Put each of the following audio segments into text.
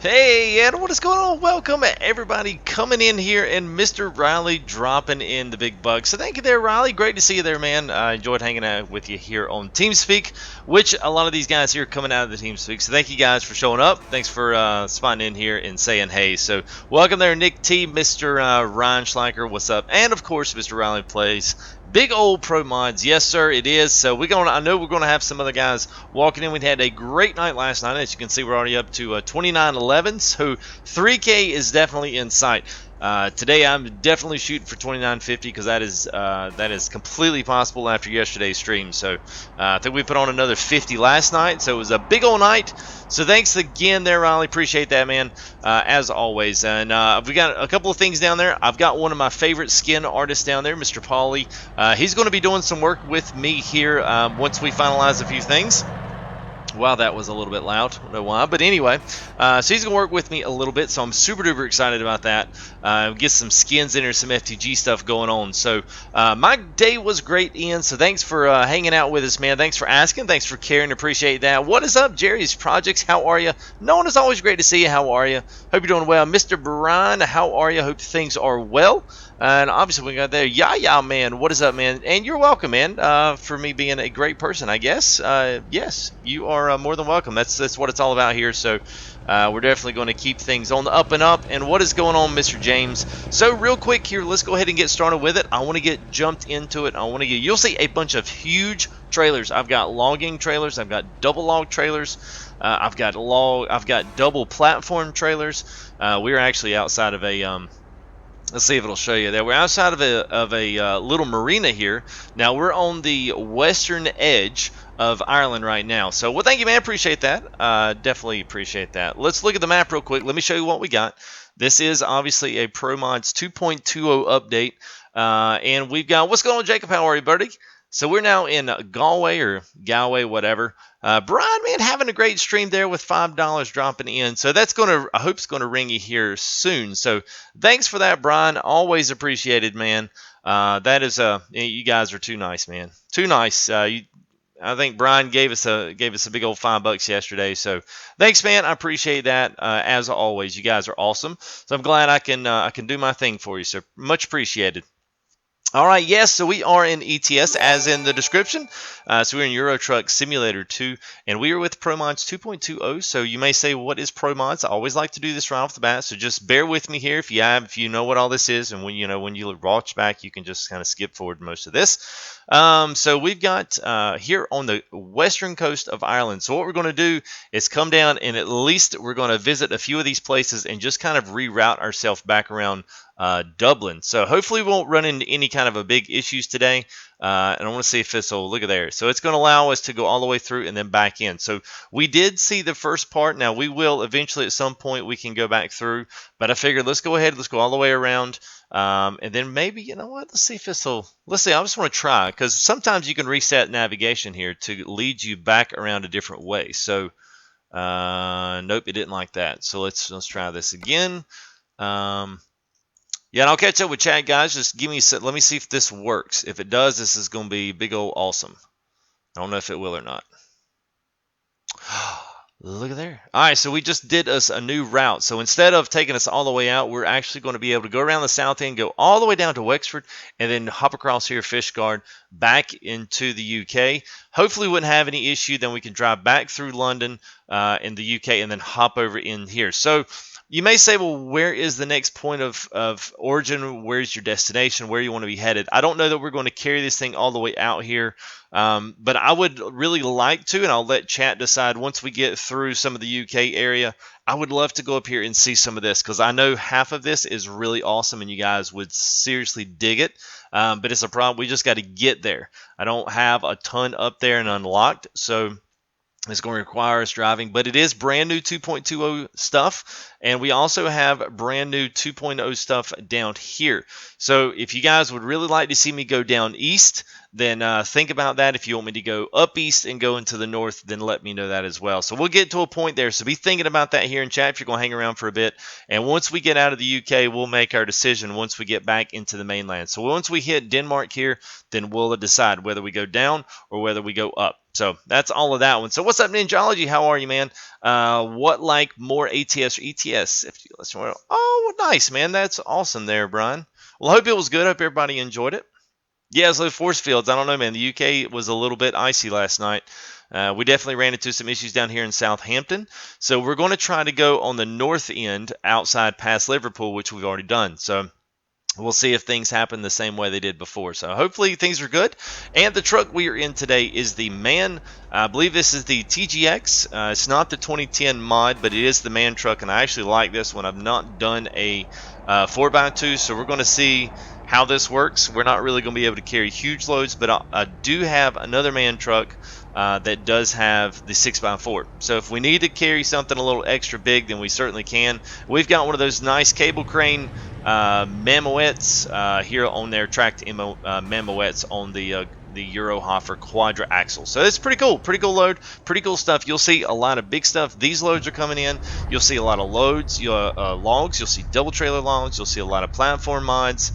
Hey, Ed, what is going on? Welcome, everybody, coming in here, and Mr. Riley dropping in the big bucks. So thank you there, Riley. Great to see you there, man. I enjoyed hanging out with you here on TeamSpeak, which a lot of these guys here are coming out of the TeamSpeak. So thank you guys for showing up. Thanks for spotting in here and saying hey. So welcome there, Nick T, Mr. Ryan Schleicher, what's up? And of course, Mr. Riley Plays. Big old Pro Mods, yes sir, it is. So I know we're gonna have some other guys walking in. We had a great night last night. As you can see, we're already up to 2911. So 3K is definitely in sight. Today I'm definitely shooting for 2950 because that is completely possible after yesterday's stream. So I think we put on another 50 last night. So it was a big old night. So thanks again there, Riley. Appreciate that, man, as always. And we got a couple of things down there. I've got one of my favorite skin artists down there, Mr. Pauly. He's going to be doing some work with me here once we finalize a few things. Wow, that was a little bit loud. I don't know why, but anyway, so he's gonna work with me a little bit, so I'm super duper excited about that. Get some skins in there, some FTG stuff going on. So my day was great, Ian. So thanks for hanging out with us, man. Thanks for asking. Thanks for caring. Appreciate that. What is up, Jerry's Projects? How are you? Nolan, it's always great to see you. How are you? Hope you're doing well, Mr. Brian. How are you? Hope things are well. And obviously we got there, yeah, man. What is up, man? And you're welcome, man. For me being a great person, I guess. Yes, you are more than welcome. That's what it's all about here. So we're definitely going to keep things on the up and up. And what is going on, Mr. James? So real quick here, let's go ahead and get started with it. I want to get jumped into it. You'll see a bunch of huge trailers. I've got logging trailers. I've got double log trailers. I've got double platform trailers. We're actually outside of a let's see if it'll show you there. We're outside of a little marina here. Now we're on the western edge of Ireland right now. So, well, thank you, man. Appreciate that. Definitely appreciate that. Let's look at the map real quick. Let me show you what we got. This is obviously a PROMODS 2.20 update. And we've got, what's going on, Jacob? How are you, buddy? So we're now in Galway or Galway, whatever. Brian, man, having a great stream there with $5 dropping in. So that's I hope it's gonna ring you here soon. So thanks for that, Brian. Always appreciated, man. That is you guys are too nice, man. Too nice. I think Brian gave us a big old $5 yesterday. So thanks, man. I appreciate that. As always, you guys are awesome. So I'm glad I can do my thing for you. So much appreciated. All right, yes, so we are in ETS, as in the description. So we're in Euro Truck Simulator 2, and we are with PROMODS 2.20. So you may say, what is PROMODS? I always like to do this right off the bat, so just bear with me here if you know what all this is, and when you watch back, you can just kind of skip forward most of this. So we've got here on the western coast of Ireland. So what we're going to do is come down, and at least we're going to visit a few of these places and just kind of reroute ourselves back around Dublin. So hopefully we won't run into any kind of a big issues today. And I want to see if this will look at there. So it's going to allow us to go all the way through and then back in. So we did see the first part. Now we will eventually at some point we can go back through. But I figured let's go ahead. Let's go all the way around. And then maybe, you know what? Let's see if this will. Let's see. I just want to try because sometimes you can reset navigation here to lead you back around a different way. So nope, it didn't like that. So let's try this again. Yeah, and I'll catch up with chat, guys. Just let me see if this works. If it does, this is going to be big old awesome. I don't know if it will or not. Look at there. All right, so we just did us a new route. So instead of taking us all the way out, we're actually going to be able to go around the south end, go all the way down to Wexford, and then hop across here, Fishguard, back into the UK. Hopefully we wouldn't have any issue. Then we can drive back through London in the UK and then hop over in here. So you may say, well, where is the next point of origin? Where's your destination? Where you want to be headed? I don't know that we're going to carry this thing all the way out here, but I would really like to, and I'll let chat decide once we get through some of the UK area. I would love to go up here and see some of this because I know half of this is really awesome and you guys would seriously dig it, but it's a problem. We just got to get there. I don't have a ton up there and unlocked, so it's going to require us driving, but it is brand new 2.20 stuff, and we also have brand new 2.0 stuff down here. So if you guys would really like to see me go down east, then think about that. If you want me to go up east and go into the north, then let me know that as well. So we'll get to a point there. So be thinking about that here in chat if you're going to hang around for a bit. And once we get out of the UK, we'll make our decision once we get back into the mainland. So once we hit Denmark here, then we'll decide whether we go down or whether we go up. So that's all of that one. So what's up, Ninjology? How are you, man? What like more ATS or ETS? Oh, nice, man. That's awesome there, Brian. Well, I hope it was good. I hope everybody enjoyed it. Yeah, so force fields. I don't know, man. The UK was a little bit icy last night. We definitely ran into some issues down here in Southampton. So we're going to try to go on the north end outside past Liverpool, which we've already done. So we'll see if things happen the same way they did before. So hopefully things are good. And the truck we are in today is the MAN. I believe this is the TGX. It's not the 2010 mod, but it is the MAN truck. And I actually like this one. I've not done a 4x2, so we're going to see how this works. We're not really going to be able to carry huge loads, but I do have another MAN truck that does have the 6x4. So if we need to carry something a little extra big, then we certainly can. We've got one of those nice cable crane Mammoets here on their tracked Mammoets on the Eurohofer Quadra axle. So it's pretty cool load, pretty cool stuff. You'll see a lot of big stuff. These loads are coming in. You'll see a lot of loads, logs. You'll see double trailer logs. You'll see a lot of platform mods.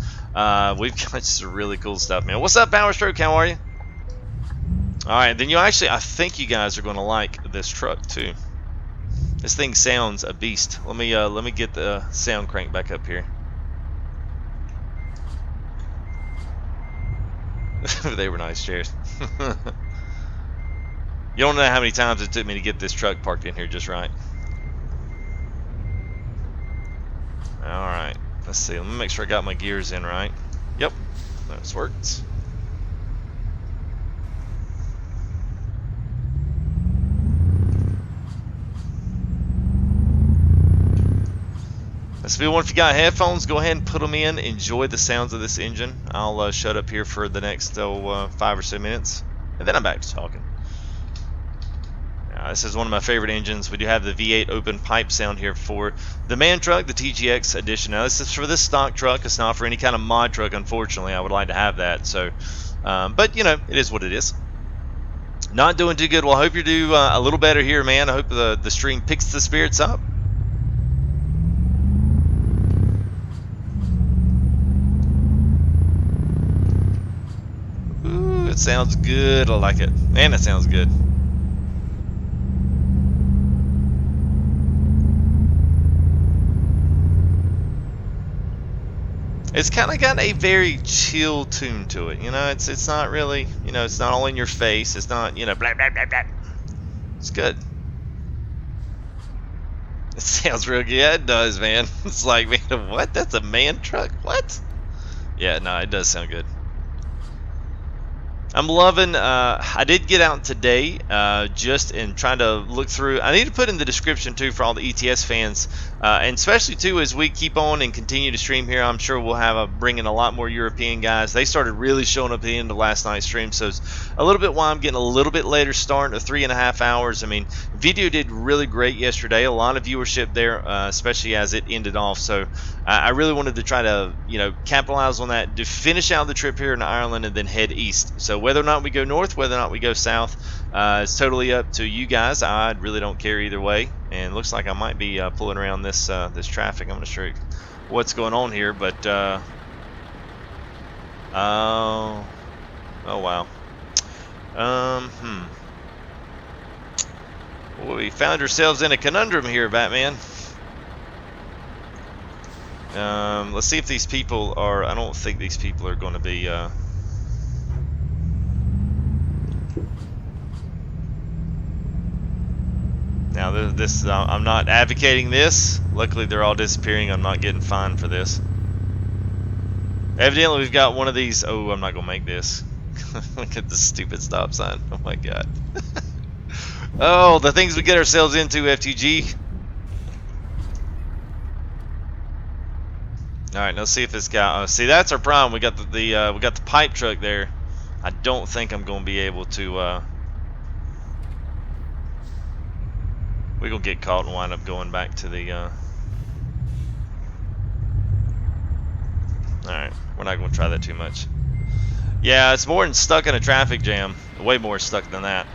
We've got some really cool stuff, man. What's up, Power Stroke? How are you? All right, then I think you guys are going to like this truck too. This thing sounds a beast. Let me get the sound crank back up here. They were nice chairs. You don't know how many times it took me to get this truck parked in here just right. Alright, let's see. Let me make sure I got my gears in right. Yep, this works. So if you got headphones, go ahead and put them in. Enjoy the sounds of this engine. I'll shut up here for the next 5 or so minutes, and then I'm back to talking. This is one of my favorite engines. We do have the V8 open pipe sound here for the MAN truck, the TGX edition. Now this is for this stock truck. It's not for any kind of mod truck, unfortunately. I would like to have that. So, but you know, it is what it is. Not doing too good. Well, I hope you do a little better here, man. I hope the stream picks the spirits up. Ooh, it sounds good. I like it. Man, it sounds good. It's kind of got a very chill tune to it, you know. It's not really, you know, it's not all in your face. It's not, you know, blah blah blah blah. It's good. It sounds real good. Yeah, it does, man. It's like, man, what? That's a MAN truck? What? Yeah, no, it does sound good. I'm loving, I did get out today just in trying to look through. I need to put in the description too for all the ETS fans, and especially too as we keep on and continue to stream here. I'm sure we'll have bring in a lot more European guys. They started really showing up at the end of last night's stream, so it's a little bit why I'm getting a little bit later start of 3.5 hours. I mean, video did really great yesterday. A lot of viewership there, especially as it ended off. So I really wanted to try to, you know, capitalize on that to finish out the trip here in Ireland and then head east. So whether or not we go north, whether or not we go south, it's totally up to you guys. I really don't care either way. And it looks like I might be pulling around this this traffic. I'm going to show you what's going on here, but oh wow. Well, we found ourselves in a conundrum here, Batman. Let's see if these people are. I don't think these people are going to be. Now this I'm not advocating this. Luckily they're all disappearing. I'm not getting fined for this. Evidently we've got one of these. Oh, I'm not gonna make this. Look at the stupid stop sign. Oh my god. Oh, the things we get ourselves into, FTG. All right, let's see if this guy. See, that's our problem. We got we got the pipe truck there. I don't think I'm gonna be able to. We're going to get caught and wind up going back to the... Alright, we're not going to try that too much. Yeah, it's more than stuck in a traffic jam. Way more stuck than that.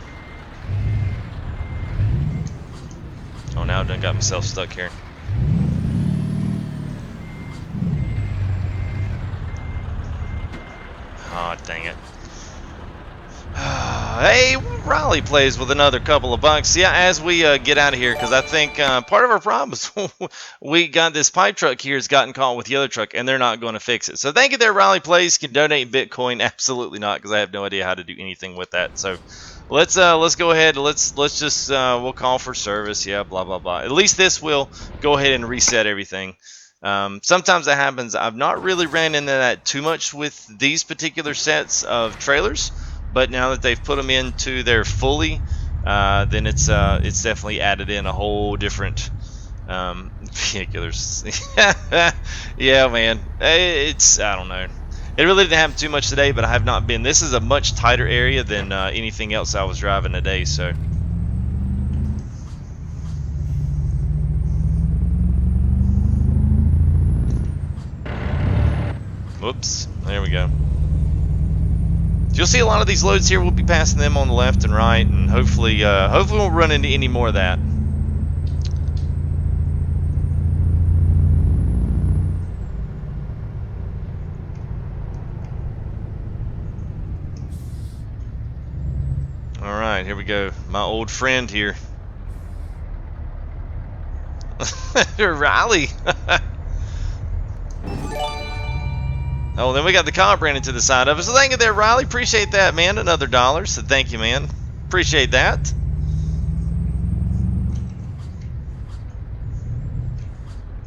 Oh, now I done got myself stuck here. Oh, dang it. Hey, Riley plays with another couple of bucks. Yeah, as we get out of here, because I think part of our problem is we got this pipe truck here has gotten caught with the other truck, and they're not going to fix it. So thank you there, Riley plays. Can donate Bitcoin? Absolutely not, because I have no idea how to do anything with that. So let's go ahead. Let's just we'll call for service. Yeah, blah blah blah. At least this will go ahead and reset everything. Sometimes that happens. I've not really ran into that too much with these particular sets of trailers. But now that they've put them into their fully, then it's definitely added in a whole different vehicles. Yeah, man. It's I don't know. It really didn't happen too much today, but I have not been. This is a much tighter area than anything else I was driving today. So. Whoops. There we go. You'll see a lot of these loads here. We'll be passing them on the left and right, and hopefully we won't run into any more of that. All right, here we go. My old friend here, Riley. Oh, then we got the comp ran into the side of us. So thank you there, Riley. Appreciate that, man. Another $1. So thank you, man. Appreciate that.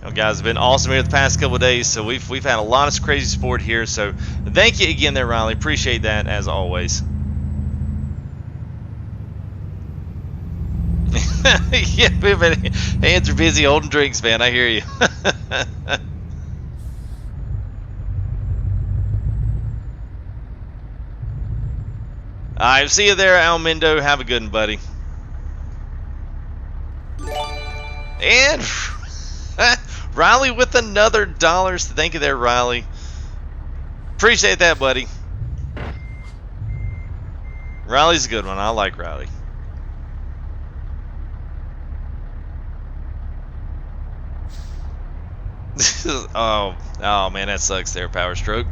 You guys have been awesome here the past couple of days. So we've had a lot of crazy support here. So thank you again there, Riley. Appreciate that as always. Yeah, hands are busy holding drinks, man. I hear you. All right, see you there, Almindo. Have a good one, buddy. And Riley with another $1. Thank you there, Riley. Appreciate that, buddy. Riley's a good one. I like Riley. oh man, that sucks there, Power Stroke.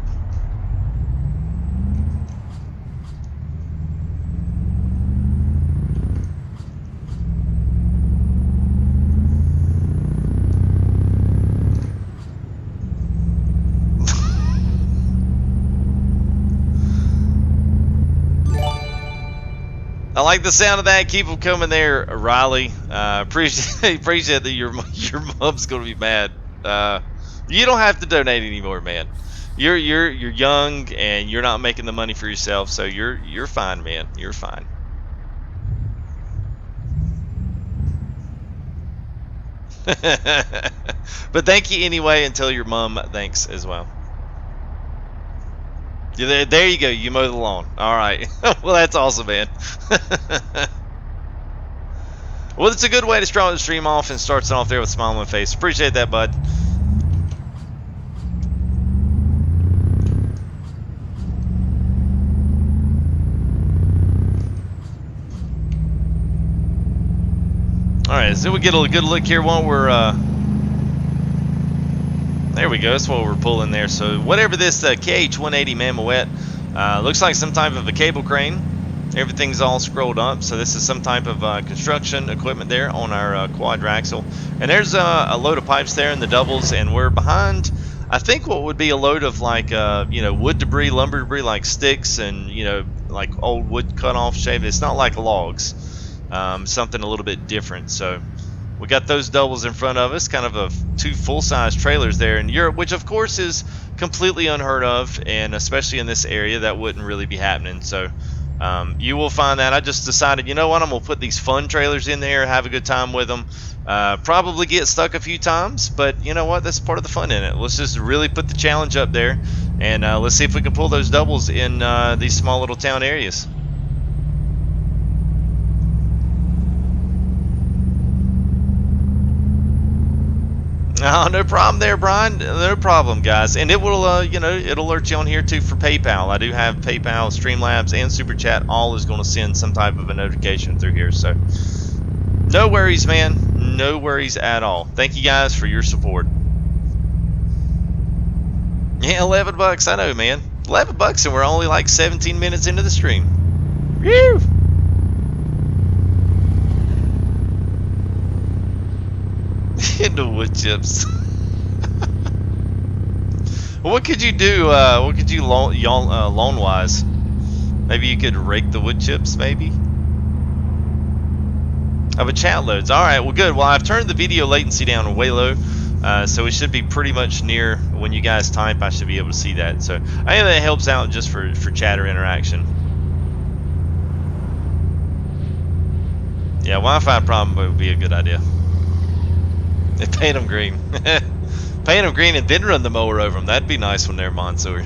I like the sound of that. Keep them coming there, Riley. Appreciate that your mom's gonna be mad. You don't have to donate anymore, man. You're young and you're not making the money for yourself, so you're fine, man. You're fine. But thank you anyway, and tell your mom thanks as well. There you go. You mow the lawn. All right. Well, that's awesome, man. Well, it's a good way to start the stream off and starts it off there with a smile on my face. Appreciate that, bud. All right, so we get a good look here while we're. There we go. That's what we're pulling there. So whatever this KH180 Mammoet looks like some type of a cable crane. Everything's all scrolled up. So this is some type of construction equipment there on our quadraxle. And there's a load of pipes there in the doubles, and we're behind. I think what would be a load of like wood debris, lumber debris, like sticks and like old wood cut off shave. It's not like logs. Something a little bit different. So we got those doubles in front of us, kind of two full-size trailers there in Europe, which of course is completely unheard of, and especially in this area that wouldn't really be happening. So you will find that. I just decided, you know what, I'm gonna put these fun trailers in there, have a good time with them, probably get stuck a few times, but you know what, that's part of the fun in it. Let's just really put the challenge up there, and let's see if we can pull those doubles in these small little town areas. Oh, no problem there, Brian. No problem, guys. And it will, you know, it'll alert you on here too for PayPal. I do have PayPal, Streamlabs, and Super Chat. All is going to send some type of a notification through here. So, no worries, man. No worries at all. Thank you guys for your support. Yeah, $11. I know, man. $11, and we're only like 17 minutes into the stream. Woo! Into wood chips. What could you do? What could you loan wise? Maybe you could rake the wood chips, maybe. Oh, but chat loads. All right, well, good. Well, I've turned the video latency down way low, so it should be pretty much near when you guys type. I should be able to see that. So I think that helps out just for chatter interaction. Yeah, Wi-Fi problem would be a good idea. They paint them green. Paint them green and then run the mower over them. That'd be nice when they're Monsoor.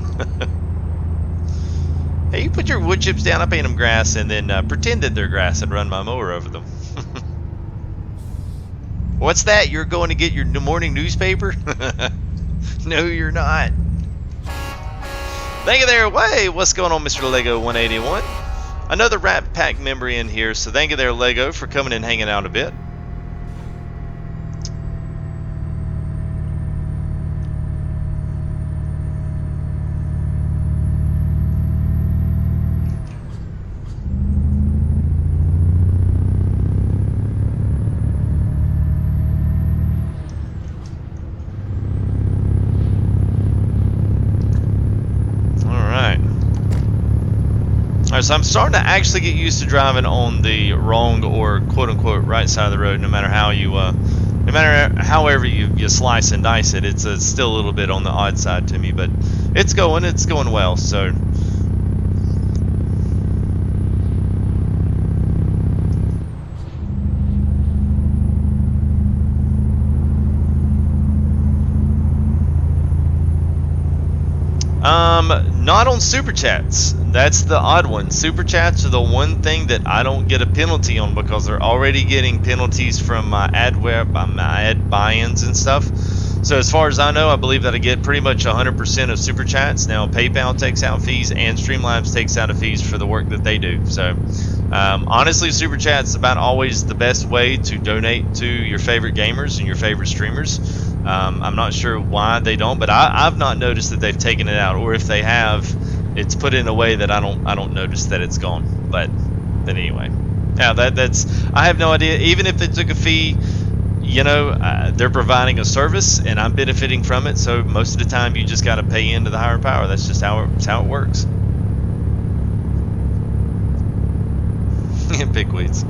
Hey, you put your wood chips down, I paint them grass, and then pretend that they're grass and run my mower over them. What's that? You're going to get your morning newspaper? No, you're not. Thank you there. Hey, what's going on, Mr. Lego 181? Another Rat Pack member in here, so thank you there, Lego, for coming and hanging out a bit. Alright, so I'm starting to actually get used to driving on the wrong or quote-unquote right side of the road. No matter how you, no matter however you slice and dice it, it's still a little bit on the odd side to me, but it's going well. So. Not on Super Chats. That's the odd one. Super Chats are the one thing that I don't get a penalty on because they're already getting penalties from my ad buy-ins and stuff. So as far as I know, I believe that I get pretty much 100% of Super Chats. Now PayPal takes out fees and Streamlabs takes out fees for the work that they do. So honestly, Super Chat's about always the best way to donate to your favorite gamers and your favorite streamers. I'm not sure why they don't, but I've not noticed that they've taken it out, or if they have, it's put in a way that I don't notice that it's gone. But anyway, yeah, that's I have no idea. Even if they took a fee, you know, they're providing a service, and I'm benefiting from it. So most of the time, you just got to pay into the higher power. That's just how it works. Pigweeds.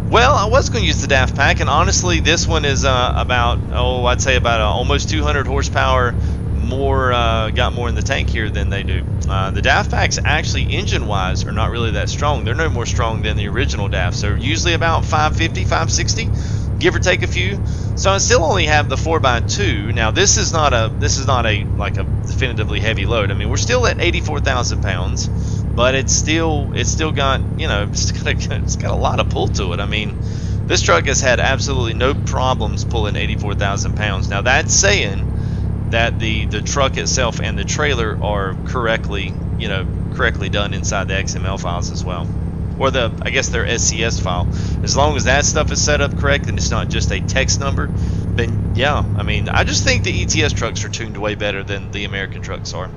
Well, I was going to use the Daft Pack, and honestly, this one is about, I'd say about almost 200 horsepower more, got more in the tank here than they do. The Daft Packs actually, engine-wise, are not really that strong. They're no more strong than the original Daft, so usually about 550, 560, give or take a few. So I still only have the 4x2. Now, this is not a like a definitively heavy load. I mean, we're still at 84,000 pounds. But it's still got, you know, it's got a lot of pull to it. I mean, this truck has had absolutely no problems pulling 84,000 pounds. Now that's saying that the truck itself and the trailer are correctly done inside the XML files as well, or I guess their SCS file. As long as that stuff is set up correct and it's not just a text number, then yeah, I mean, I just think the ETS trucks are tuned way better than the American trucks are.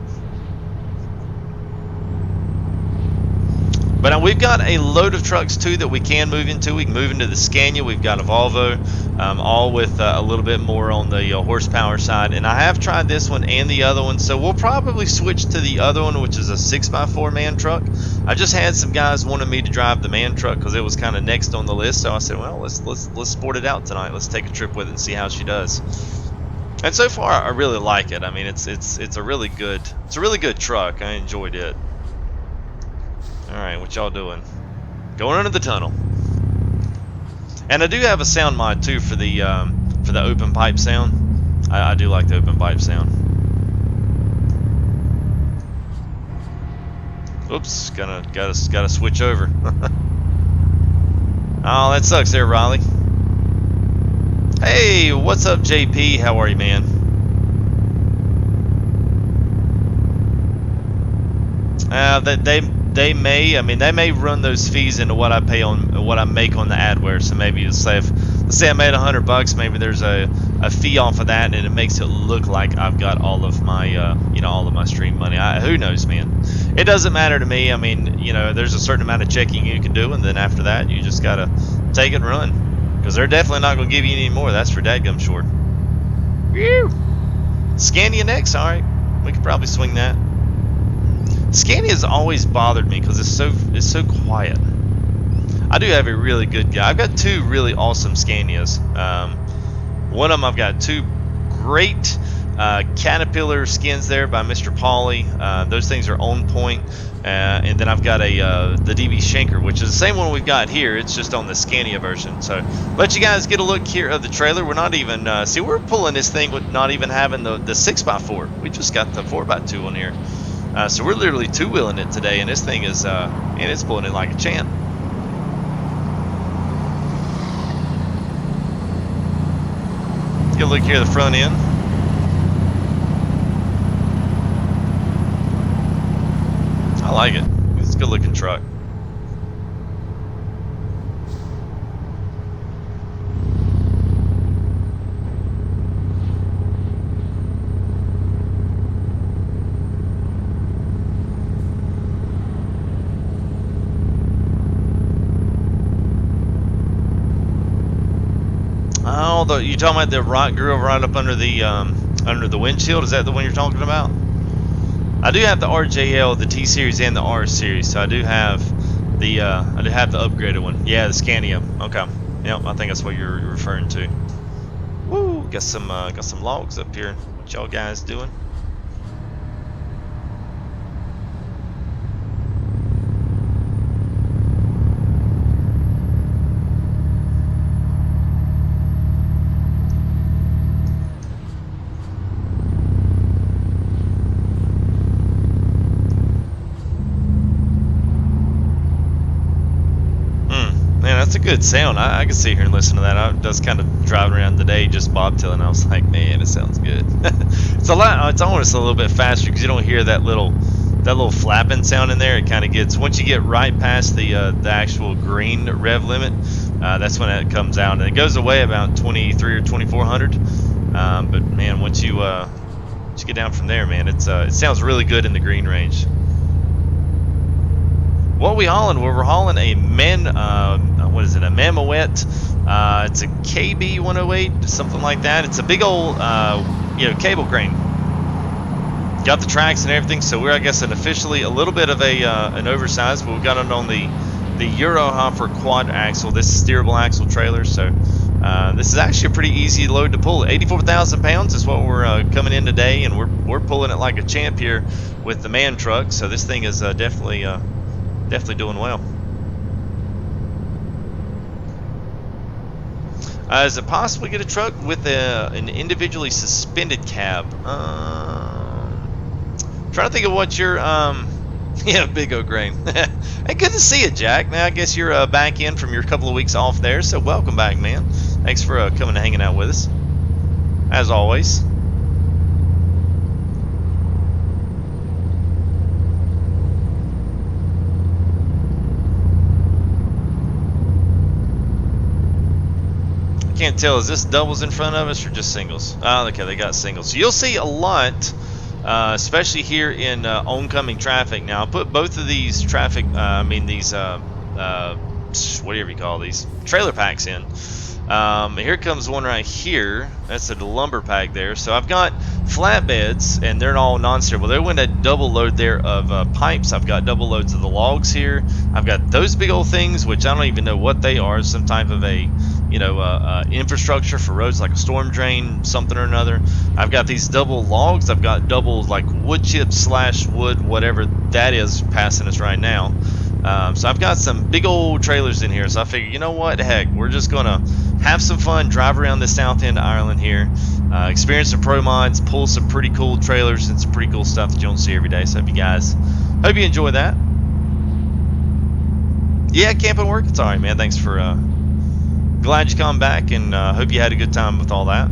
But we've got a load of trucks too that we can move into. We can move into the Scania. We've got a Volvo, all with a little bit more on the horsepower side. And I have tried this one and the other one, so we'll probably switch to the other one, which is a 6x4 man truck. I just had some guys wanting me to drive the man truck because it was kind of next on the list. So I said, well, let's sport it out tonight. Let's take a trip with it and see how she does. And so far, I really like it. I mean, it's a really good truck. I enjoyed it. Alright, what y'all doing? Going under the tunnel. And I do have a sound mod too for the open pipe sound. I do like the open pipe sound. Oops, gotta switch over. Oh, that sucks there, Riley. Hey, what's up, JP? How are you, man? They may, I mean, they may run those fees into what I pay on what I make on the adware. So maybe let's say I made $100, maybe there's a fee off of that, and it makes it look like I've got all of my all of my stream money. Who knows, man? It doesn't matter to me. I mean, there's a certain amount of checking you can do, and then after that, you just gotta take it and run, because they're definitely not gonna give you any more. That's for dadgum sure. Whew. Scandia next. All right, we could probably swing that. Scania's always bothered me because it's so quiet. I do have a really good guy. I've got two really awesome Scanias. One of them, I've got two great Caterpillar skins there by Mr. Pauly. Those things are on point. And then I've got the DB Schenker, which is the same one we've got here. It's just on the Scania version. So let you guys get a look here of the trailer. We're not even see, we're pulling this thing with not even having the 6x4. We just got the 4x2 on here. So we're literally two-wheeling it today, and this thing is, and it's pulling it like a champ. Get a look here at the front end. I like it. It's a good-looking truck. Oh, you talking about the rock groove right up under the windshield? Is that the one you're talking about? I do have the RJL, the T series, and the R series. So I do have the upgraded one. Yeah, the Scania. Okay. Yep, I think that's what you're referring to. Woo! Got some logs up here. What y'all guys doing? That's a good sound. I can sit here and listen to that. I was kind of driving around today, just bobtailing. I was like, man, it sounds good. It's it's almost a little bit faster because you don't hear that little flapping sound in there. It kind of gets, once you get right past the actual green rev limit, that's when it comes out, and it goes away about 23 or 2400. But man, once you get down from there, man, it sounds really good in the green range. What are we hauling? Well, we're hauling a what is it? A Mammoet. It's a KB 108, something like that. It's a big old, cable crane. Got the tracks and everything, so we're, I guess, officially a little bit of an oversized, but we got it on the Eurohopper quad axle. This is steerable axle trailer, so this is actually a pretty easy load to pull. 84,000 pounds is what we're coming in today, and we're pulling it like a champ here with the man truck. So this thing is definitely doing well. Is it possible to get a truck with an individually suspended cab? Trying to think of what your yeah, big O grain. Hey, good to see you, Jack. Now I guess you're back in from your couple of weeks off there, so welcome back, man. Thanks for coming and hanging out with us, as always. Can't tell, is this doubles in front of us or just singles? Oh, okay, they got singles. So you'll see a lot, especially here in oncoming traffic. Now, I'll put both of these traffic, these, whatever you call these, trailer packs in. Here comes one right here. That's the lumber pack there. So I've got flatbeds, and they're all non-steerable. They went a double load there of pipes. I've got double loads of the logs here. I've got those big old things, which I don't even know what they are. Some type of a infrastructure for roads, like a storm drain, something or another. I've got these double logs. I've got double like wood chips / wood, whatever that is, passing us right now. So I've got some big old trailers in here. So I figured, you know what, heck, we're just gonna have some fun, drive around the south end of Ireland here, experience some PROMODS, pull some pretty cool trailers and some pretty cool stuff that you don't see every day. So hope you enjoy that. Yeah, camping work, it's all right, man. Thanks for glad you come back, and hope you had a good time with all that.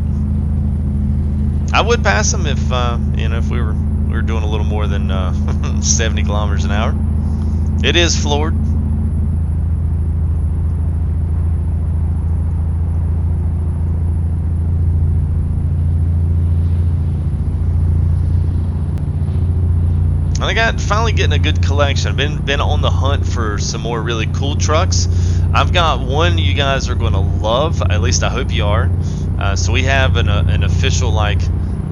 I would pass them if if we were doing a little more than 70 kilometers an hour. It is floored. I got finally getting a good collection. I've been on the hunt for some more really cool trucks. I've got one you guys are going to love. At least I hope you are. So we have an official, like,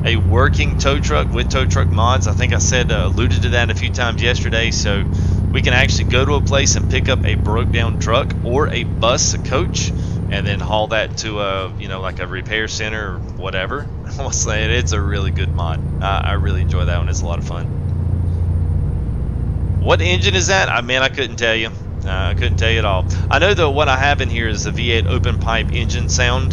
a working tow truck with tow truck mods. I think I said alluded to that a few times yesterday. So we can actually go to a place and pick up a broke down truck or a bus, a coach, and then haul that to a like a repair center or whatever. I'll say it's a really good mod. I really enjoy that one. It's a lot of fun. What engine is that? I couldn't tell you. I couldn't tell you at all. I know that what I have in here is the V8 open pipe engine sound,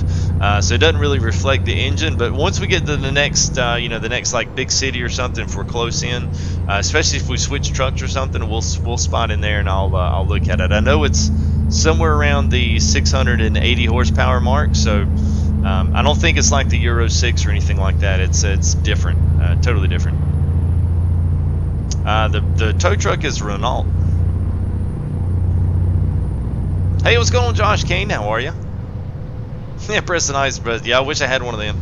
so it doesn't really reflect the engine. But once we get to the next, the next like big city or something, if we're close in, especially if we switch trucks or something, we'll spot in there and I'll look at it. I know it's somewhere around the 680 horsepower mark, so I don't think it's like the Euro 6 or anything like that. It's different, totally different. The tow truck is Renault. Hey, what's going on, Josh Kane? How are you? Yeah, Preston Ice, but yeah, I wish I had one of them.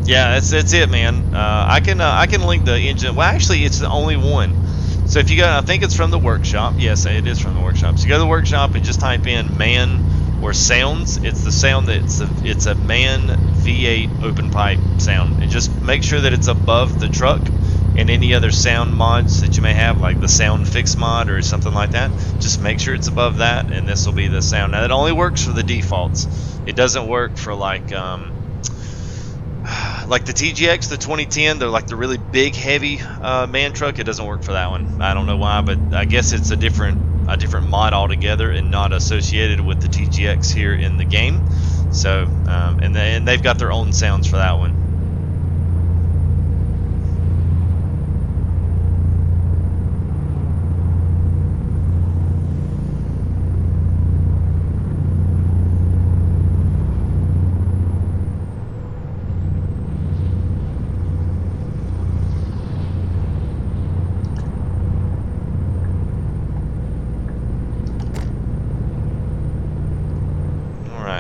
Yeah, that's it, man. I can link the engine. Well, actually, it's the only one. So if you go, I think it's from the workshop. Yes, it is from the workshop. So you go to the workshop and just type in man or sounds. It's the sound that it's a man V8 open pipe sound, and just make sure that it's above the truck and any other sound mods that you may have, like the sound fix mod or something like that. Just make sure it's above that, and this will be the sound. Now, it only works for the defaults. It doesn't work for like the TGX, the 2010, they're like the really big, heavy man truck. It doesn't work for that one. I don't know why, but I guess it's a different mod altogether and not associated with the TGX here in the game. So, and they've got their own sounds for that one.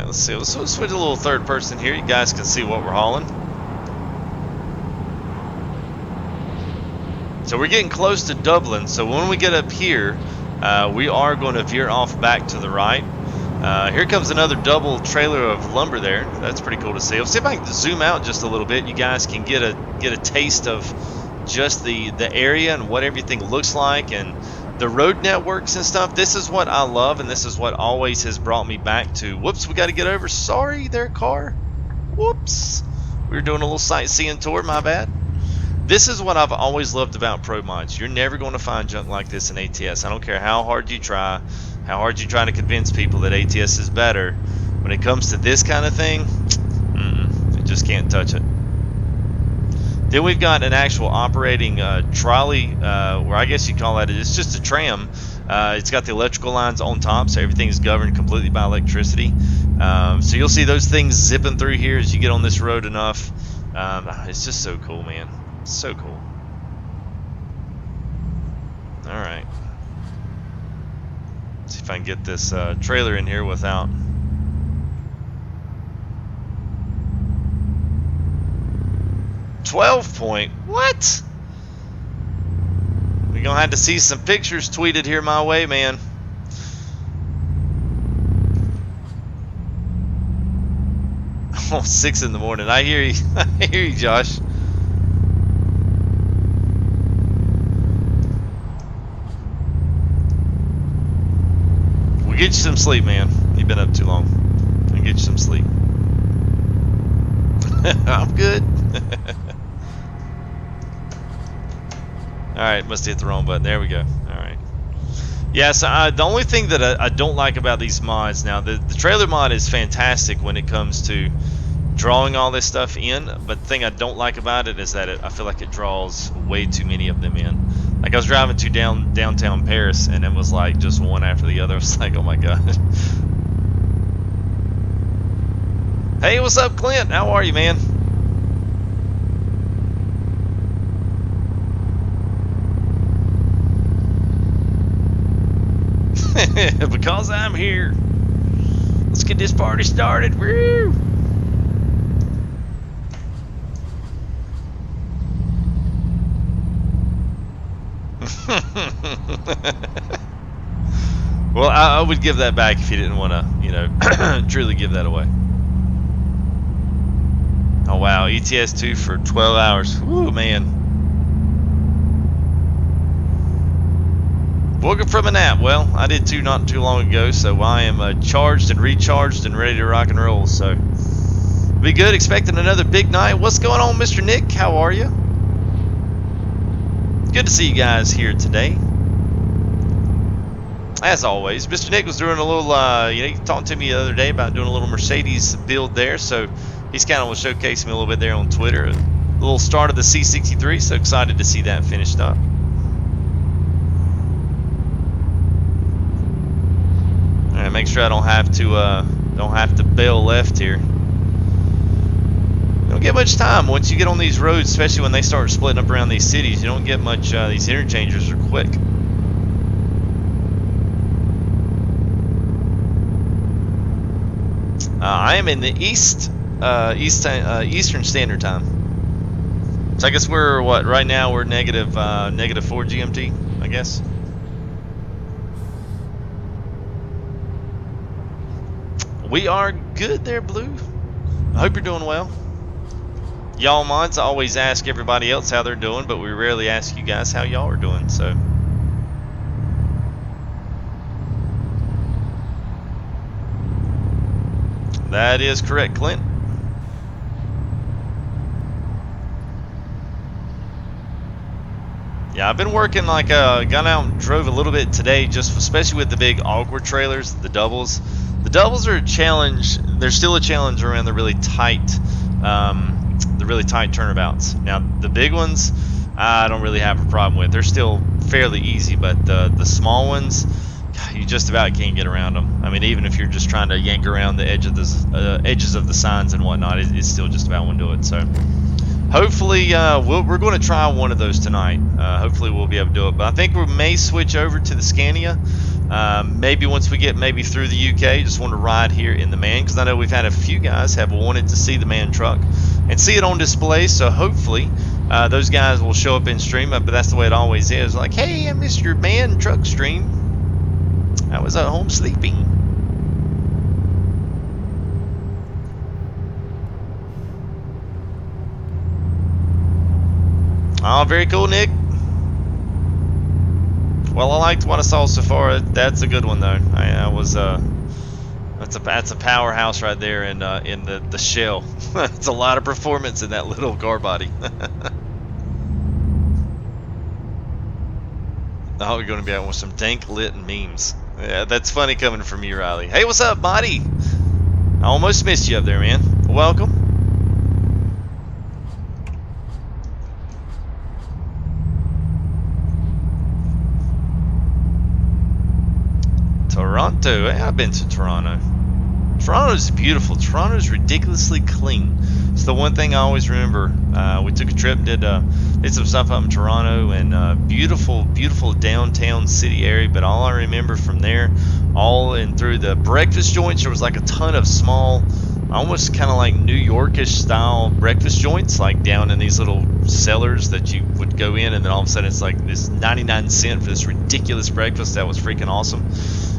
Let's see. Let's switch a little third person here. You guys can see what we're hauling. So we're getting close to Dublin. So when we get up here, we are going to veer off back to the right. Here comes another double trailer of lumber there. That's pretty cool to see. I'll see if I can zoom out just a little bit. You guys can get a taste of just the area and what everything looks like and the road networks and stuff. This is what I love, and this is what always has brought me back to. Whoops, we got to get over. Sorry there, car. Whoops. We were doing a little sightseeing tour. My bad. This is what I've always loved about PROMODS. You're never going to find junk like this in ATS. I don't care how hard you try, to convince people that ATS is better. When it comes to this kind of thing, you just can't touch it. Then we've got an actual operating trolley, where I guess you call that, it's just a tram. It's got the electrical lines on top, so everything is governed completely by electricity. So you'll see those things zipping through here as you get on this road enough. It's just so cool, man. So cool. Alright. See if I can get this trailer in here without... What? We're gonna have to see some pictures tweeted here my way, man. Oh, 6 in the morning. I hear you. I hear you, Josh. We'll get you some sleep, man. You've been up too long. I'll get you some sleep. I'm good. Alright, must have hit the wrong button. There we go. Alright. Yeah, so the only thing that I don't like about these mods now, the trailer mod is fantastic when it comes to drawing all this stuff in. But the thing I don't like about it is that I feel like it draws way too many of them in. Like I was driving to downtown Paris, and it was like just one after the other. I was like, oh my god. Hey, what's up, Clint? How are you, man? Because I'm here. Let's get this party started. Woo! Well, I would give that back if you didn't want to, you know, truly give that away. Oh wow, ETS 2 for 12 hours. Woo, man. Woke up from a nap. Well, I did too not too long ago, so I am charged and recharged and ready to rock and roll. So, be good. Expecting another big night. What's going on, Mr. Nick? How are you? Good to see you guys here today. As always, Mr. Nick was doing a little, you know, he talked to me the other day about doing a little Mercedes build there, so he's kind of was showcasing me a little bit there on Twitter. A little start of the C63, so excited to see that finished up. All right, make sure I don't have to bail left here. You don't get much time once you get on these roads, especially when they start splitting up around these cities. You don't get much. These interchanges are quick. I am in the Eastern Standard Time. So I guess we're what right now? We're negative 4 GMT, I guess. We are good there, Blue. I hope you're doing well. Y'all mods, I always ask everybody else how they're doing, but we rarely ask you guys how y'all are doing, so. That is correct, Clint. Yeah, I've been working like, got out and drove a little bit today, just especially with the big awkward trailers, the doubles. The doubles are a challenge. They're still a challenge around the really tight turnabouts. Now, the big ones, I don't really have a problem with. They're still fairly easy, but the small ones, you just about can't get around them. I mean, even if you're just trying to yank around the edges of the signs and whatnot, it's still just about won't do it. So, hopefully, we're going to try one of those tonight. Hopefully, we'll be able to do it. But I think we may switch over to the Scania. Maybe once we get maybe through the UK, just want to ride here in the Man, because I know we've had a few guys have wanted to see the Man truck and see it on display. So hopefully those guys will show up in stream. But that's the way it always is. Like, hey, I missed your Man truck stream. I was at home sleeping. Oh, very cool, Nick. Well, I liked what I saw so far. That's a good one, though. That's a powerhouse right there in the shell. It's a lot of performance in that little car body. Oh, you're going to be out with some dank lit memes. Yeah, that's funny coming from you, Riley. Hey, what's up, buddy? I almost missed you up there, man. Welcome. Toronto. Hey, I've been to Toronto. Toronto's beautiful. Toronto's ridiculously clean. It's the one thing I always remember. We took a trip, did some stuff up in Toronto, and beautiful, beautiful downtown city area. But all I remember from there, all in through the breakfast joints, there was like a ton of small, almost kind of like New Yorkish style breakfast joints, like down in these little cellars that you would go in, and then all of a sudden it's like this 99 cent for this ridiculous breakfast. That was freaking awesome.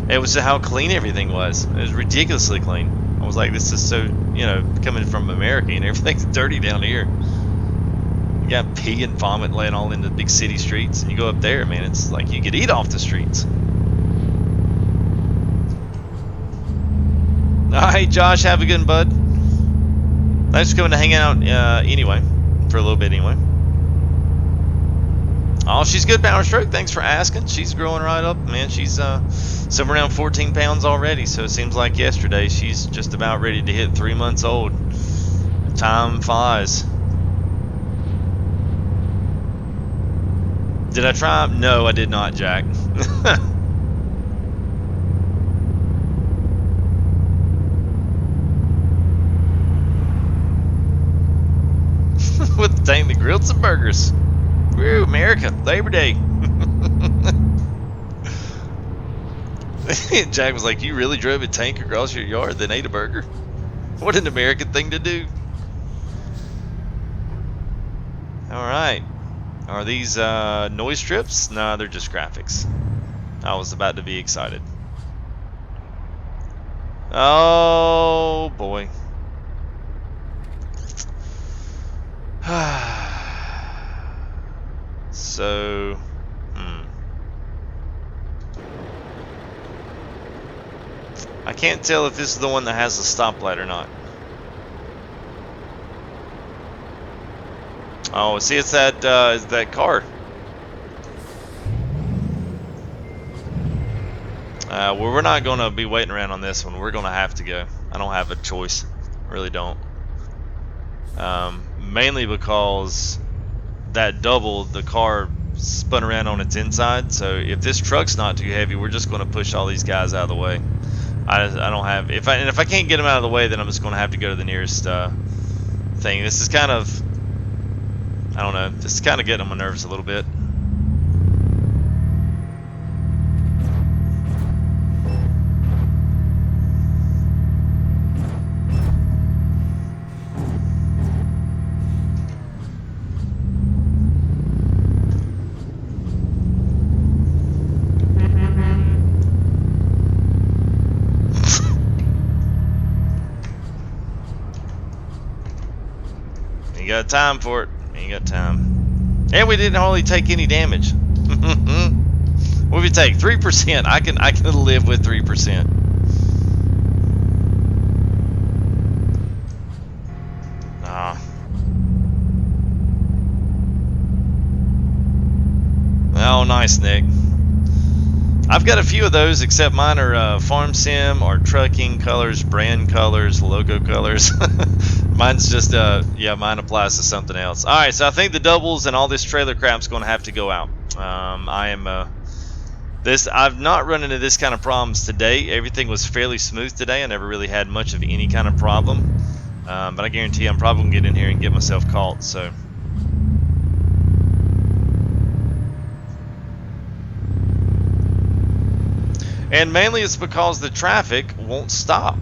It was how clean everything was. It was ridiculously clean. I was like, this is so, you know, coming from America, and everything's dirty down here. You got pee and vomit laying all in the big city streets, and you go up there, man, it's like you could eat off the streets. Alright, Josh, have a good one, bud. Thanks for coming to hang out anyway, for a little bit anyway. Oh, she's good, Power Stroke. Thanks for asking. She's growing right up, man. She's somewhere around 14 pounds already, so it seems like yesterday she's just about ready to hit 3 months old. Time flies. Did I try? No, I did not, Jack. With the tank that grilled some burgers. Woo, America, Labor Day. Jack was like, you really drove a tank across your yard, then ate a burger? What an American thing to do. Alright. Are these noise strips? No, they're just graphics. I was about to be excited. Oh, boy. So, I can't tell if this is the one that has a stoplight or not. Oh, see, it's that car. Well, we're not going to be waiting around on this one. We're going to have to go. I don't have a choice. I really don't. Mainly because that double, the car spun around on its inside. So if this truck's not too heavy, we're just going to push all these guys out of the way. I don't have, if I can't get them out of the way, then I'm just going to have to go to the nearest thing. This is kind of, I don't know, this is kind of getting on my nerves a little bit. Ain't got time for it. Ain't got time. And we didn't hardly take any damage. What if you take 3%? I can live with 3%. Nah. Oh, nice, Nick. I've got a few of those, except mine are farm sim or trucking colors, brand colors, logo colors. Mine's just, yeah, mine applies to something else. Alright, so I think the doubles and all this trailer crap's going to have to go out. I've not run into this kind of problems today. Everything was fairly smooth today. I never really had much of any kind of problem. But I guarantee I'm probably going to get in here and get myself caught, so. And mainly it's because the traffic won't stop.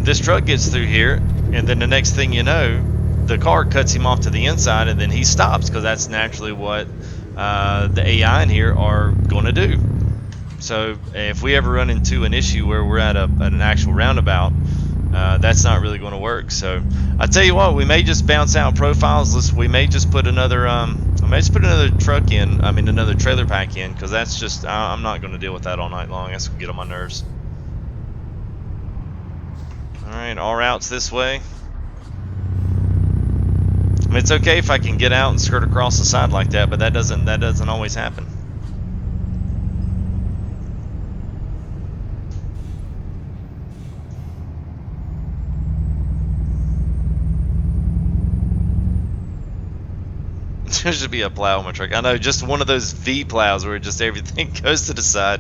This truck gets through here, and then the next thing you know, the car cuts him off to the inside, and then he stops, because that's naturally what the AI in here are going to do. So if we ever run into an issue where we're at an actual roundabout, that's not really going to work. So I tell you what, we may just bounce out profiles. We may just put another truck in. I mean, another trailer pack in, because that's just, I'm not going to deal with that all night long. That's going to get on my nerves. All right, all routes this way. I mean, it's okay if I can get out and skirt across the side like that, but that doesn't always happen. There should be a plow on my truck. I know, just one of those V plows where just everything goes to the side.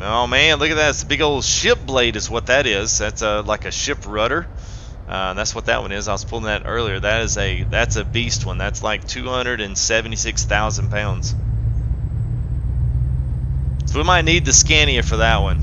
Oh man, look at that. It's a big old ship blade is what that is. That's like a ship rudder. That's what that one is. I was pulling that earlier. That's a beast one. That's like 276,000 pounds. So we might need the Scania for that one.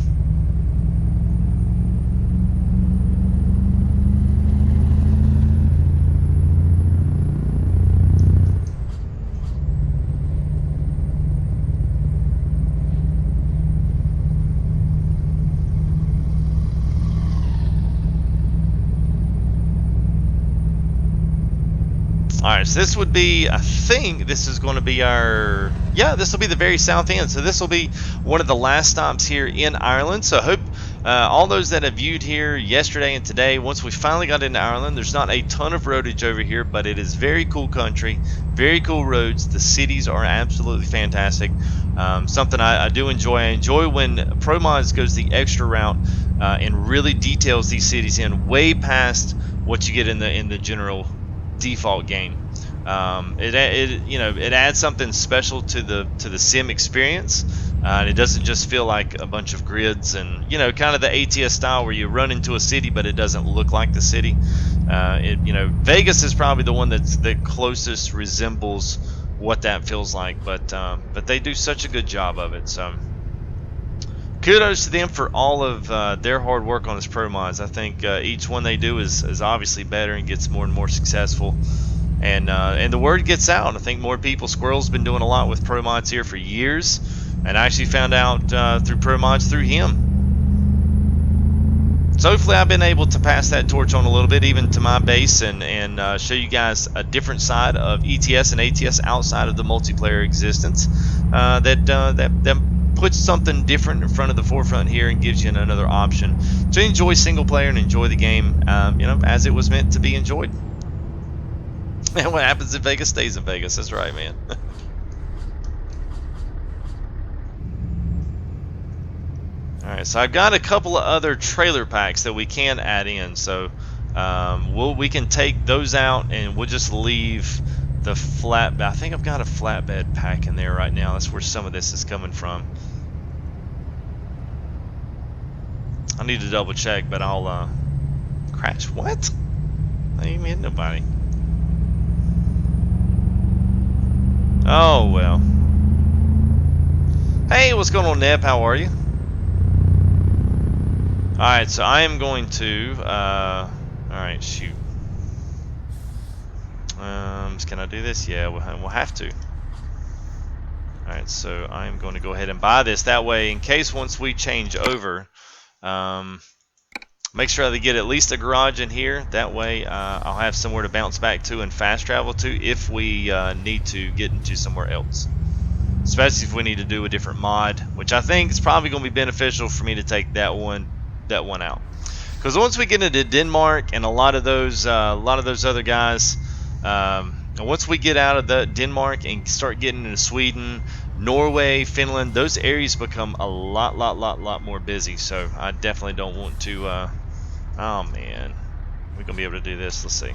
Alright, so this would be, I think this is going to be our, yeah, this will be the very south end. So this will be one of the last stops here in Ireland. So I hope all those that have viewed here yesterday and today, once we finally got into Ireland, there's not a ton of roadage over here, but it is very cool country, very cool roads. The cities are absolutely fantastic. Something I do enjoy. I enjoy when ProMods goes the extra route and really details these cities in way past what you get in the general default game. It adds something special to the sim experience, and it doesn't just feel like a bunch of grids and kind of the ATS style where you run into a city but it doesn't look like the city. Vegas is probably the one that closest resembles what that feels like, but they do such a good job of it. So kudos to them for all of their hard work on this ProMods. I think each one they do is obviously better and gets more and more successful. And the word gets out. I think more people. Squirrel's been doing a lot with ProMods here for years, and I actually found out through ProMods through him. So hopefully I've been able to pass that torch on a little bit, even to my base, and show you guys a different side of ETS and ATS outside of the multiplayer existence. That puts something different in front of the forefront here and gives you another option to enjoy single player and enjoy the game, as it was meant to be enjoyed. And what happens in Vegas stays in Vegas. That's right, man. Alright, so I've got a couple of other trailer packs that we can add in. So we can take those out and we'll just leave the flatbed. I think I've got a flatbed pack in there right now. That's where some of this is coming from. I need to double check, but I'll crash. What? I ain't hit nobody. Oh, well. Hey, what's going on, Neb? How are you? Alright, so I am going to... Alright, shoot. Can I do this? Yeah, we'll have to. Alright, so I'm going to go ahead and buy this. That way, in case once we change over, make sure they get at least a garage in here. That way, I'll have somewhere to bounce back to and fast travel to if we need to get into somewhere else. Especially if we need to do a different mod, which I think is probably going to be beneficial for me to take that one out. Because once we get into Denmark and a lot of those other guys, once we get out of the Denmark and start getting into Sweden, Norway, Finland, those areas become a lot more busy. So I definitely don't want to. Oh man, we're gonna be able to do this. Let's see.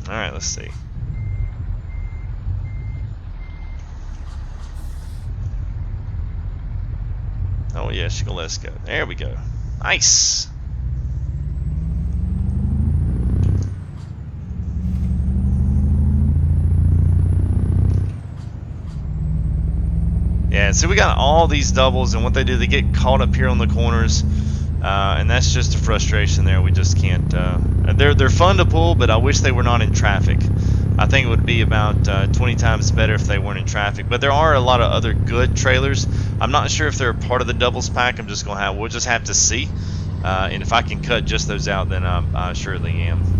All right, let's see. Oh yeah, she's gonna let us go. There we go. Nice. Yeah, so we got all these doubles, and what they do, they get caught up here on the corners, and that's just a frustration there. We just can't. They're fun to pull, but I wish they were not in traffic. I think it would be about 20 times better if they weren't in traffic. But there are a lot of other good trailers. I'm not sure if they're a part of the doubles pack. We'll just have to see. And if I can cut just those out, then I surely am.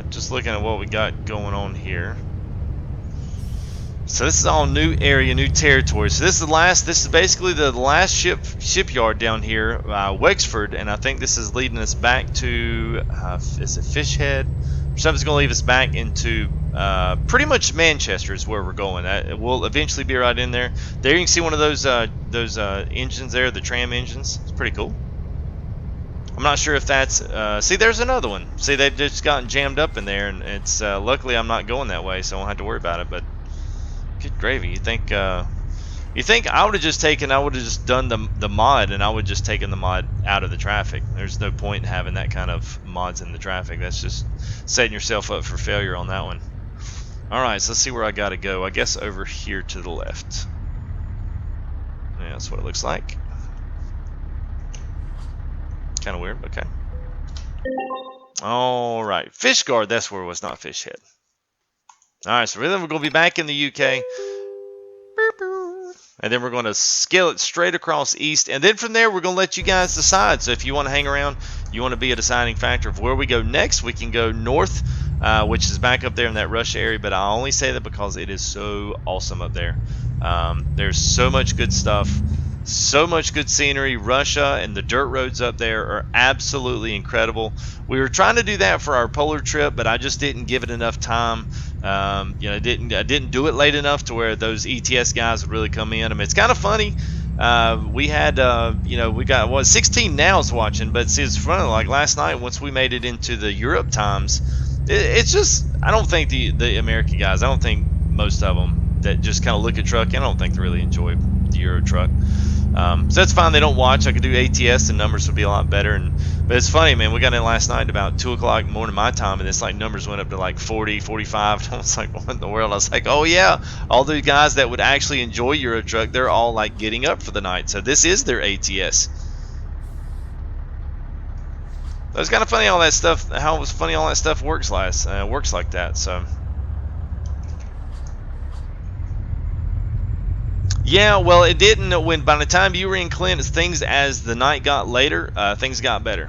Just looking at what we got going on here. So this is all new area, new territory. So this is basically the last shipyard down here, Wexford, and I think this is leading us back to is it Fishhead? Something's going to lead us back into pretty much Manchester is where we're going. We'll eventually be right in there. There you can see one of those engines there, the tram engines. It's pretty cool. I'm not sure if that's see, there's another one. See, they've just gotten jammed up in there, and it's luckily I'm not going that way, so I won't have to worry about it. But good gravy. You think I would have just done the mod, and I would just taken the mod out of the traffic. There's no point in having that kind of mods in the traffic. That's just setting yourself up for failure on that one. Alright, so let's see where I gotta go. I guess over here to the left. Yeah, that's what it looks like. Kind of weird. Okay. All right, Fishguard. That's where it was, not Fishhead. All right, so then we're going to be back in the UK. And then we're going to scale it straight across east. And then from there, we're going to let you guys decide. So if you want to hang around, you want to be a deciding factor of where we go next, we can go north, which is back up there in that Russia area. But I only say that because it is so awesome up there. There's so much good stuff, so much good scenery. Russia and the dirt roads up there are absolutely incredible. We were trying to do that for our polar trip, but I just didn't give it enough time. I didn't do it late enough to where those ETS guys would really come in. I mean, it's kind of funny. We had, we got 16 nows watching, but see, it's funny. Like last night, once we made it into the Europe times, it's just I don't think the American guys. I don't think most of them that just kind of look at truck. I don't think they really enjoy the Euro truck. So that's fine. They don't watch. I could do ATS and numbers would be a lot better. But it's funny, man. We got in last night about 2 o'clock in the morning my time, and it's like numbers went up to like 40, 45. I was like, what in the world? I was like, oh yeah, all the guys that would actually enjoy Euro truck, they're all like getting up for the night. So this is their ATS. So it's kind of funny all that stuff. How it was funny all that stuff works like that. So. Yeah, well, it didn't. By the time you were in Clint, as the night got later, things got better.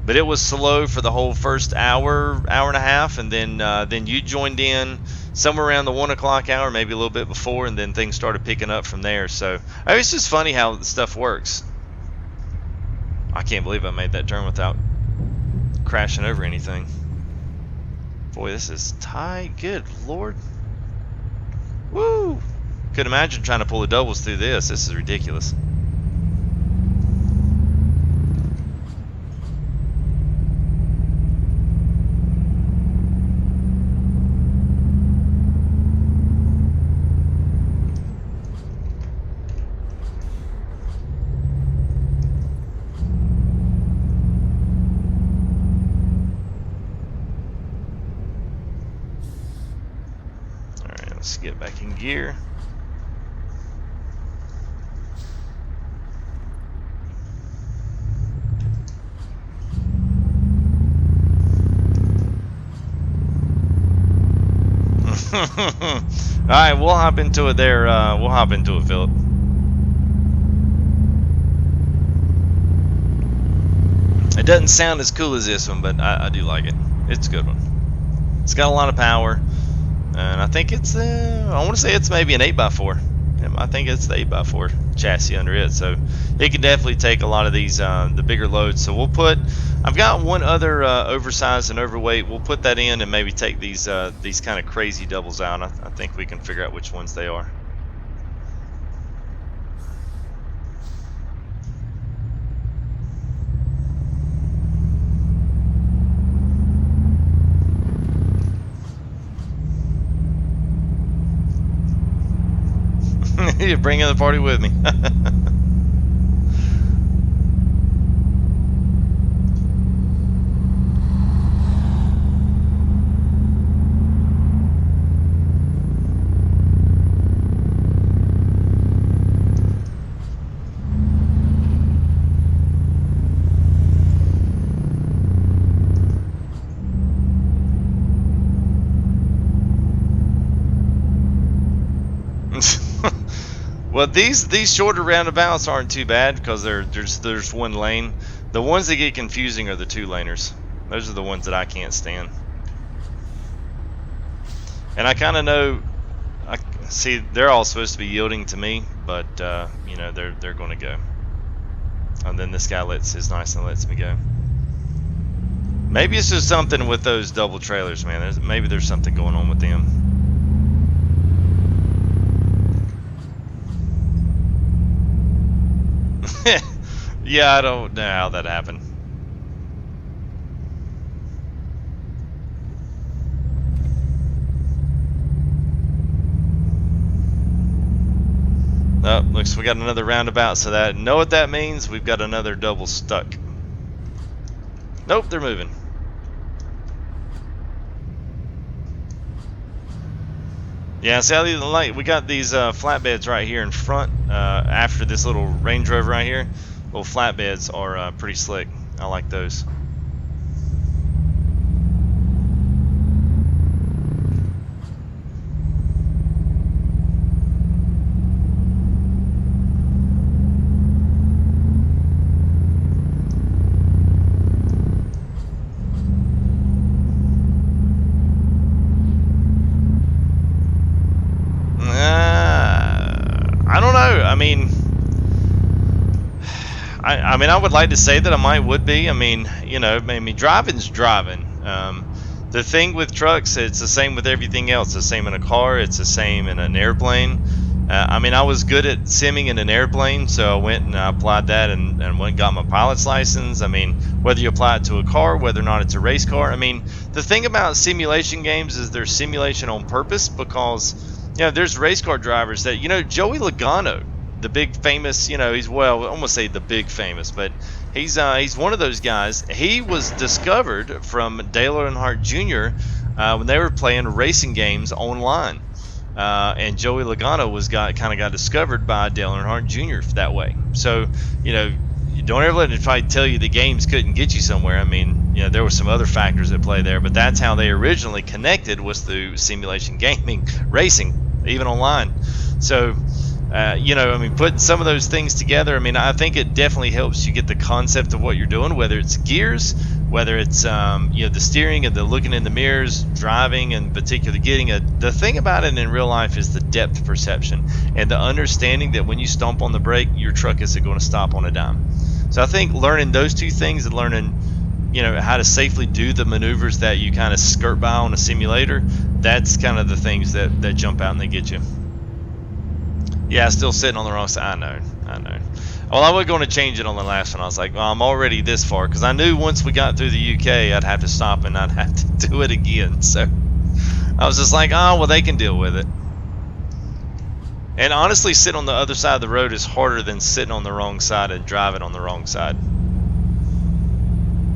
But it was slow for the whole first hour and a half, and then you joined in somewhere around the 1 o'clock hour, maybe a little bit before, and then things started picking up from there. So it's just funny how the stuff works. I can't believe I made that turn without crashing over anything. Boy, this is tight. Good Lord. Woo! Could imagine trying to pull the doubles through this. This is ridiculous. All right, let's get back in gear. Alright, we'll hop into it there. We'll hop into it, Philip. It doesn't sound as cool as this one, but I do like it. It's a good one. It's got a lot of power. And I think it's, I want to say it's maybe an 8x4. I think it's the 8x4 chassis under it. So it can definitely take a lot of these, the bigger loads. So we'll put, I've got one other oversized and overweight. We'll put that in and maybe take these kind of crazy doubles out. I think we can figure out which ones they are. You're bringing the party with me. Well, these shorter roundabouts aren't too bad because there's one lane. The ones that get confusing are the 2-laners. Those are the ones that I can't stand. And I kind of know, I see they're all supposed to be yielding to me, but you know, they're going to go. And then this guy is nice and lets me go. Maybe it's just something with those double trailers, man. Maybe there's something going on with them. Yeah, I don't know how that happened. Oh, looks we got another roundabout, so that know what that means. We've got another double stuck. Nope, they're moving. Yeah, see how we got these flatbeds right here in front after this little Range Rover right here. Little flatbeds are pretty slick. I like those. I mean, I would like to say that would be. I mean, driving's driving. The thing with trucks, it's the same with everything else. It's the same in a car. It's the same in an airplane. I mean, I was good at simming in an airplane, so I went and I applied that and went and got my pilot's license. I mean, whether you apply it to a car, whether or not it's a race car. I mean, the thing about simulation games is they're simulation on purpose because, there's race car drivers that, Joey Logano, the big famous, he's, well, I almost say the big famous, but he's one of those guys. He was discovered from Dale Earnhardt Jr. When they were playing racing games online. And Joey Logano got discovered by Dale Earnhardt Jr. that way. So, you don't ever let anybody tell you the games couldn't get you somewhere. I mean, there were some other factors at play there, but that's how they originally connected, was through simulation gaming, racing, even online. So, putting some of those things together, I think it definitely helps you get the concept of what you're doing, whether it's gears, whether it's the steering and the looking in the mirrors, driving, and particularly the thing about it in real life is the depth perception and the understanding that when you stomp on the brake, your truck isn't going to stop on a dime. So I think learning those two things and learning how to safely do the maneuvers that you kind of skirt by on a simulator, that's kind of the things that jump out and they get you. Yeah, still sitting on the wrong side. I know. Well, I was going to change it on the last one. I was like, well, I'm already this far, because I knew once we got through the UK, I'd have to stop and I'd have to do it again. So I was just like, oh, well, they can deal with it. And honestly, sitting on the other side of the road is harder than sitting on the wrong side and driving on the wrong side.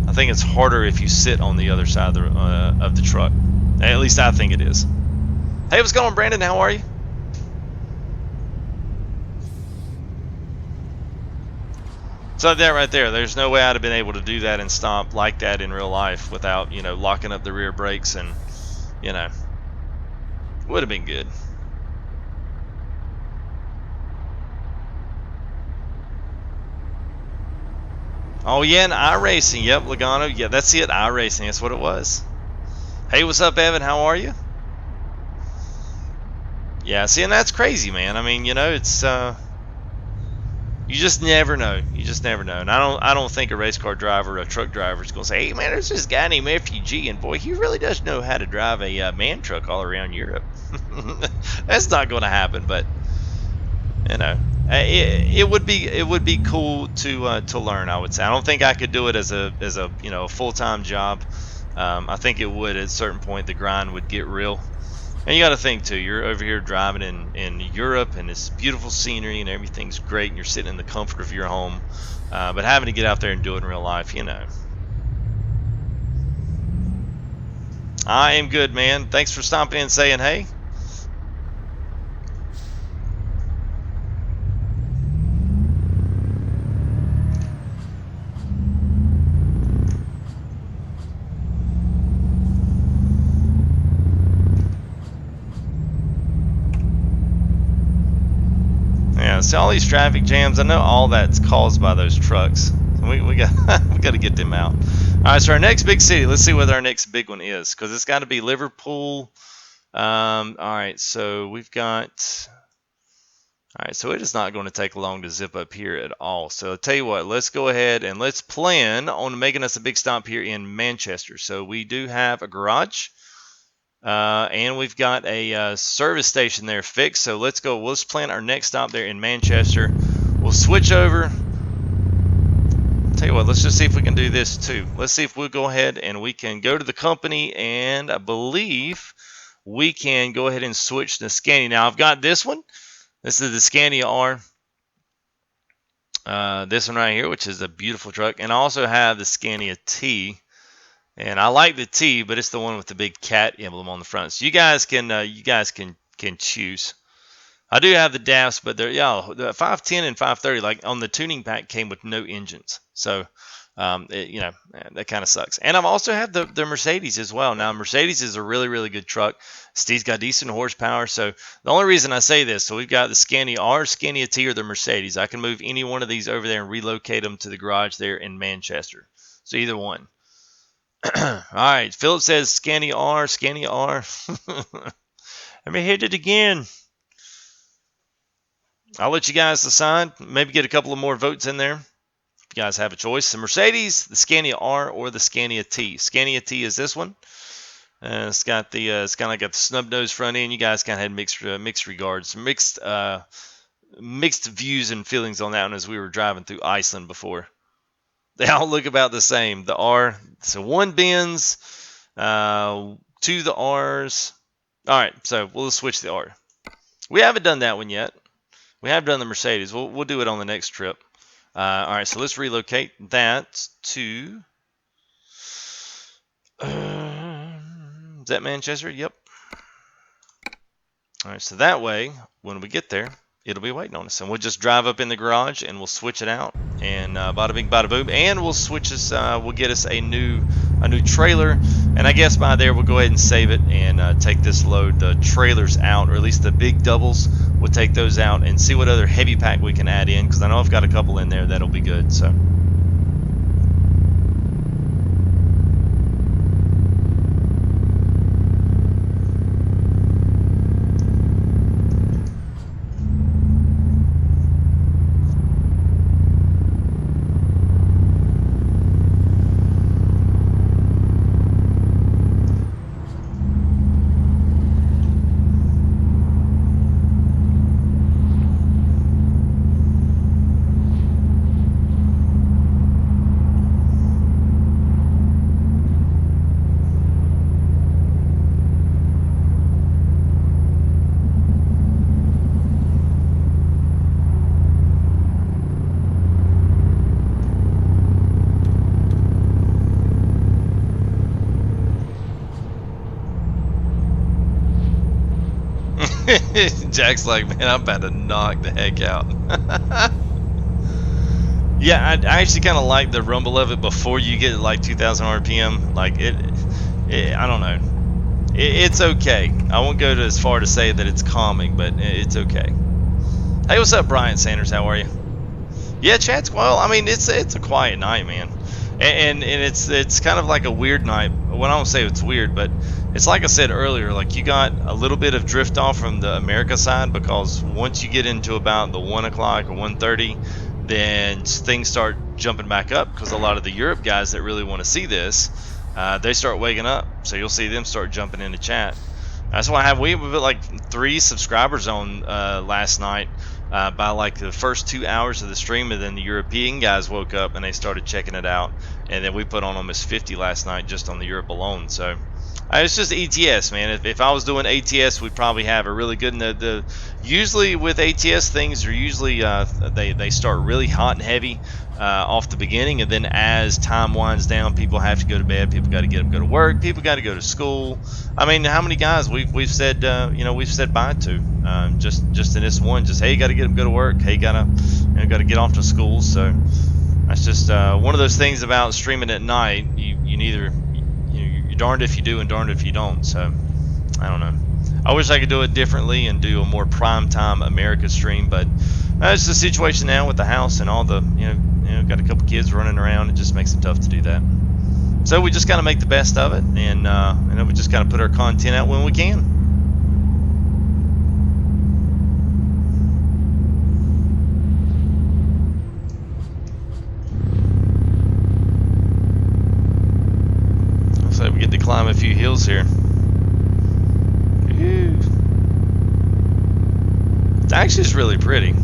I think it's harder if you sit on the other side of the truck. At least I think it is. Hey, what's going on, Brandon? How are you? So that right there, there's no way I'd have been able to do that and stop like that in real life without, locking up the rear brakes, and, would have been good. Oh yeah, and iRacing. Yep, Logano. Yeah, that's it. iRacing. That's what it was. Hey, what's up, Evan? How are you? Yeah, see, and that's crazy, man. It's you just never know. You just never know. And I don't think a race car driver or a truck driver is going to say, hey, man, there's this guy named FTG, and boy, he really does know how to drive a man truck all around Europe. That's not going to happen, but it would be cool to learn. I would say. I don't think I could do it as a full-time job. I think it would at a certain point. The grind would get real. And you got to think too, you're over here driving in Europe, and it's beautiful scenery and everything's great, and you're sitting in the comfort of your home, but having to get out there and do it in real life, I am good, man. Thanks for stopping in and saying hey. Yeah, see all these traffic jams. I know all that's caused by those trucks. We got we got to get them out. All right, so our next big city. Let's see what our next big one is, because it's got to be Liverpool. All right, so we've got. All right, so it is not going to take long to zip up here at all. So I'll tell you what, let's go ahead and let's plan on making us a big stop here in Manchester. So we do have a garage. And we've got a service station there fixed. So let's go. Let's plan our next stop there in Manchester. We'll switch over. Tell you what, let's just see if we can do this too. Let's see if we'll go ahead and we can go to the company, and I believe we can go ahead and switch to Scania. Now I've got this one. This is the Scania R. This one right here, which is a beautiful truck, and I also have the Scania T. And I like the T, but it's the one with the big cat emblem on the front. So you guys can choose. I do have the DAFs, but they're the 510 and 530, like on the tuning pack, came with no engines. So that kind of sucks. And I've also had the Mercedes as well. Now Mercedes is a really, really good truck. Steve's got decent horsepower. So the only reason I say this, so we've got the Scania R, Scania T, or the Mercedes. I can move any one of these over there and relocate them to the garage there in Manchester. So either one. All right, Philip says Scania R, Scania R. Let me hit it again. I'll let you guys decide. Maybe get a couple of more votes in there. you guys have a choice. The Mercedes, the Scania R, or the Scania T. Scania T is this one. It's got the it's kind of got the snub nose front end. You guys kind of had mixed regards, mixed views and feelings on that one as we were driving through Iceland before. They all look about the same. The R, so 1 Benz, 2 the R's. All right, so we'll switch the R. We haven't done that one yet. We have done the Mercedes. We'll do it on the next trip. All right, so let's relocate that to. Is that Manchester? Yep. All right, so that way, when we get there, it'll be waiting on us, and we'll just drive up in the garage and we'll switch it out, and bada bing, bada boom, and we'll switch us. We'll get us a new trailer, and I guess by there we'll go ahead and save it and take this load, the trailers out, or at least the big doubles. We'll take those out and see what other heavy pack we can add in, because I know I've got a couple in there that'll be good. So. Jack's like, man, I'm about to knock the heck out. Yeah, I actually kind of like the rumble of it before you get like 2,000 RPM. Like I don't know. It's okay. I won't go to as far to say that it's calming, but it's okay. Hey, what's up, Brian Sanders? How are you? Yeah, chat's well. I mean, it's a quiet night, man, and it's kind of like a weird night. Well, I don't say it's weird, but it's like I said earlier. Like you got a little bit of drift off from the America side, because once you get into about the 1 o'clock or 1:30, then things start jumping back up, because a lot of the Europe guys that really want to see this, they start waking up. So you'll see them start jumping into chat. That's why we put like 3 subscribers on last night by like the first 2 hours of the stream, and then the European guys woke up and they started checking it out, and then we put on almost 50 last night just on the Europe alone. So it's just ATS, man. If I was doing ATS, we'd probably have a really good. And usually with ATS things are usually they start really hot and heavy off the beginning, and then as time winds down, people have to go to bed. People got to get up, go to work. People got to go to school. I mean, how many guys we've said we've said bye to just in this one? Just hey, you got to get up, go to work. Hey, got to get off to school. So that's just one of those things about streaming at night. You neither. You're darned if you do and darned if you don't. So I don't know. I wish I could do it differently and do a more prime time America stream, but it's the situation now with the house and all the got a couple kids running around. It just makes it tough to do that. So we just gotta make the best of it, and then we just gotta put our content out when we can. So we get to climb a few hills here. It's actually just really pretty.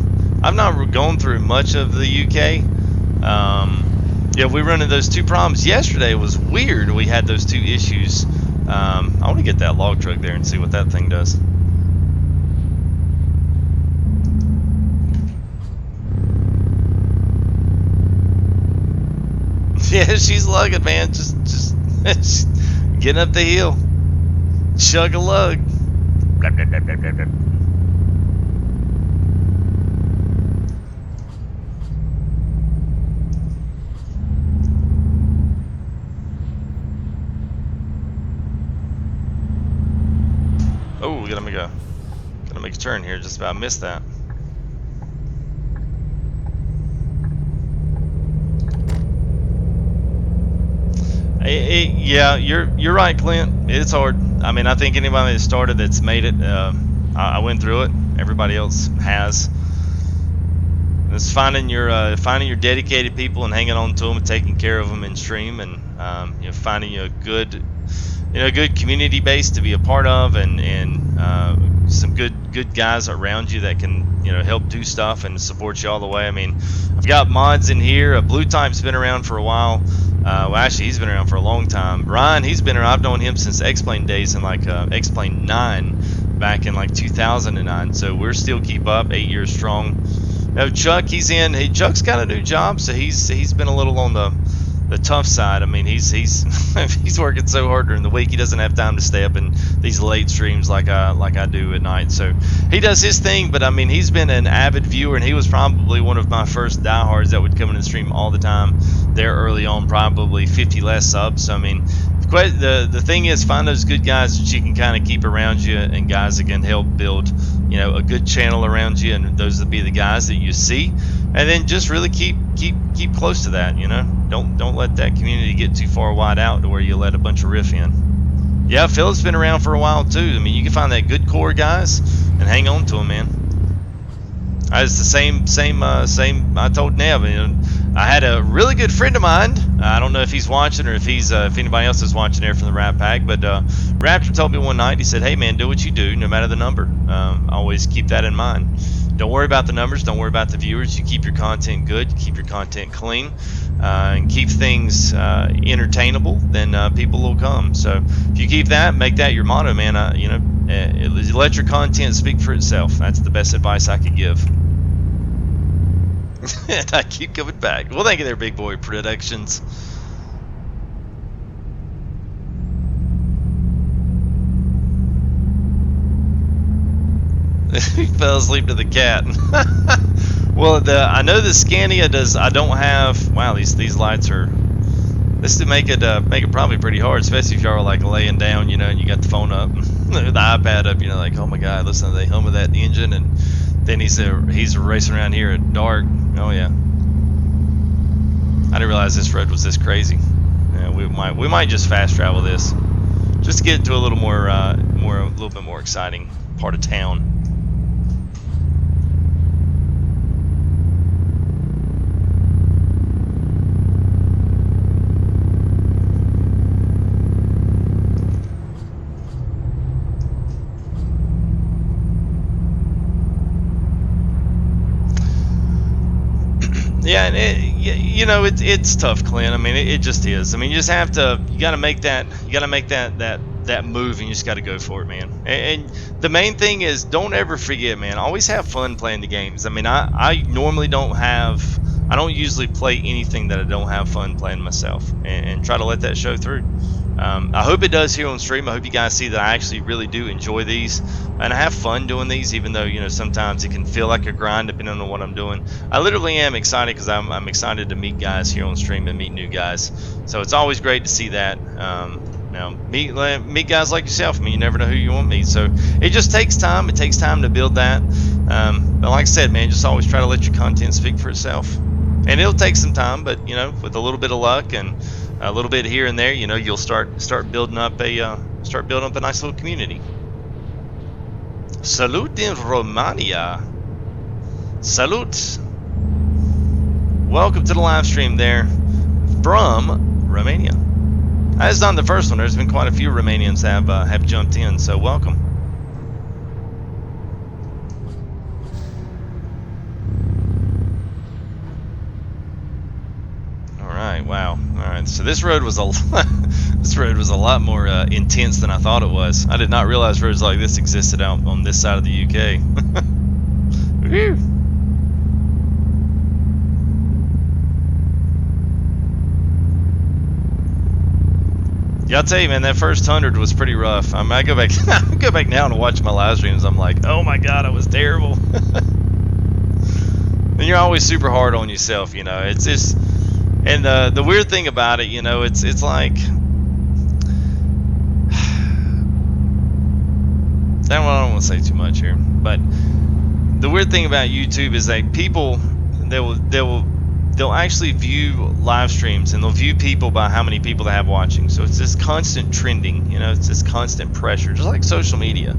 I've not gone through much of the UK. Yeah, we run into those 2 problems. Yesterday was weird. We had those 2 issues. I want to get that log truck there and see what that thing does. Yeah, she's lugging, man. Just getting up the hill. Chug a lug. Oh, we gotta make a turn here. Just about missed that. Yeah, you're right, Clint. It's hard. I mean, I think anybody that started that's made it. I went through it. Everybody else has. It's finding your dedicated people and hanging on to them and taking care of them in stream, and finding a good community base to be a part of, and some good guys around you that can help do stuff and support you all the way. I mean, I've got mods in here. Blue Type's been around for a while. Well, actually, he's been around for a long time. Ryan, he's been around. I've known him since X-Plane days in like X-Plane 9 back in like 2009. So we're still keep up, 8 years strong. Now Chuck, he's in. Hey, Chuck's got a new job, so he's been a little on the tough side. I mean, he's he's working so hard during the week. He doesn't have time to stay up in these late streams like I do at night. So he does his thing. But I mean, he's been an avid viewer, and he was probably one of my first diehards that would come in and stream all the time there early on. Probably 50 less subs. So I mean, the thing is, find those good guys that you can kind of keep around you, and guys that can help build a good channel around you, and those would be the guys that you see. And then just really keep close to that. Don't let that community get too far wide out to where you let a bunch of riff in. Yeah, Philip's been around for a while too. I mean, you can find that good core guys and hang on to them, man. It's the same. I told Nev, I had a really good friend of mine. I don't know if he's watching or if anybody else is watching there from the Rat Pack, but Raptor told me one night, he said, "Hey man, do what you do, no matter the number. Always keep that in mind. Don't worry about the numbers. Don't worry about the viewers. You keep your content good. You keep your content clean, and keep things entertainable. Then people will come. So if you keep that, make that your motto, man. Let your content speak for itself. That's the best advice I could give." And I keep coming back. Well, thank you there, Big Boy Productions. He fell asleep to the cat. Well, I know the Scania does. I don't have. Wow, these lights are. This to make it probably pretty hard, especially if y'all are like laying down, and you got the phone up, the iPad up, like, oh my God, listen to the hum of that engine, and then he's racing around here at dark. Oh yeah. I didn't realize this road was this crazy. Yeah, we might just fast travel this, just to get to a little bit more exciting part of town. Yeah, and it's tough, Clint. I mean, it just is. I mean, you gotta make that move, and you just gotta go for it, man. And the main thing is, don't ever forget, man. Always have fun playing the games. I mean, I normally I don't usually play anything that I don't have fun playing myself, and try to let that show through. I hope it does here on stream. I hope you guys see that I actually really do enjoy these, and I have fun doing these, even though sometimes it can feel like a grind depending on what I'm doing. I literally am excited because I'm excited to meet guys here on stream and meet new guys. So it's always great to see that. Meet guys like yourself. I mean, you never know who you want to meet. So it just takes time. It takes time to build that. But like I said, man, just always try to let your content speak for itself. And it'll take some time, but with a little bit of luck and a little bit here and there, you'll start building up a nice little community. Salute in Romania. Salute. Welcome to the live stream there from Romania. That's not the first one. There's been quite a few Romanians have jumped in, so welcome. Wow. All right. So this road was a lot more intense than I thought it was. I did not realize roads like this existed out on this side of the UK. Woo. Yeah, I'll tell you, man, that first 100 was pretty rough. I mean, I go back now and watch my live streams. I'm like, oh my God, it was terrible. And you're always super hard on yourself, It's just. And the weird thing about it, it's like, I don't want to say too much here, but the weird thing about YouTube is that people, they'll actually view live streams, and they'll view people by how many people they have watching. So it's this constant trending, it's this constant pressure, just like social media.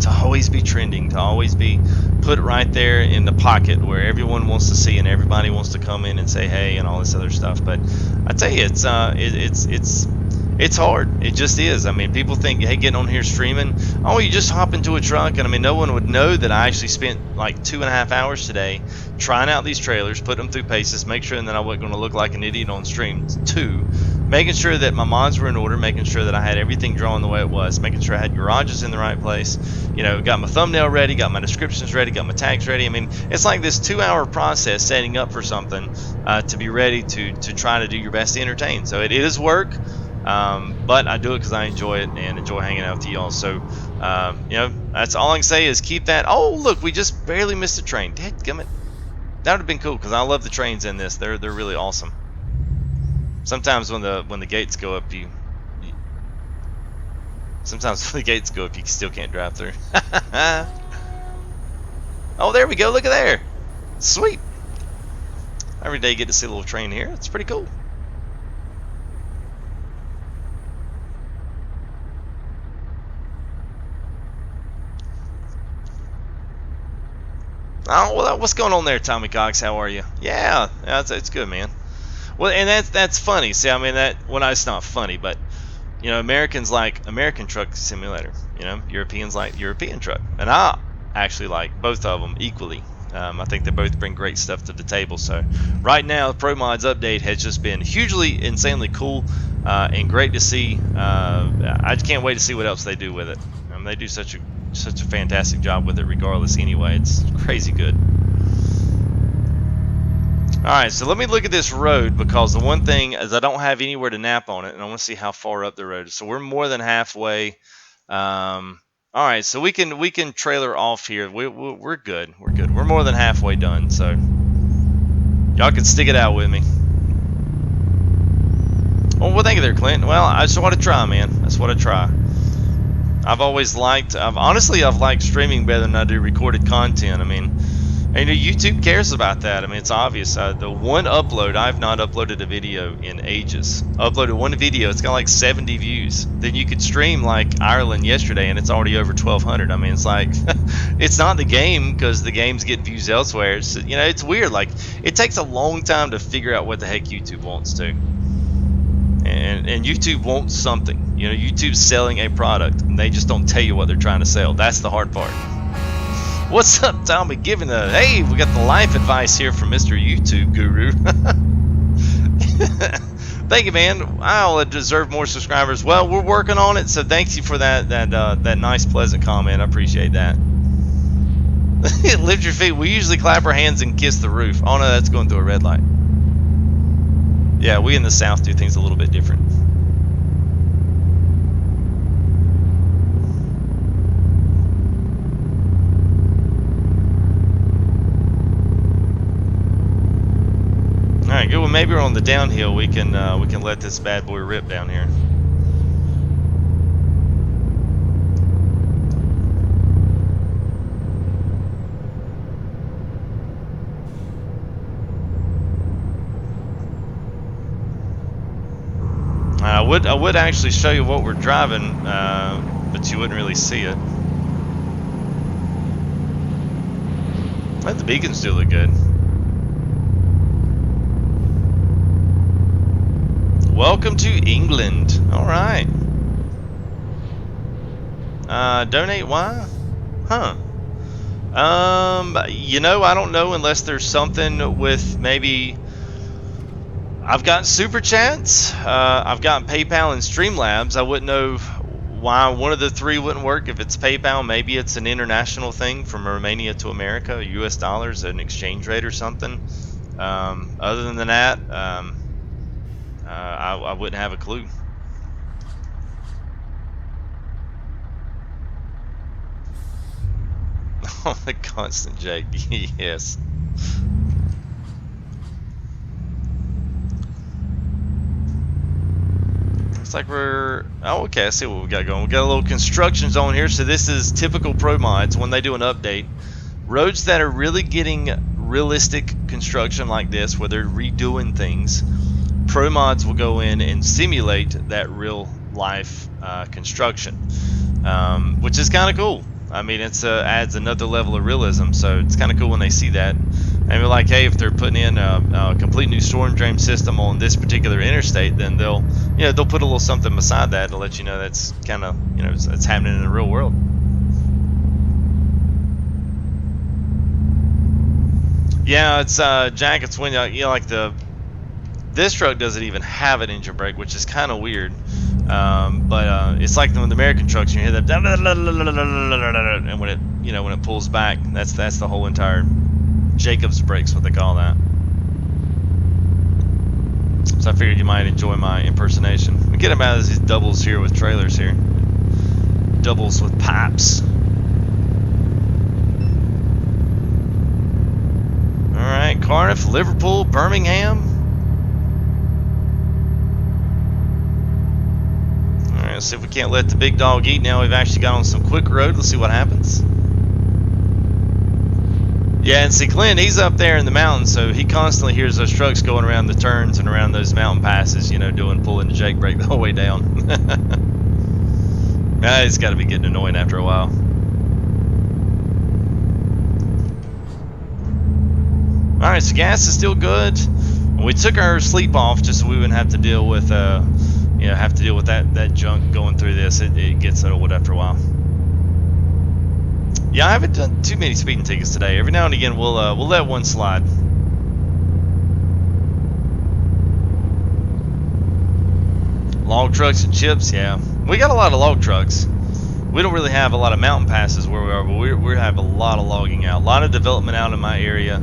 to always be trending, to always be put right there in the pocket where everyone wants to see and everybody wants to come in and say hey and all this other stuff. But I tell you, it's hard. It just is. I mean, people think, hey, getting on here streaming, oh, you just hop into a truck. And I mean, no one would know that I actually spent like 2.5 hours today trying out these trailers, putting them through paces, make sure that I wasn't going to look like an idiot on stream. 2, making sure that my mods were in order, making sure that I had everything drawn the way it was, making sure I had garages in the right place, you know, got my thumbnail ready, got my descriptions ready, got my tags ready. I mean, it's like this 2-hour process setting up for something to be ready to try to do your best to entertain. So it is work. But I do it because I enjoy it and enjoy hanging out with y'all. So, you know, that's all I can say is keep that. Oh, look, we just barely missed a train. Dadgummit. That would have been cool because I love the trains in this. They're really awesome. Sometimes when the gates go up, sometimes when the gates go up, you still can't drive through. Oh, there we go. Look at there. Sweet. Every day you get to see a little train here. It's pretty cool. Oh, well, what's going on there, Tommy Cox? How are you? Yeah, it's good, man. Well, and that's funny. See, I mean, it's not funny, but you know, Americans like American Truck Simulator. You know, Europeans like European Truck, and I actually like both of them equally. I think they both bring great stuff to the table. So right now, the ProMods update has just been hugely, insanely cool and great to see. I can't wait to see what else they do with it. They do such a fantastic job with it regardless anyway. It's crazy good. Alright, so let me look at this road because the one thing is I don't have anywhere to nap on it and I want to see how far up the road is. So we're more than halfway. Alright, so we can trailer off here. We're good. We're good. We're more than halfway done, so y'all can stick it out with me. Oh, well, thank you there, Clint. Well, I just want to try, man. That's what I try. I've honestly liked streaming better than I do recorded content. I mean, you know, YouTube cares about that. I mean, it's obvious. The one upload, I've not uploaded a video in ages. Uploaded one video, it's got like 70 views. Then you could stream like Ireland yesterday and it's already over 1,200. I mean, it's like, it's not the game because the games get views elsewhere. It's, you know, it's weird. Like, it takes a long time to figure out what the heck YouTube wants to. And YouTube wants something. You know, YouTube's selling a product, and they just don't tell you what they're trying to sell. That's the hard part. What's up, Tommy? Hey, we got the life advice here from Mr. YouTube Guru. Thank you, man. I'll deserve more subscribers. Well, we're working on it, so thank you for that nice, pleasant comment. I appreciate that. Lift your feet. We usually clap our hands and kiss the roof. Oh no, that's going through a red light. Yeah, we in the South do things a little bit different. All right, good. Well, maybe we're on the downhill. We can let this bad boy rip down here. I would actually show you what we're driving, but you wouldn't really see it. But the beacons do look good. Welcome to England. All right. Donate? Why? Huh. You know, I don't know unless there's something with maybe. I've gotten Super Chats, I've gotten PayPal and Streamlabs. I wouldn't know why one of the three wouldn't work. If it's PayPal, maybe it's an international thing from Romania to America, US dollars, an exchange rate or something. Other than that, I wouldn't have a clue. Oh, the constant Jake, yes. Looks like we're, oh, okay, I see what we got going. We got a little construction zone here, so this is typical ProMods when they do an update. Roads that are really getting realistic construction like this, where they're redoing things, ProMods will go in and simulate that real life construction, which is kind of cool. I mean, it's adds another level of realism. So it's kind of cool when they see that. And we're like, hey, if they're putting in a complete new storm drain system on this particular interstate, then they'll put a little something beside that to let you know that's kind of it's happening in the real world. Yeah, it's Jack. It's when like this truck doesn't even have an engine brake, which is kind of weird. But it's like when the American trucks, you hear that, and when it pulls back, that's the whole entire Jacob's brakes, what they call that. So I figured you might enjoy my impersonation. We get about these doubles here with trailers here, doubles with pipes. All right, Cardiff, Liverpool, Birmingham. All right, let's see if we can't let the big dog eat. Now we've actually got on some quick road. Let's see what happens. Yeah, and see, Clint, he's up there in the mountains, so he constantly hears those trucks going around the turns and around those mountain passes, pulling the Jake brake the whole way down. It's got to be getting annoying after a while. Alright, so gas is still good. We took our sleep off just so we wouldn't have to deal with, that junk going through this. It gets old after a while. Yeah, I haven't done too many speeding tickets today. Every now and again, we'll let one slide. Log trucks and chips, yeah. We got a lot of log trucks. We don't really have a lot of mountain passes where we are, but we have a lot of logging out. A lot of development out in my area.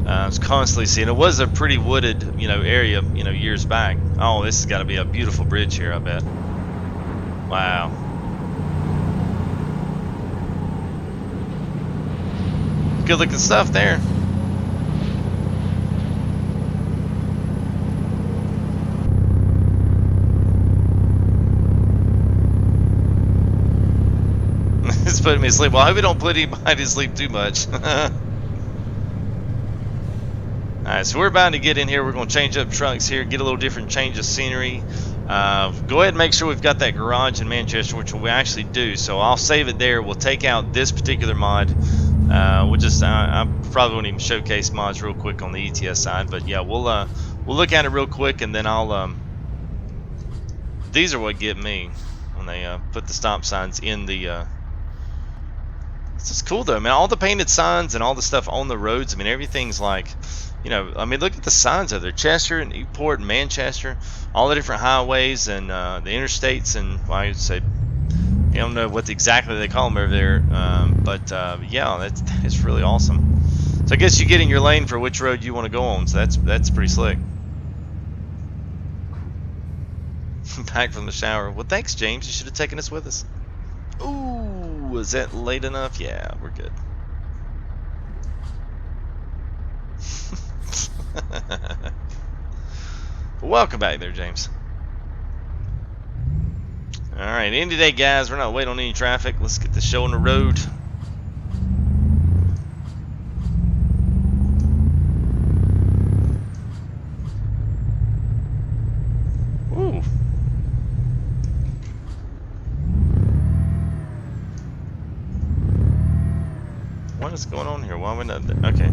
I was constantly seeing it was a pretty wooded, area, years back. Oh, this has got to be a beautiful bridge here, I bet. Wow. Good looking stuff there. It's putting me to sleep. Well, I hope we don't put anybody to sleep too much. Alright, so we're about to get in here. We're going to change up trucks here, get a little different change of scenery. Go ahead and make sure we've got that garage in Manchester, which we actually do. So I'll save it there. We'll take out this particular mod. We'll just, I probably won't even showcase mods real quick on the ETS side, but yeah, we'll look at it real quick, and then I'll, these are what get me when they put the stop signs in the, this is cool though, man. All the painted signs and all the stuff on the roads, I mean, everything's like, I mean, look at the signs over there. Chester and Newport and Manchester, all the different highways and the interstates, and well, I would say, I don't know what exactly they call them over there, but yeah, that's really awesome. So I guess you get in your lane for which road you want to go on, so that's pretty slick. Back from the shower. Well, thanks, James. You should have taken us with us. Ooh, is that late enough? Yeah, we're good. Welcome back there, James. Alright, end of day, guys. We're not waiting on any traffic. Let's get the show on the road. Ooh. What is going on here? Why are we not there? Okay.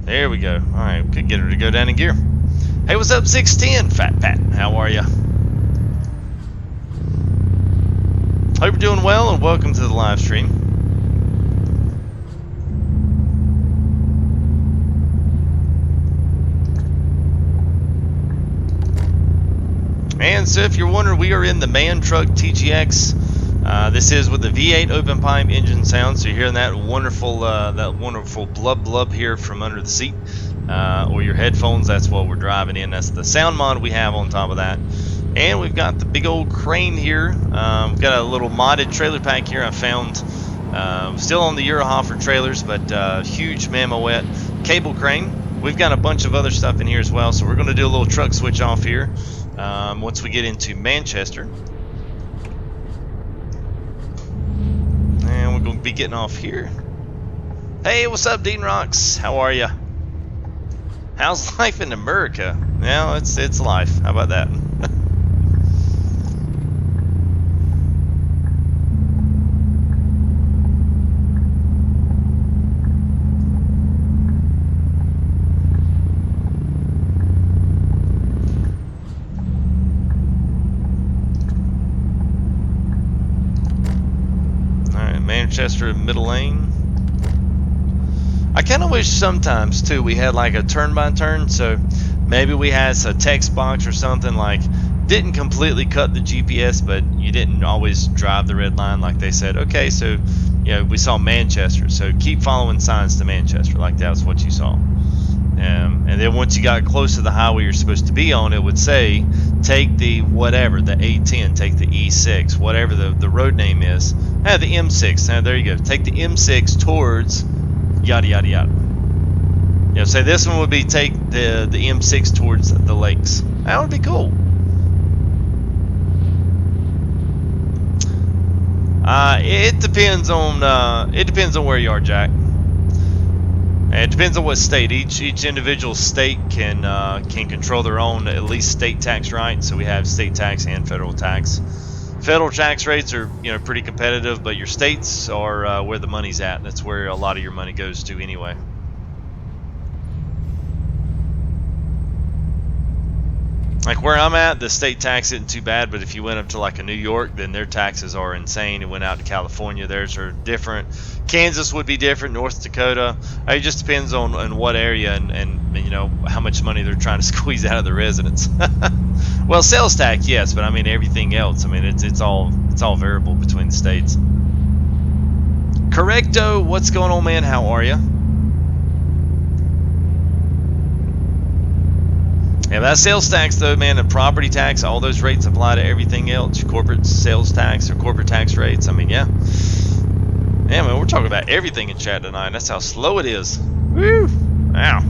There we go. Alright, could get her to go down in gear. Hey, what's up, 610? Fat Pat, how are ya? Hope you're doing well, and welcome to the live stream. And so if you're wondering, we are in the MAN Truck TGX. This is with the V8 open pipe engine sound, so you're hearing that wonderful blub blub here from under the seat, or your headphones. That's what we're driving in. That's the sound mod we have on top of that. And we've got the big old crane here. We've got a little modded trailer pack here I found. Still on the Eurohofer trailers, but huge Mammoet cable crane. We've got a bunch of other stuff in here as well, so we're going to do a little truck switch off here once we get into Manchester. And we're going to be getting off here. Hey, what's up, Dean Rocks? How are you? How's life in America? Well, it's life. How about that? Manchester middle lane. I kind of wish sometimes too we had like a turn by turn, so maybe we had a text box or something like didn't completely cut the GPS, but you didn't always drive the red line like they said. Okay, so we saw Manchester, so keep following signs to Manchester, like that was what you saw. And then once you got close to the highway you're supposed to be on, it would say take the whatever, the A10, take the E6, whatever the road name is. The M6. There you go. Take the M6 towards yada yada yada. Say this one would be take the M6 towards the lakes. That would be cool. It depends on where you are, Jack. And it depends on what state. Each individual state can control their own at least state tax rate. So we have state tax and federal tax. Federal tax rates are pretty competitive, but your states are where the money's at. That's where a lot of your money goes to anyway. Like where I'm at, the state tax isn't too bad, but if you went up to like a New York, then their taxes are insane. And went out to California, theirs are different. Kansas would be different, North Dakota. It just depends on what area and how much money they're trying to squeeze out of the residents. Well, sales tax, yes, but I mean everything else. I mean it's all variable between the states. Correcto, what's going on, man? How are you? Yeah, that sales tax though, man, and property tax, all those rates apply to everything else. Corporate sales tax or corporate tax rates. I mean, yeah. Yeah, man, we're talking about everything in chat tonight. That's how slow it is. Woo! Wow.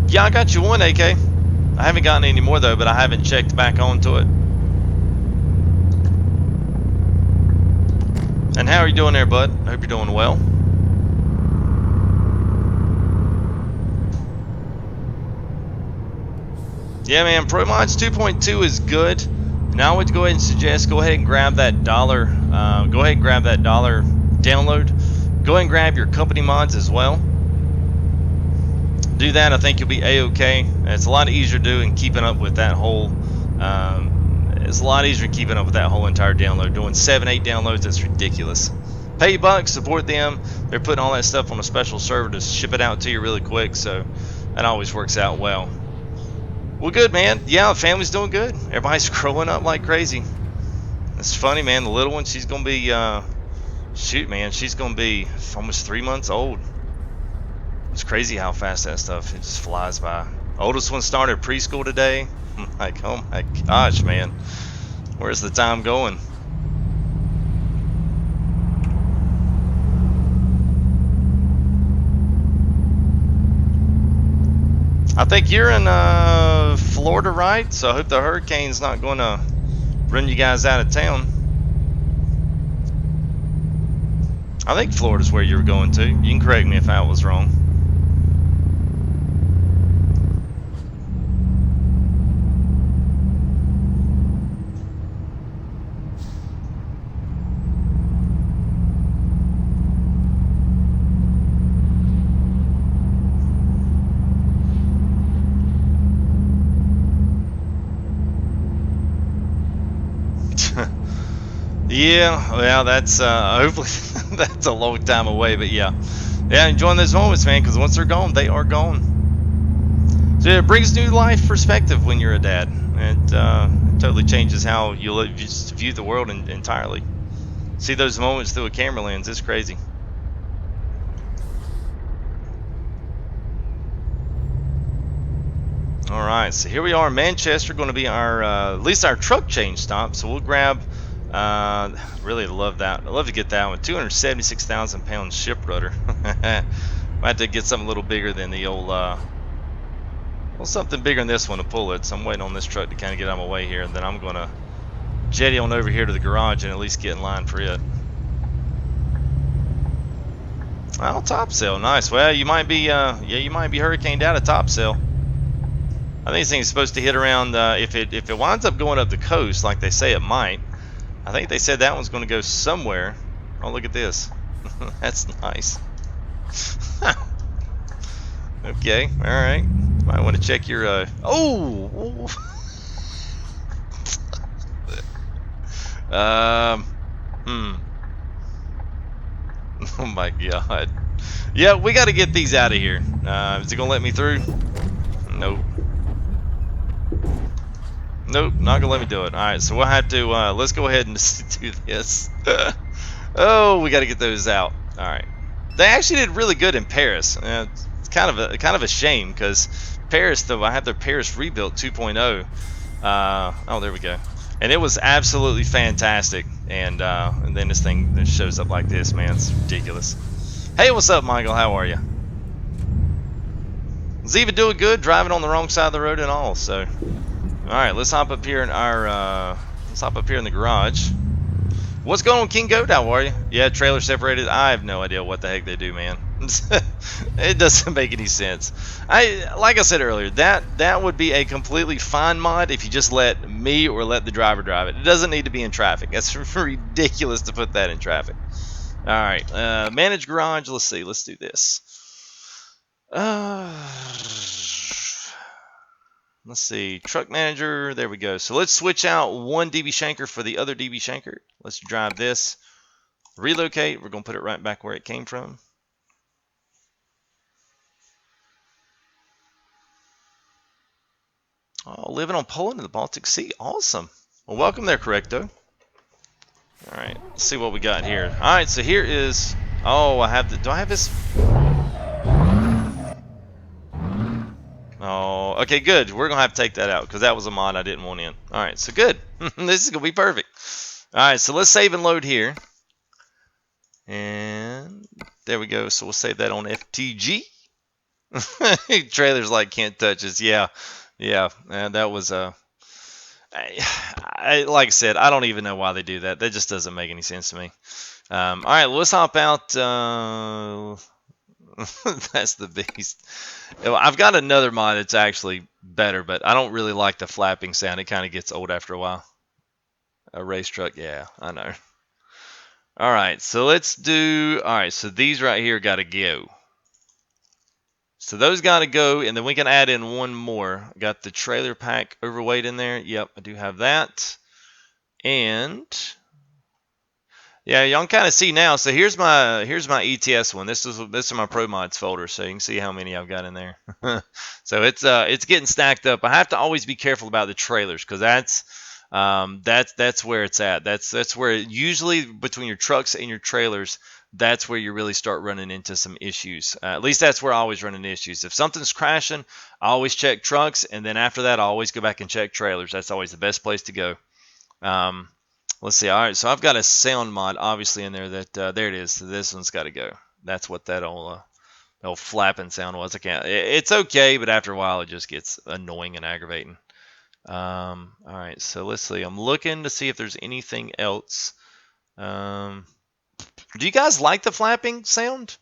Yeah, I got you one, AK. I haven't gotten any more though, but I haven't checked back onto it. And how are you doing there, bud? I hope you're doing well. Yeah, man, PROMODS 2.20 is good. Now I would go ahead and suggest go ahead and grab that dollar. Go ahead and grab that dollar download. Go ahead and grab your company mods as well. Do that, I think you'll be a-okay. It's a lot easier to do and keeping up with that whole. It's a lot easier keeping up with that whole entire download. Doing 7-8 downloads, that's ridiculous. Pay bucks, support them. They're putting all that stuff on a special server to ship it out to you really quick, so that always works out well. Well, good, man. Yeah, the family's doing good. Everybody's growing up like crazy. It's funny, man. The little one, she's going to be, shoot, man, she's going to be almost 3 months old. It's crazy how fast that stuff, it just flies by. Oldest one started preschool today. I'm like, oh my gosh, man. Where's the time going? I think you're in Florida, right? So I hope the hurricane's not going to run you guys out of town. I think Florida's where you were going to. You can correct me if I was wrong. Yeah, well, that's hopefully that's a long time away, but yeah, enjoying those moments, man, because once they're gone, they are gone. So it brings new life perspective when you're a dad. It totally changes how you just view the world entirely. See those moments through a camera lens, it's crazy. All right, so here we are in Manchester, going to be our at least our truck change stop. So we'll grab. Really love that. I'd love to get that one. 276,000 pound ship rudder. Might have to get something a little bigger than the old. Well, something bigger than this one to pull it. So I'm waiting on this truck to kind of get out of my way here, and then I'm gonna jetty on over here to the garage and at least get in line for it. Oh, topsail, nice. Well, you might be, you might be hurricaned out of topsail. I think this thing's supposed to hit around. If it winds up going up the coast, like they say it might. I think they said that one's going to go somewhere. Oh, look at this. That's nice. Okay, all right. Might want to check your. Oh! Hmm. Oh my god. Yeah, we got to get these out of here. Is it gonna let me through? Nope. Nope, not gonna let me do it. All right, so we'll have to. Let's go ahead and do this. Oh, we got to get those out. All right. They actually did really good in Paris. It's kind of a shame because Paris, though, I have their Paris rebuilt 2.0. Oh, there we go. And it was absolutely fantastic. And then this thing that shows up like this, man, it's ridiculous. Hey, what's up, Michael? How are you? Ziva doing good, driving on the wrong side of the road and all. So, all right, let's hop up here in our let's hop up here in the garage. What's going on, King Goat? How are you? Yeah, trailer separated. I have no idea what the heck they do, man. It doesn't make any sense. Like I said earlier, that would be a completely fine mod if you just let me or let the driver drive it. It doesn't need to be in traffic. That's ridiculous to put that in traffic. All right, manage garage. Let's see. Let's do this. Let's see, truck manager, there we go. So let's switch out one DB Shanker for the other DB Shanker. Let's drive this, relocate, we're gonna put it right back where it came from. Oh, living on Poland in the Baltic Sea, awesome. Well, welcome there, Correcto. All right, let's see what we got here. All right, so here is, oh, I have the, do I have this? Oh, okay, good. We're going to have to take that out because that was a mod I didn't want in. All right, so good. This is going to be perfect. All right, so let's save and load here. And there we go. So we'll save that on FTG. Trailers like can't touch us. Yeah, and that was like I said, I don't even know why they do that. That just doesn't make any sense to me. All right, let's hop out. That's the beast. I've got another mod that's actually better, but I don't really like the flapping sound. It kind of gets old after a while. A race truck, yeah, I know. All right, so let's do. All right, so these right here got to go. So those got to go, and then we can add in one more. Got the trailer pack overweight in there. Yep, I do have that. And yeah, y'all can kind of see now. So here's my ETS one. This is my PROMODS folder, so you can see how many I've got in there. So it's getting stacked up. I have to always be careful about the trailers because that's where it's at. That's where usually between your trucks and your trailers, that's where you really start running into some issues. At least that's where I always run into issues. If something's crashing, I always check trucks, and then after that, I always go back and check trailers. That's always the best place to go. Let's see. All right, so I've got a sound mod obviously in there that there it is. So this one's got to go. That's what that old flapping sound was. I can't. It's okay, but after a while it just gets annoying and aggravating. All right, so let's see. I'm looking to see if there's anything else. Do you guys like the flapping sound?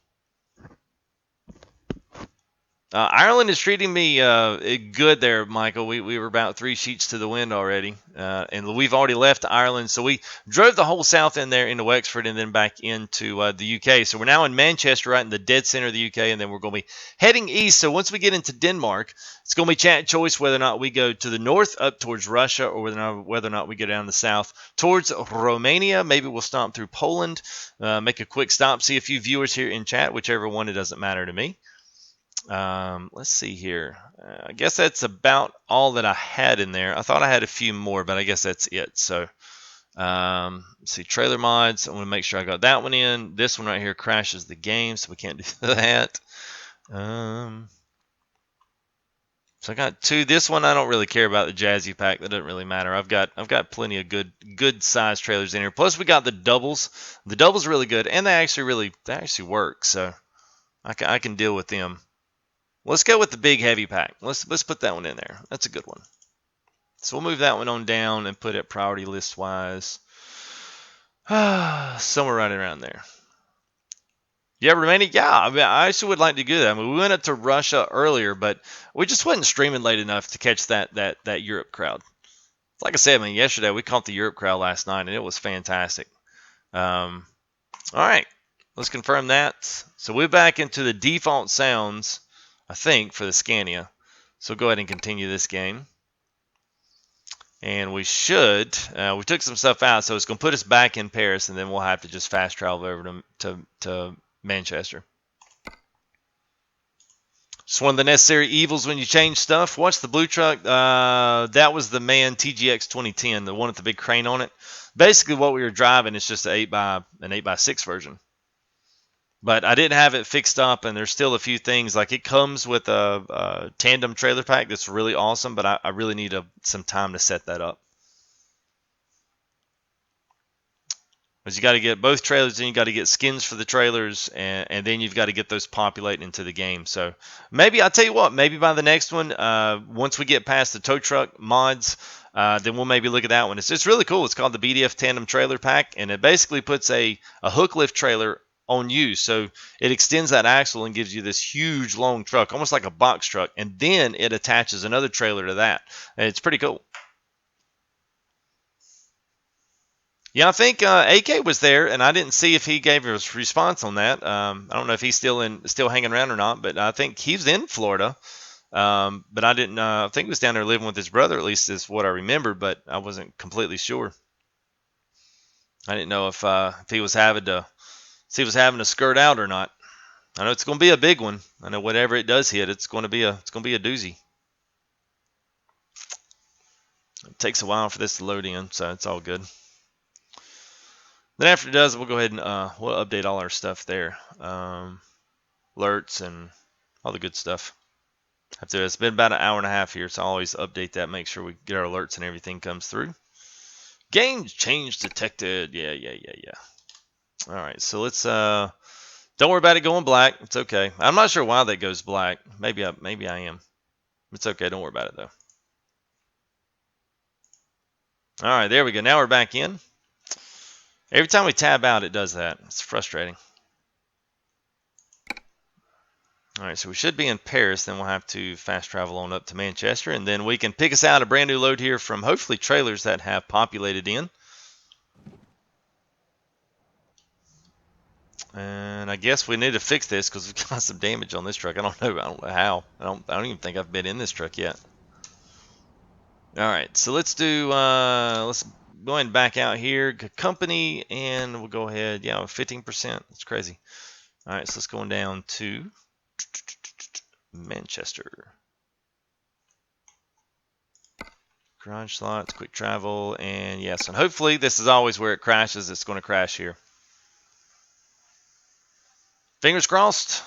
Ireland is treating me good there, Michael. We were about 3 sheets to the wind already, and we've already left Ireland. So we drove the whole south in there into Wexford and then back into the UK. So we're now in Manchester, right in the dead center of the UK, and then we're going to be heading east. So once we get into Denmark, it's going to be chat choice whether or not we go to the north up towards Russia or whether or not we go down the south towards Romania. Maybe we'll stomp through Poland, make a quick stop, see a few viewers here in chat, whichever one, it doesn't matter to me. Let's see here. I guess that's about all that I had in there. I thought I had a few more, but I guess that's it. So, let's see, trailer mods. I want to make sure I got that one in. This one right here crashes the game, so we can't do that. So I got 2. This one I don't really care about the Jazzy pack. That doesn't really matter. I've got plenty of good size trailers in here. Plus we got the doubles. The doubles are really good, and they actually work. So I can deal with them. Let's go with the big heavy pack. Let's put that one in there. That's a good one. So we'll move that one on down and put it priority list wise. Somewhere right around there. Yeah, Romania. Yeah, I mean, I actually would like to do that. I mean, we went up to Russia earlier, but we just wasn't streaming late enough to catch that Europe crowd. Like I said, I mean, yesterday we caught the Europe crowd last night, and it was fantastic. All right, let's confirm that. So we're back into the default sounds, I think, for the Scania. So go ahead and continue this game. And we should, we took some stuff out, so it's going to put us back in Paris, and then we'll have to just fast travel over to Manchester. Just one of the necessary evils when you change stuff. What's the blue truck? That was the MAN TGX 2010, the one with the big crane on it. Basically, what we were driving is just an 8x6 version. But I didn't have it fixed up, and there's still a few things. Like it comes with a tandem trailer pack that's really awesome, but I really need some time to set that up. Because you got to get both trailers, and you got to get skins for the trailers, and then you've got to get those populating into the game. So maybe, I'll tell you what, maybe by the next one, once we get past the tow truck mods, then we'll maybe look at that one. It's really cool. It's called the BDF Tandem Trailer Pack, and it basically puts a hook lift trailer on you. So it extends that axle and gives you this huge long truck, almost like a box truck, and then it attaches another trailer to that. And it's pretty cool. Yeah, I think AK was there, and I didn't see if he gave us a response on that. I don't know if he's still hanging around or not, but I think he's in Florida. But I didn't. I think he was down there living with his brother, at least is what I remember. But I wasn't completely sure. I didn't know if he was having to skirt out or not. I know it's going to be a big one. I know whatever it does hit, it's going to be a doozy. It takes a while for this to load in, so it's all good. Then after it does, we'll go ahead and we'll update all our stuff there, alerts and all the good stuff. After it's been about an hour and a half here, so I'll always update that, make sure we get our alerts and everything comes through. Game change detected. Yeah. All right, so let's don't worry about it going black. It's okay. I'm not sure why that goes black. Maybe I am. It's okay. Don't worry about it though. All right, there we go. Now we're back in. Every time we tab out, it does that. It's frustrating. All right, so we should be in Paris. Then we'll have to fast travel on up to Manchester, and then we can pick us out a brand new load here from hopefully trailers that have populated in. And I guess we need to fix this because we've got some damage on this truck. I don't know how. I don't even think I've been in this truck yet. All right, so let's do. Let's go ahead and back out here. Company, and we'll go ahead. Yeah, 15%. That's crazy. All right, so let's go down to Manchester. Garage slots, quick travel, and yes, and hopefully this is always where it crashes. It's going to crash here. Fingers crossed.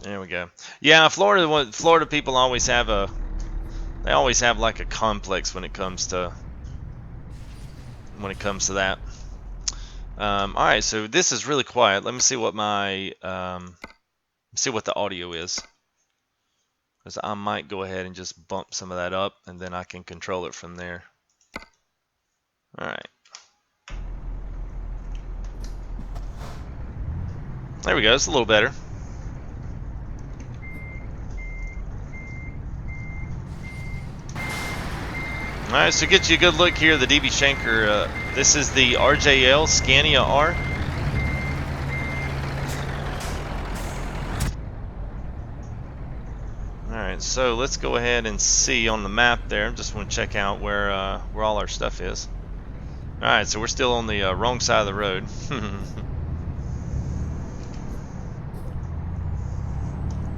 There we go. Yeah, Florida people always have like a complex when it comes to that. All right, so this is really quiet. Let me see what my see what the audio is, because I might go ahead and just bump some of that up, and then I can control it from there. All right. There we go. It's a little better. All right, so get you a good look here. The DB Schenker. This is the RJL Scania R. All right, so let's go ahead and see on the map there. Just want to check out where all our stuff is. All right, so we're still on the wrong side of the road.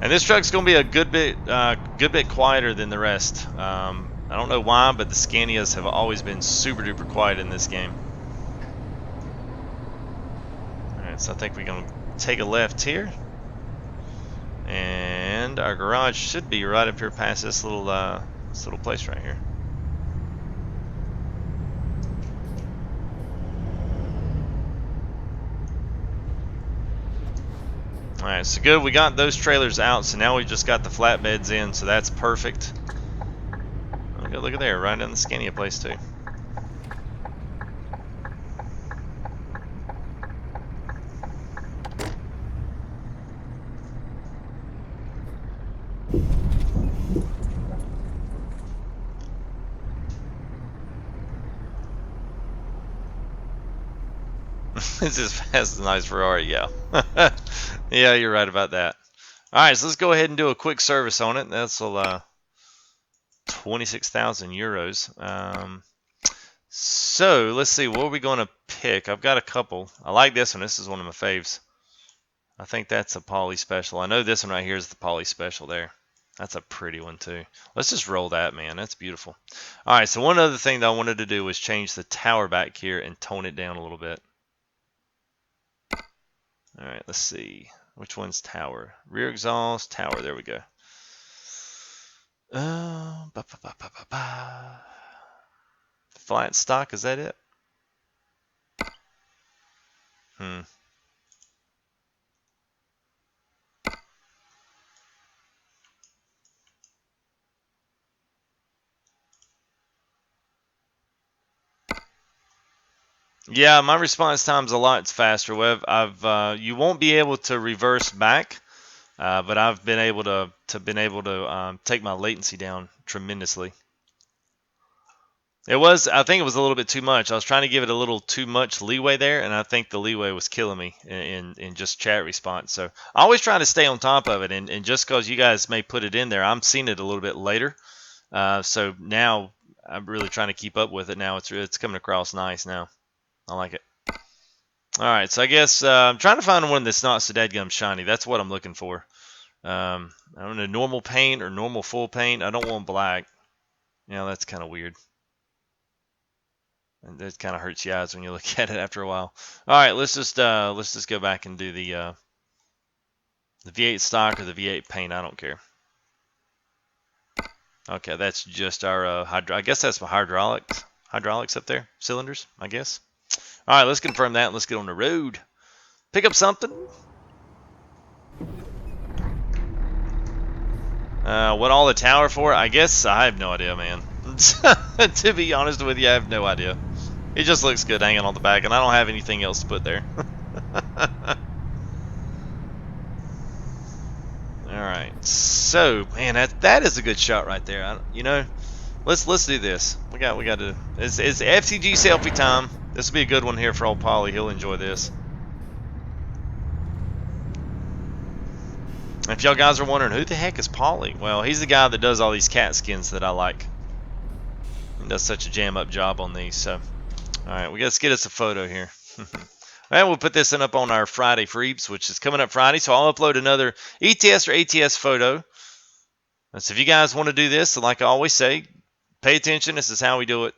And this truck's going to be a good bit quieter than the rest. I don't know why, but the Scanias have always been super duper quiet in this game. All right, so I think we're going to take a left here, and our garage should be right up here past this little place right here. Alright, so good, we got those trailers out, so now we just got the flatbeds in, so that's perfect. Oh, look at there, right in the Scania place too. It's as fast as a nice Ferrari, yeah. Yeah, you're right about that. All right, so let's go ahead and do a quick service on it. That's 26,000 euros. So let's see, what are we going to pick? I've got a couple. I like this one. This is one of my faves. I think that's a poly special. I know this one right here is the poly special there. That's a pretty one too. Let's just roll that, man. That's beautiful. All right, so one other thing that I wanted to do was change the tower back here and tone it down a little bit. All right, let's see. Which one's tower? Rear exhaust, tower. There we go. Flat stock, is that it? Yeah, my response time's a lot faster. You won't be able to reverse back, but I've been able to take my latency down tremendously. I think it was a little bit too much. I was trying to give it a little too much leeway there, and I think the leeway was killing me in just chat response. So I always try to stay on top of it, and just because you guys may put it in there, I'm seeing it a little bit later. So now I'm really trying to keep up with it now. It's coming across nice now. I like it. All right, so I guess I'm trying to find one that's not so dadgum shiny. That's what I'm looking for. I don't know, normal paint or normal full paint. I don't want black. That's kind of weird. And that kind of hurts your eyes when you look at it after a while. All right, let's just go back and do the V8 stock or the V8 paint. I don't care. Okay, that's just our I guess that's my hydraulics up there, cylinders, I guess. All right, let's confirm that and let's get on the road. Pick up something. What all the tower for? I guess I have no idea, man. To be honest with you, I have no idea. It just looks good hanging on the back, and I don't have anything else to put there. All right, so man, that is a good shot right there. Let's do this. We got to. It's FTG selfie time. This will be a good one here for old Polly. He'll enjoy this. If y'all guys are wondering who the heck is Polly, well, he's the guy that does all these cat skins that I like. He does such a jam up job on these. So, all right, let's get us a photo here. And we'll put this up on our Friday Freeps, which is coming up Friday. So I'll upload another ETS or ATS photo. So if you guys want to do this, like I always say, pay attention. This is how we do it.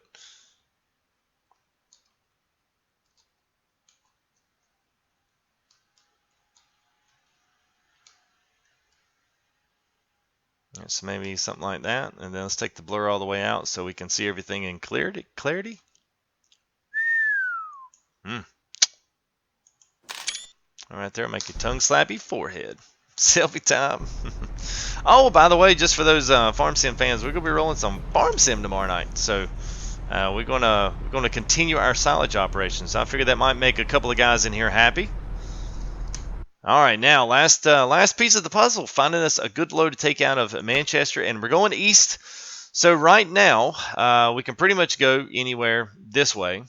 So maybe something like that. And then let's take the blur all the way out so we can see everything in clarity. All right there, make your tongue slappy forehead. Selfie time. Oh, by the way, just for those Farm Sim fans, we're gonna be rolling some Farm Sim tomorrow night. So we're gonna continue our silage operations. I figured that might make a couple of guys in here happy. All right, now last piece of the puzzle, finding us a good load to take out of Manchester, and we're going east. So right now we can pretty much go anywhere this way.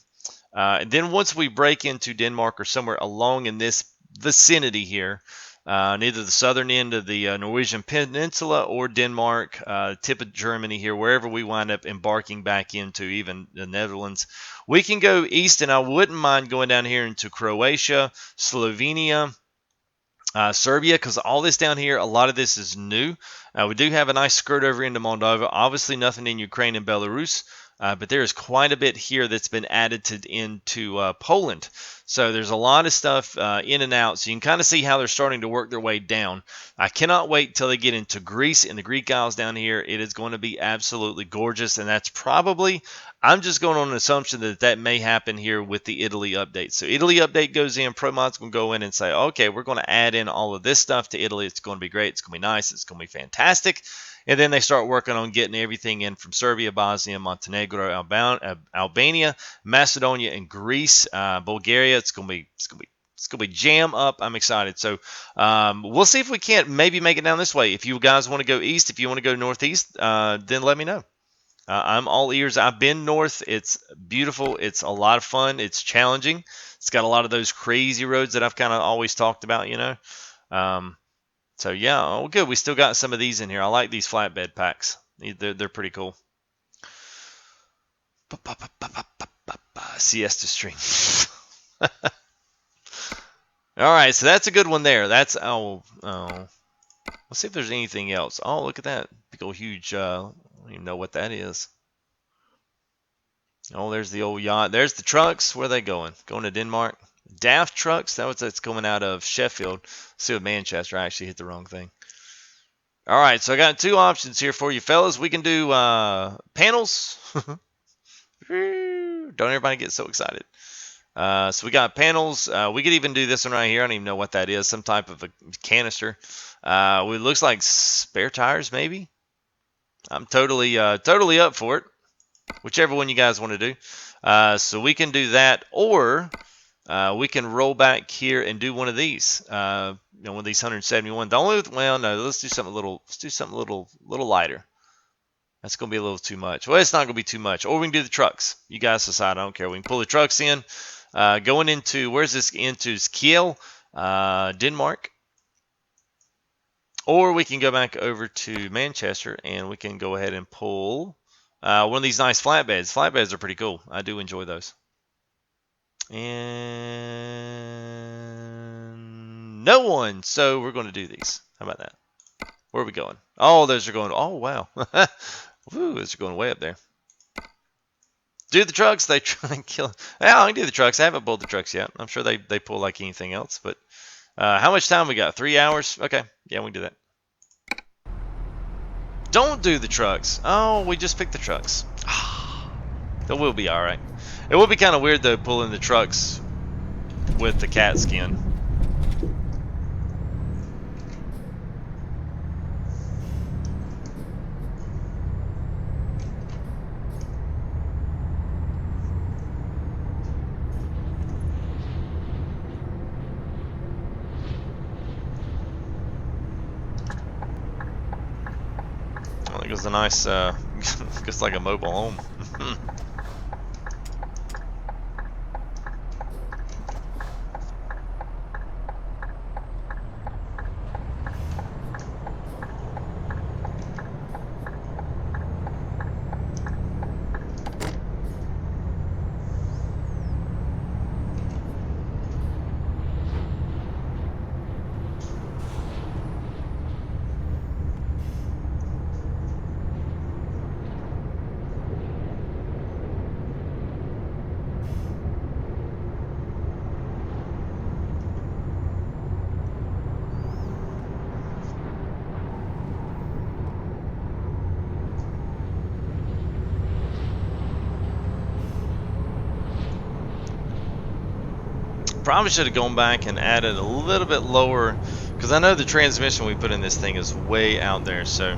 And then once we break into Denmark or somewhere along in this vicinity here, neither the southern end of the Norwegian Peninsula or Denmark, tip of Germany here, wherever we wind up embarking back into, even the Netherlands, we can go east, and I wouldn't mind going down here into Croatia, Slovenia, Serbia, because all this down here, a lot of this is new. We do have a nice skirt over into Moldova. Obviously nothing in Ukraine and Belarus. But there is quite a bit here that's been added into Poland. So there's a lot of stuff in and out. So you can kind of see how they're starting to work their way down. I cannot wait till they get into Greece and the Greek Isles down here. It is going to be absolutely gorgeous. And that's probably, I'm just going on an assumption that may happen here with the Italy update. So Italy update goes in, PROMODS going to go in and say, okay, we're going to add in all of this stuff to Italy. It's going to be great. It's going to be nice. It's going to be fantastic. And then they start working on getting everything in from Serbia, Bosnia, Montenegro, Albania, Macedonia, and Greece, Bulgaria. It's gonna be jam up. I'm excited. So we'll see if we can't maybe make it down this way. If you guys want to go east, if you want to go northeast, then let me know. I'm all ears. I've been north. It's beautiful. It's a lot of fun. It's challenging. It's got a lot of those crazy roads that I've kind of always talked about, So yeah, oh good. We still got some of these in here. I like these flatbed packs. They're pretty cool. Siesta stream. All right, so that's a good one there. That's oh. Let's see if there's anything else. Oh, look at that big old huge. I don't even know what that is. Oh, there's the old yacht. There's the trucks. Where are they going? Going to Denmark. Daft trucks. That's coming out of Sheffield. Let's see what Manchester. I actually hit the wrong thing. All right, so I got two options here for you, fellas. We can do panels. Don't everybody get so excited. So we got panels. We could even do this one right here. I don't even know what that is. Some type of a canister. It looks like spare tires, maybe. I'm totally up for it. Whichever one you guys want to do. So we can do that, or we can roll back here and do one of these. One of these 171. The only no, let's do something a little. Let's do something a little lighter. That's gonna be a little too much. Well, it's not gonna be too much. Or we can do the trucks. You guys decide. I don't care. We can pull the trucks in. Going into where's this into? Kiel, Denmark. Or we can go back over to Manchester and we can go ahead and pull one of these nice flatbeds. Flatbeds are pretty cool. I do enjoy those. And no one. So we're going to do these. How about that? Where are we going? Oh, those are going. Oh, wow. Woo, those are going way up there. Do the trucks. They try and kill. Yeah, I can do the trucks. I haven't pulled the trucks yet. I'm sure they pull like anything else. But how much time we got? 3 hours? Okay. Yeah, we can do that. Don't do the trucks. Oh, we just picked the trucks. That will be alright. It will be kind of weird, though, pulling the trucks with the cat skin. I think it was a nice, just like a mobile home. Probably should have gone back and added a little bit lower, because I know the transmission we put in this thing is way out there, so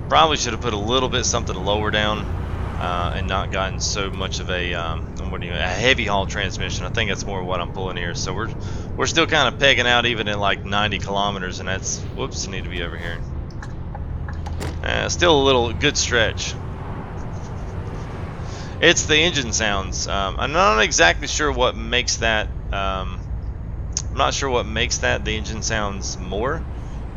probably should have put a little bit something lower down and not gotten so much of a heavy haul transmission. I think that's more what I'm pulling here. So we're still kind of pegging out even at like 90 kilometers, and that's whoops, I need to be over here. Still a little good stretch. It's the engine sounds. I'm not exactly sure what makes that. I'm not sure what makes that. The engine sounds more.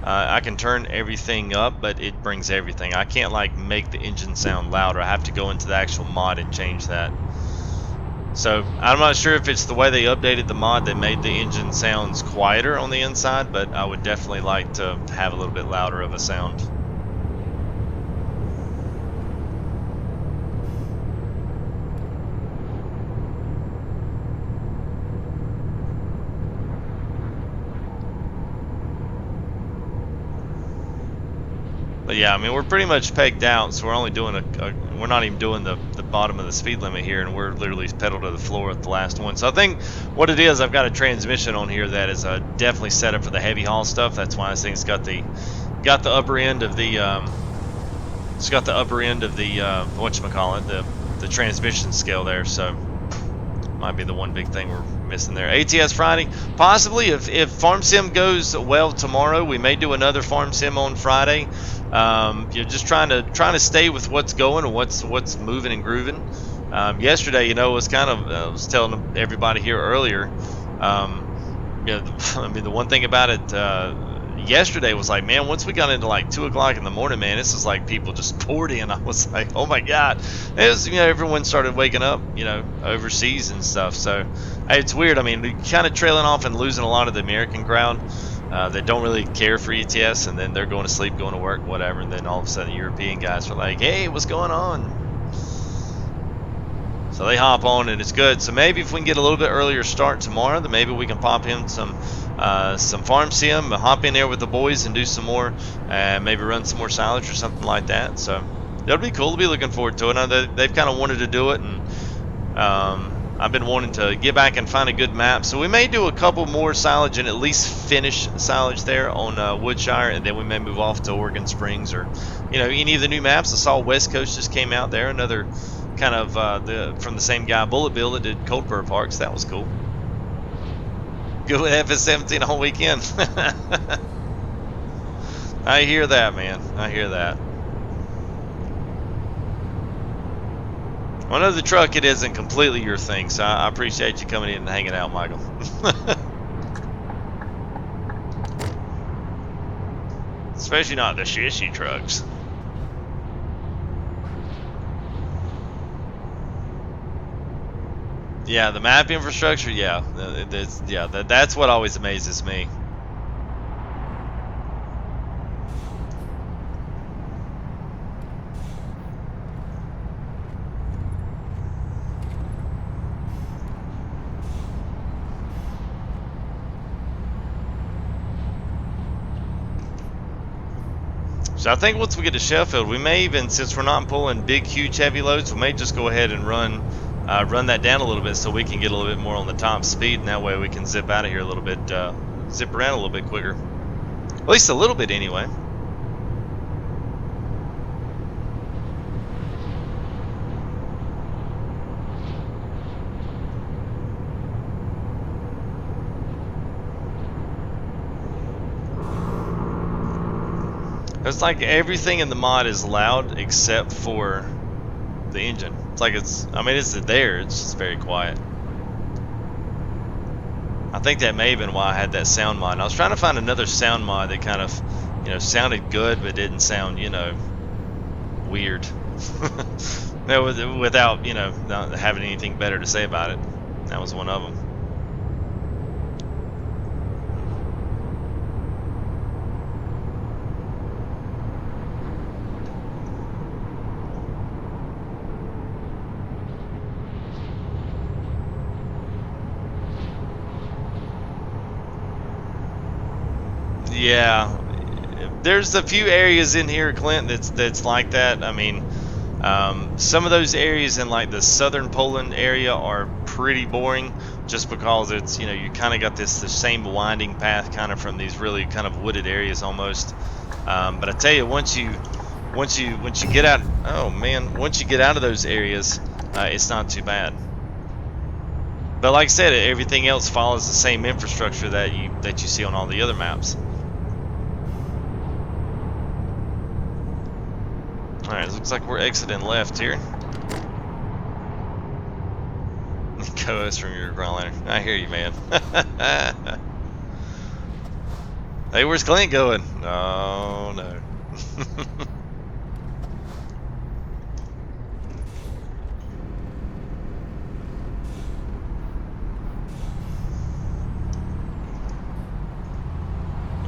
I can turn everything up, but it brings everything. I can't like make the engine sound louder. I have to go into the actual mod and change that. So I'm not sure if it's the way they updated the mod that made the engine sounds quieter on the inside, but I would definitely like to have a little bit louder of a sound. But yeah, I mean, we're pretty much pegged out, so we're only doing we're not even doing the bottom of the speed limit here, and we're literally pedal to the floor at the last one. So I think what it is, I've got a transmission on here that is definitely set up for the heavy haul stuff. That's why this thing's got the upper end of the whatchamacallit, the transmission scale there. So might be the one big thing we're missing there. ATS Friday, possibly if Farm Sim goes well tomorrow, we may do another Farm Sim on Friday. You're just trying to stay with what's going and what's moving and grooving. Yesterday, you know, was I was telling everybody here earlier. I mean, the one thing about it, yesterday was like, man, once we got into like 2 o'clock in the morning, man, this is like people just poured in. I was like, oh my God. It was, everyone started waking up, overseas and stuff. So it's weird. I mean, kind of trailing off and losing a lot of the American crowd. They don't really care for ETS, and then they're going to sleep, going to work, whatever. And then all of a sudden, European guys are like, hey, what's going on? So they hop on, and it's good. So maybe if we can get a little bit earlier start tomorrow, then maybe we can pop in some farm sim, hop in there with the boys and do some more, maybe run some more silage or something like that. So that'll be cool to be looking forward to it. I know they've kind of wanted to do it, and I've been wanting to get back and find a good map. So we may do a couple more silage and at least finish silage there on Woodshire, and then we may move off to Oregon Springs or any of the new maps. I saw West Coast just came out there, another kind of from the same guy, Bullet Bill, that did Coldborough Parks. That was cool. Good with FS17 all weekend. I hear that, man. I hear that. Well, I know the truck, it isn't completely your thing, so I appreciate you coming in and hanging out, Michael. Especially not the shishy trucks. Yeah, the map infrastructure, yeah. That's what always amazes me. So I think once we get to Sheffield, we may even, since we're not pulling big, huge, heavy loads, we may just go ahead and run that down a little bit so we can get a little bit more on the top speed, and that way we can zip out of here a little bit, zip around a little bit quicker. At least a little bit anyway. It's like everything in the mod is loud except for the engine. It's like it's there, it's just very quiet. I think that may have been why I had that sound mod. And I was trying to find another sound mod that kind of, sounded good but didn't sound, weird. Without, not having anything better to say about it. That was one of them. Yeah, there's a few areas in here, Clint, that's like that. I mean, some of those areas in like the southern Poland area are pretty boring, just because it's you kind of got the same winding path kind of from these really kind of wooded areas almost. But I tell you, once you get out, oh man, once you get out of those areas, it's not too bad. But like I said, everything else follows the same infrastructure that you see on all the other maps. Alright, it looks like we're exiting left here. Co-host from your ground liner. I hear you, man. Hey, where's Clint going? Oh, no.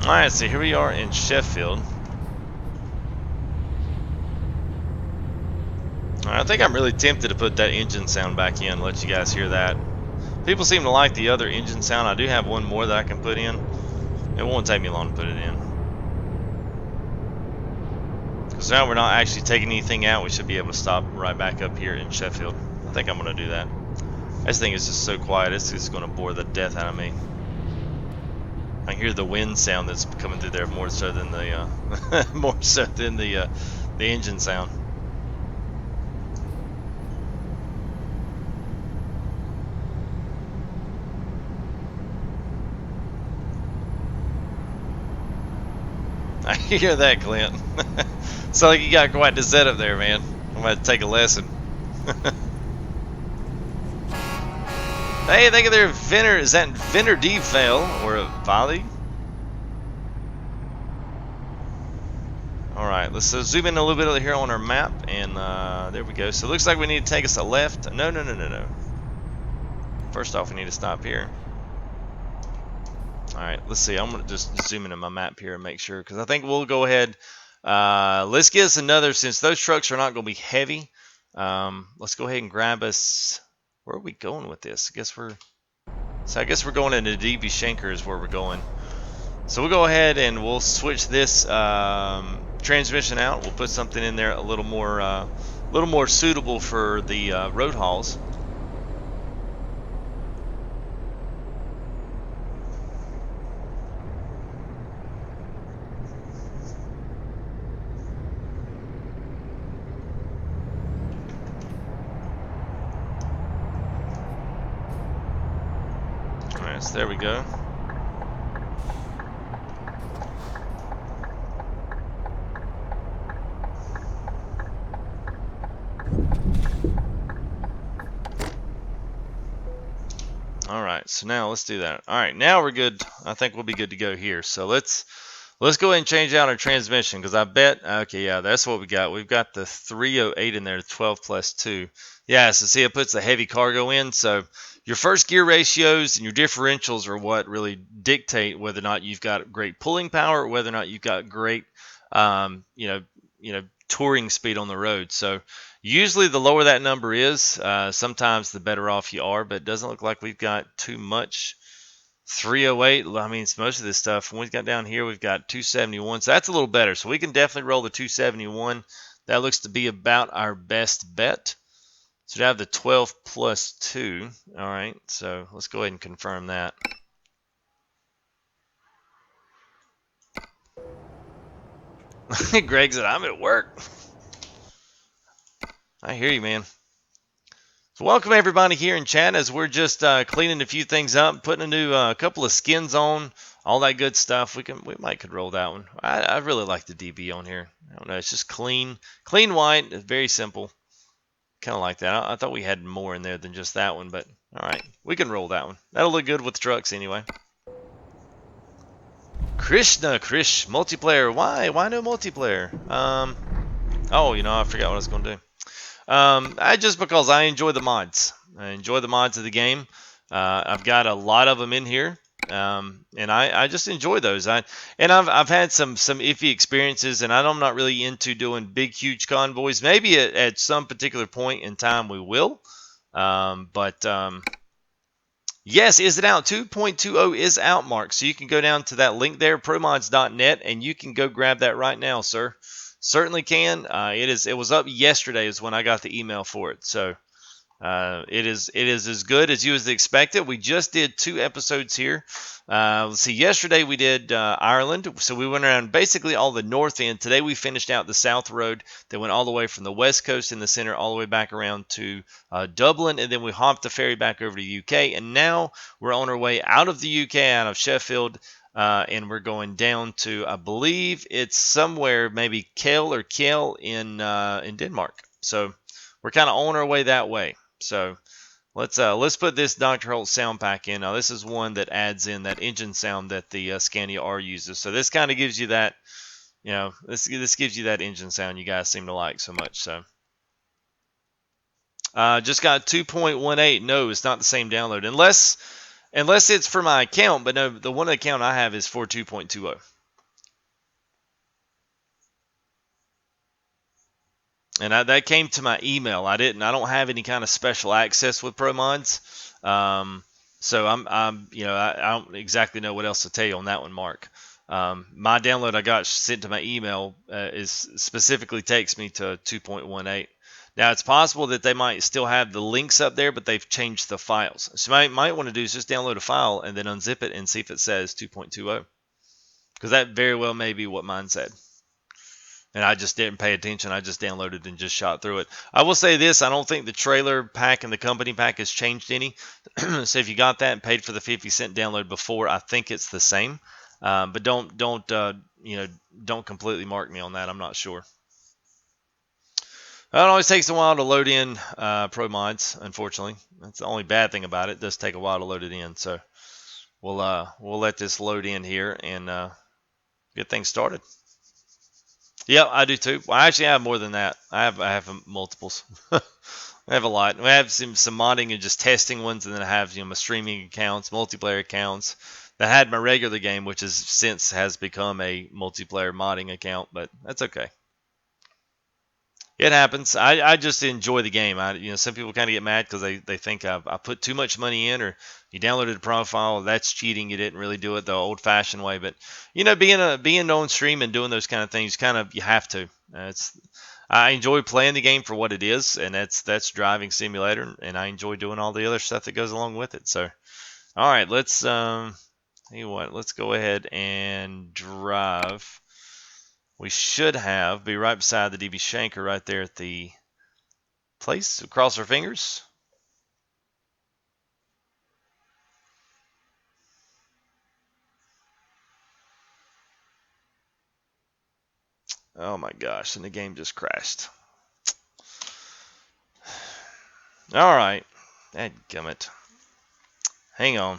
Alright, so here we are in Sheffield. I think I'm really tempted to put that engine sound back in, let you guys hear that. People seem to like the other engine sound. I do have one more that I can put in. It won't take me long to put it in. Because now we're not actually taking anything out, we should be able to stop right back up here in Sheffield. I think I'm going to do that. This thing is just so quiet, it's just going to bore the death out of me. I hear the wind sound that's coming through there more so than the the engine sound. I hear that, Clint. Sounds like you got quite the setup there, man. I'm going to take a lesson. Hey, thank you there, Vinner. Is that Vinner D fail or a volley? Alright, let's zoom in a little bit here on our map, and there we go. So it looks like we need to take us a left. No. First off, we need to stop here. Alright, let's see. I'm going to just zoom into my map here and make sure, because I think we'll go ahead. Let's get us another, since those trucks are not going to be heavy. Let's go ahead and grab us. Where are we going with this? I guess we're going into DB Schenker is where we're going. So we'll go ahead and we'll switch this transmission out. We'll put something in there a little more suitable for the road hauls. All right, so there we go. Alright, so now let's do that. Alright, now we're good. I think we'll be good to go here. So let's go ahead and change out our transmission, because I bet, okay, yeah, that's what we got. We've got the 308 in there, 12 plus 2. Yeah, so see, it puts the heavy cargo in. So your first gear ratios and your differentials are what really dictate whether or not you've got great pulling power or whether or not you've got great, touring speed on the road. So usually the lower that number is, sometimes the better off you are, but it doesn't look like we've got too much 308. I mean, most of this stuff, when we've got down here, we've got 271, so that's a little better. So we can definitely roll the 271. That looks to be about our best bet. So we have the 12 plus 2. All right, so let's go ahead and confirm that. Greg said, I'm at work. I hear you, man. So welcome everybody here in chat as we're just cleaning a few things up, putting a new couple of skins on, all that good stuff. We could roll that one. I really like the DB on here. I don't know, it's just clean white. It's very simple. Kind of like that. I thought we had more in there than just that one, but all right, we can roll that one. That'll look good with trucks anyway. Krish, multiplayer. Why no multiplayer? Oh, I forgot what I was going to do. Just because I enjoy the mods. I enjoy the mods of the game. I've got a lot of them in here, and I just enjoy those. I've had some iffy experiences, and I'm not really into doing big, huge convoys. Maybe at some particular point in time we will, but yes, is it out? 2.20 is out, Mark. So you can go down to that link there, PROMODS.net, and you can go grab that right now, sir. Certainly can. It was up yesterday is when I got the email for it. So it is as good as you expected. We just did 2 episodes here. Let's see. Yesterday we did Ireland, so we went around basically all the north end. Today we finished out the south road that went all the way from the west coast in the center all the way back around to Dublin, and then we hopped the ferry back over to the UK. And now we're on our way out of the UK, out of Sheffield. And we're going down to, I believe it's somewhere, maybe Kiel in Denmark. So we're kind of on our way that way. So let's put this Dr. Holt sound pack in. Now this is one that adds in that engine sound that the Scania R uses. So this kind of gives you that, this gives you that engine sound you guys seem to like so much. So just got 2.18. No, it's not the same download unless it's for my account, but no, the one account I have is for 2.20. And that came to my email. I don't have any kind of special access with ProMods. So I don't exactly know what else to tell you on that one, Mark. My download I got sent to my email is specifically takes me to 2.18. Now, it's possible that they might still have the links up there, but they've changed the files. So what you might want to do is just download a file and then unzip it and see if it says 2.20. Because that very well may be what mine said. And I just didn't pay attention. I just downloaded and just shot through it. I will say this. I don't think the trailer pack and the company pack has changed any. So if you got that and paid for the 50-cent download before, I think it's the same. But don't completely mark me on that. I'm not sure. It always takes a while to load in ProMods, unfortunately. That's the only bad thing about it. It does take a while to load it in. So we'll let this load in here and get things started. Yeah, I do too. Well, I actually have more than that. I have multiples. I have a lot. I have some modding and just testing ones, and then I have my streaming accounts, multiplayer accounts. That had my regular game, which is since has become a multiplayer modding account, but that's okay. It happens. I just enjoy the game. Some people kind of get mad because they think I put too much money in, or you downloaded a profile. That's cheating. You didn't really do it the old-fashioned way. But being on stream and doing those kind of things, you have to. I enjoy playing the game for what it is, and that's driving simulator, and I enjoy doing all the other stuff that goes along with it. So, all right, let's tell you what. Let's go ahead and drive. We should be right beside the DB Shanker right there at the place. Cross our fingers. Oh my gosh, and the game just crashed. All right. Dadgummit. Hang on.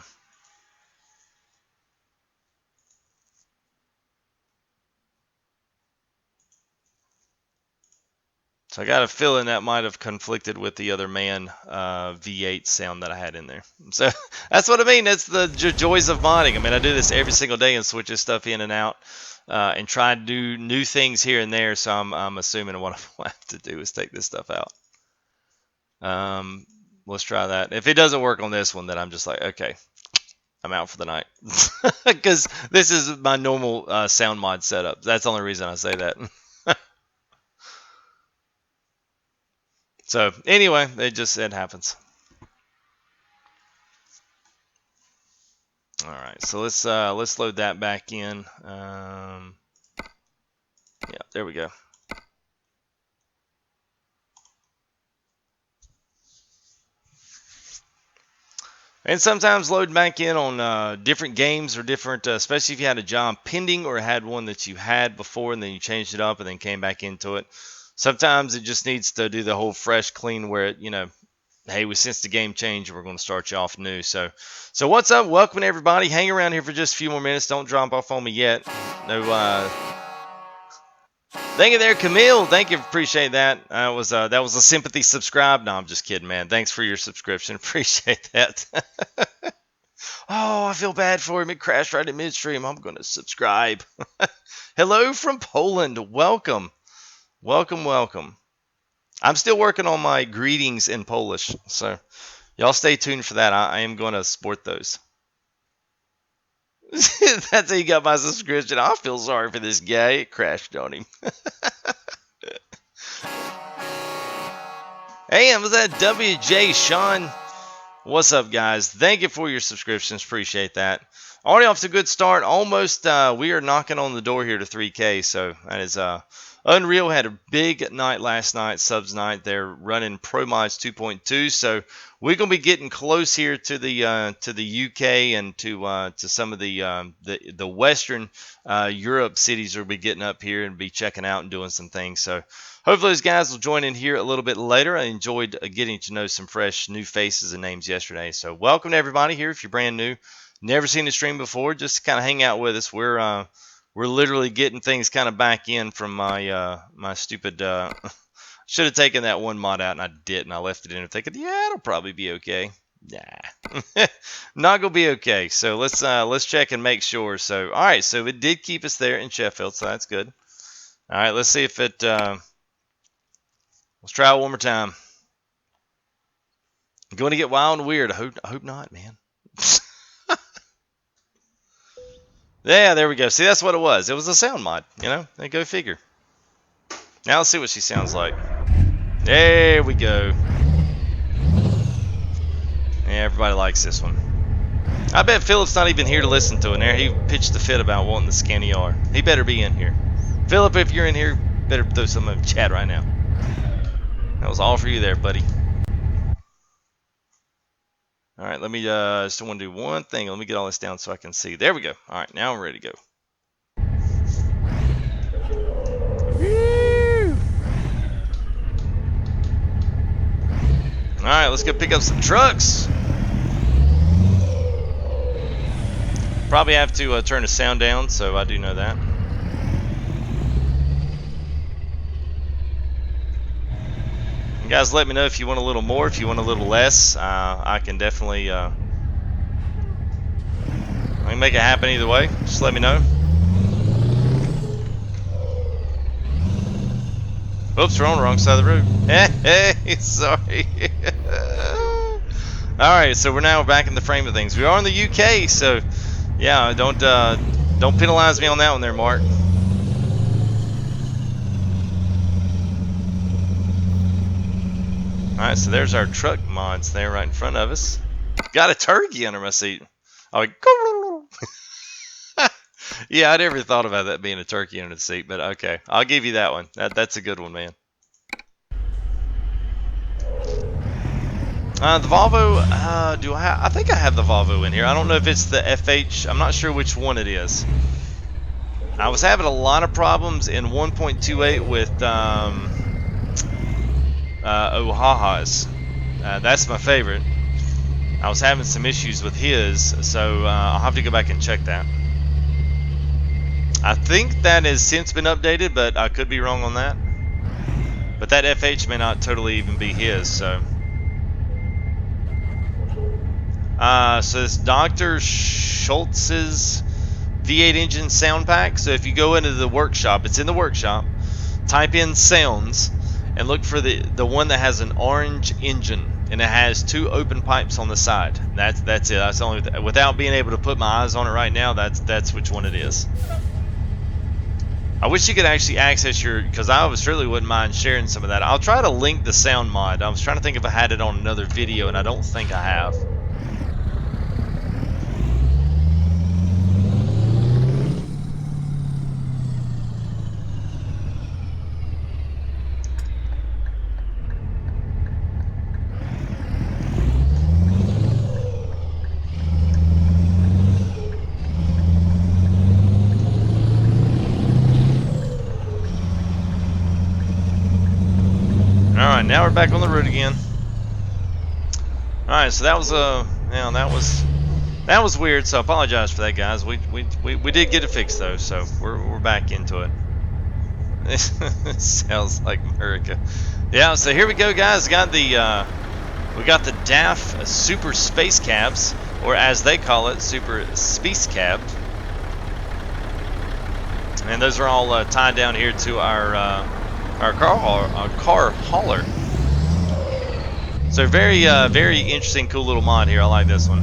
So I got a feeling that might have conflicted with the other man V8 sound that I had in there. So that's what I mean. That's the joys of modding. I mean, I do this every single day and switch this stuff in and out and try to do new things here and there. So I'm assuming what I have to do is take this stuff out. Let's try that. If it doesn't work on this one, then I'm just like, okay, I'm out for the night. Because this is my normal sound mod setup. That's the only reason I say that. So anyway, it happens. All right, so let's load that back in. Yeah, there we go. And sometimes load back in on different games or different, especially if you had a job pending or had one that you had before and then you changed it up and then came back into it. Sometimes it just needs to do the whole fresh clean where it, hey, since the game changed, we're going to start you off new. So what's up? Welcome everybody. Hang around here for just a few more minutes. Don't drop off on me yet. No. Thank you there, Camille. Thank you. Appreciate that. That was a sympathy subscribe. No, I'm just kidding, man. Thanks for your subscription. Appreciate that. Oh, I feel bad for him. It crashed right in midstream. I'm going to subscribe. Hello from Poland. Welcome. Welcome, welcome. I'm still working on my greetings in Polish, so y'all stay tuned for that. I am going to sport those. That's how you got my subscription. I feel sorry for this guy. It crashed on him. Hey, was that WJ Sean? What's up, guys? Thank you for your subscriptions. Appreciate that. Already off to a good start. Almost, we are knocking on the door here to 3K, so that is unreal. Had a big night last night, subs night. They're running PROMODS 2.20, so we're gonna be getting close here to the UK and to some of the Western Europe cities. We'll be getting up here and be checking out and doing some things. So hopefully those guys will join in here a little bit later. I enjoyed getting to know some fresh new faces and names yesterday. So welcome to everybody here. If you're brand new, never seen the stream before, just kind of hang out with us. We're literally getting things kind of back in from my my stupid. Should have taken that one mod out and I didn't. I left it in thinking, yeah, it'll probably be okay. Nah, not gonna be okay. So let's check and make sure. So all right, so it did keep us there in Sheffield, so that's good. All right, let's see if it. Let's try it one more time. I'm going to get wild and weird. I hope not, man. Yeah, there we go. See, that's what it was. It was a sound mod, Go figure. Now let's see what she sounds like. There we go. Yeah, everybody likes this one. I bet Philip's not even here to listen to it. There, he pitched a fit about wanting the scanny R. He better be in here. Philip, if you're in here, better throw some in the chat right now. That was all for you there, buddy. All right, let me just want to do one thing. Let me get all this down so I can see. There we go. All right, now I'm ready to go. Woo! All right, let's go pick up some trucks. Probably have to turn the sound down, so I do know that. You guys let me know if you want a little more, if you want a little less. I can definitely I can make it happen either way. Just let me know. Oops, we're on the wrong side of the road. Hey, sorry. Alright, so we're now back in the frame of things. We are in the UK, so yeah, don't penalize me on that one there, Mark. Alright, so there's our truck mods there right in front of us. Got a turkey under my seat. Oh, yeah, I never thought about that being a turkey under the seat, but okay. I'll give you that one. That's a good one, man. The Volvo, I think I have the Volvo in here. I don't know if it's the FH. I'm not sure which one it is. I was having a lot of problems in 1.28 with Oaha's. That's my favorite. I was having some issues with his, so I'll have to go back and check that. I think that has since been updated, but I could be wrong on that. But that FH may not totally even be his, so. So it's Dr. Schultz's V8 engine sound pack. So if you go into the workshop, it's in the workshop, type in sounds and look for the one that has an orange engine and it has 2 open pipes on the side. That's it. That's the only without being able to put my eyes on it right now. That's which one it is. I wish you could actually access your, because I certainly wouldn't mind sharing some of that. I'll try to link the sound mod. I was trying to think if I had it on another video, and I don't think I have. Alright, now we're back on the road again. Alright, so that was that was weird, so I apologize for that, guys. We did get it fixed though, so we're back into it. It sounds like America. Yeah, so here we go, guys. We got the DAF Super Space Cabs, or as they call it, Super Space Cab. And those are all tied down here to our car hauler. So very interesting, cool little mod here. I like this one.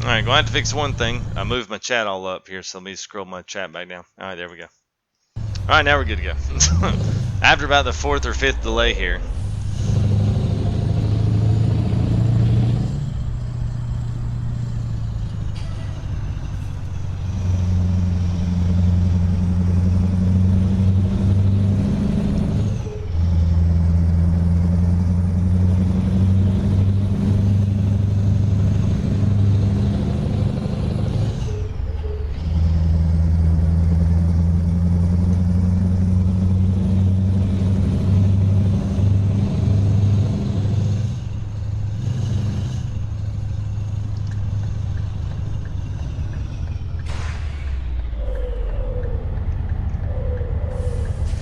Alright, going to have to fix one thing. I moved my chat all up here, so let me scroll my chat back down. Alright, there we go. Alright, now we're good to go. After about the 4th or 5th delay here.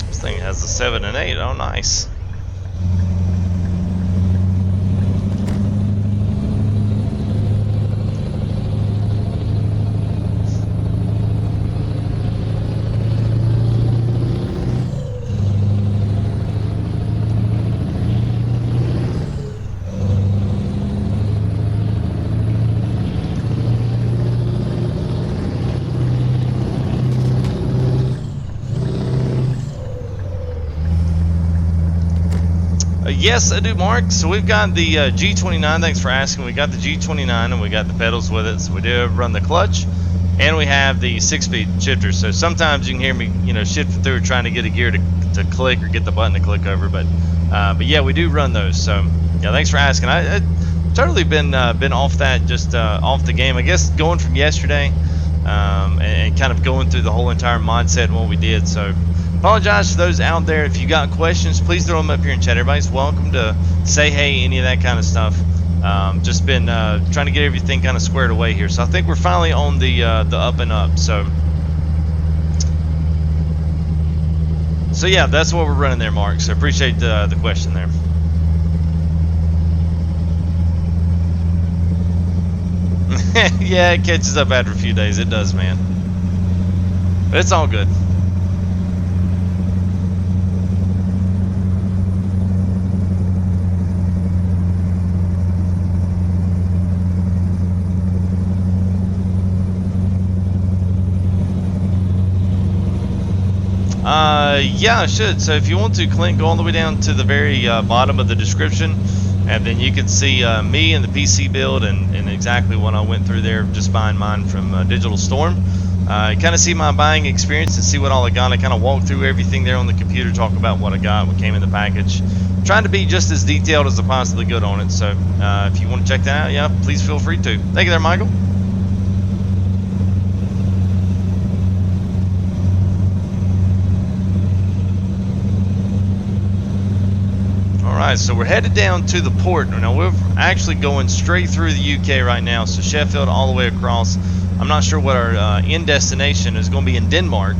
This thing has a 7 and 8. Oh, nice. Yes, I do, Mark. So we've got the G29. Thanks for asking. We got the G29 and we got the pedals with it. So we do run the clutch. and we have the 6-speed shifter. So sometimes you can hear me, shifting through trying to get a gear to click or get the button to click over. But yeah, we do run those. So yeah, thanks for asking. I totally been off that, just off the game. I guess going from yesterday, and kind of going through the whole entire mindset and what we did. So apologize to those out there. If you got questions, please throw them up here in chat. Everybody's welcome to say hey, any of that kind of stuff. Just been trying to get everything kind of squared away here. So I think we're finally on the up and up. So yeah, that's what we're running there, Mark. So appreciate the question there. Yeah, it catches up after a few days. It does, man. But it's all good. Yeah, I should. So if you want to, Clint, go all the way down to the very bottom of the description, and then you can see me and the PC build and exactly what I went through there, just buying mine from Digital Storm. Kind of see my buying experience and see what all I got. I kind of walk through everything there on the computer, talk about what I got, what came in the package. Trying to be just as detailed as I possibly could on it. So if you want to check that out, yeah, please feel free to. Thank you there, Michael. Alright, so we're headed down to the port. Now we're actually going straight through the UK right now, so Sheffield all the way across. I'm not sure what our end destination is going to be in Denmark,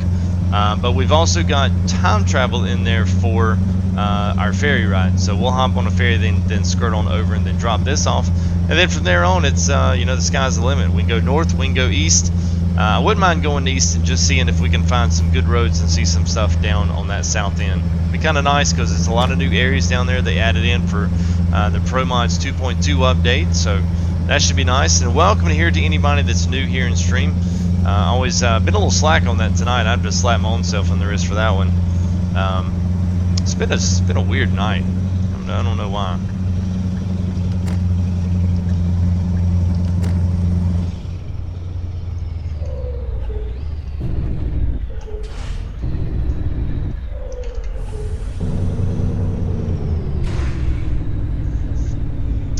but we've also got time travel in there for our ferry ride. So we'll hop on a ferry, then skirt on over and then drop this off. And then from there on, it's, the sky's the limit. We can go north, we can go east. I wouldn't mind going east and just seeing if we can find some good roads and see some stuff down on that south end. It'd be kind of nice because it's a lot of new areas down there they added in for the PROMODS 2.20 update, so that should be nice. And welcome here to anybody that's new here in stream. Always been a little slack on that tonight. I've just slapped my own self on the wrist for that one. It's been a weird night. I don't know why.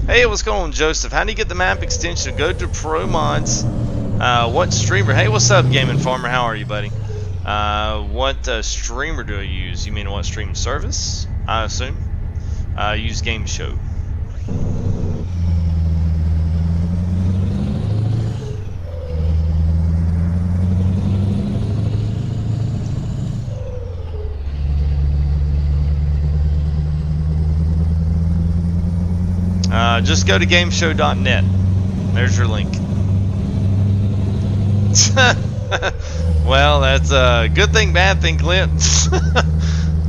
Hey, what's going on, Joseph? How do you get the map extension? Go to ProMods. What streamer? Hey, what's up, Gaming Farmer? How are you, buddy? What streamer do I use? You mean what stream service? I assume. I use Game Show. Just go to gameshow.net. There's your link. Well, that's a good thing, bad thing, Clint.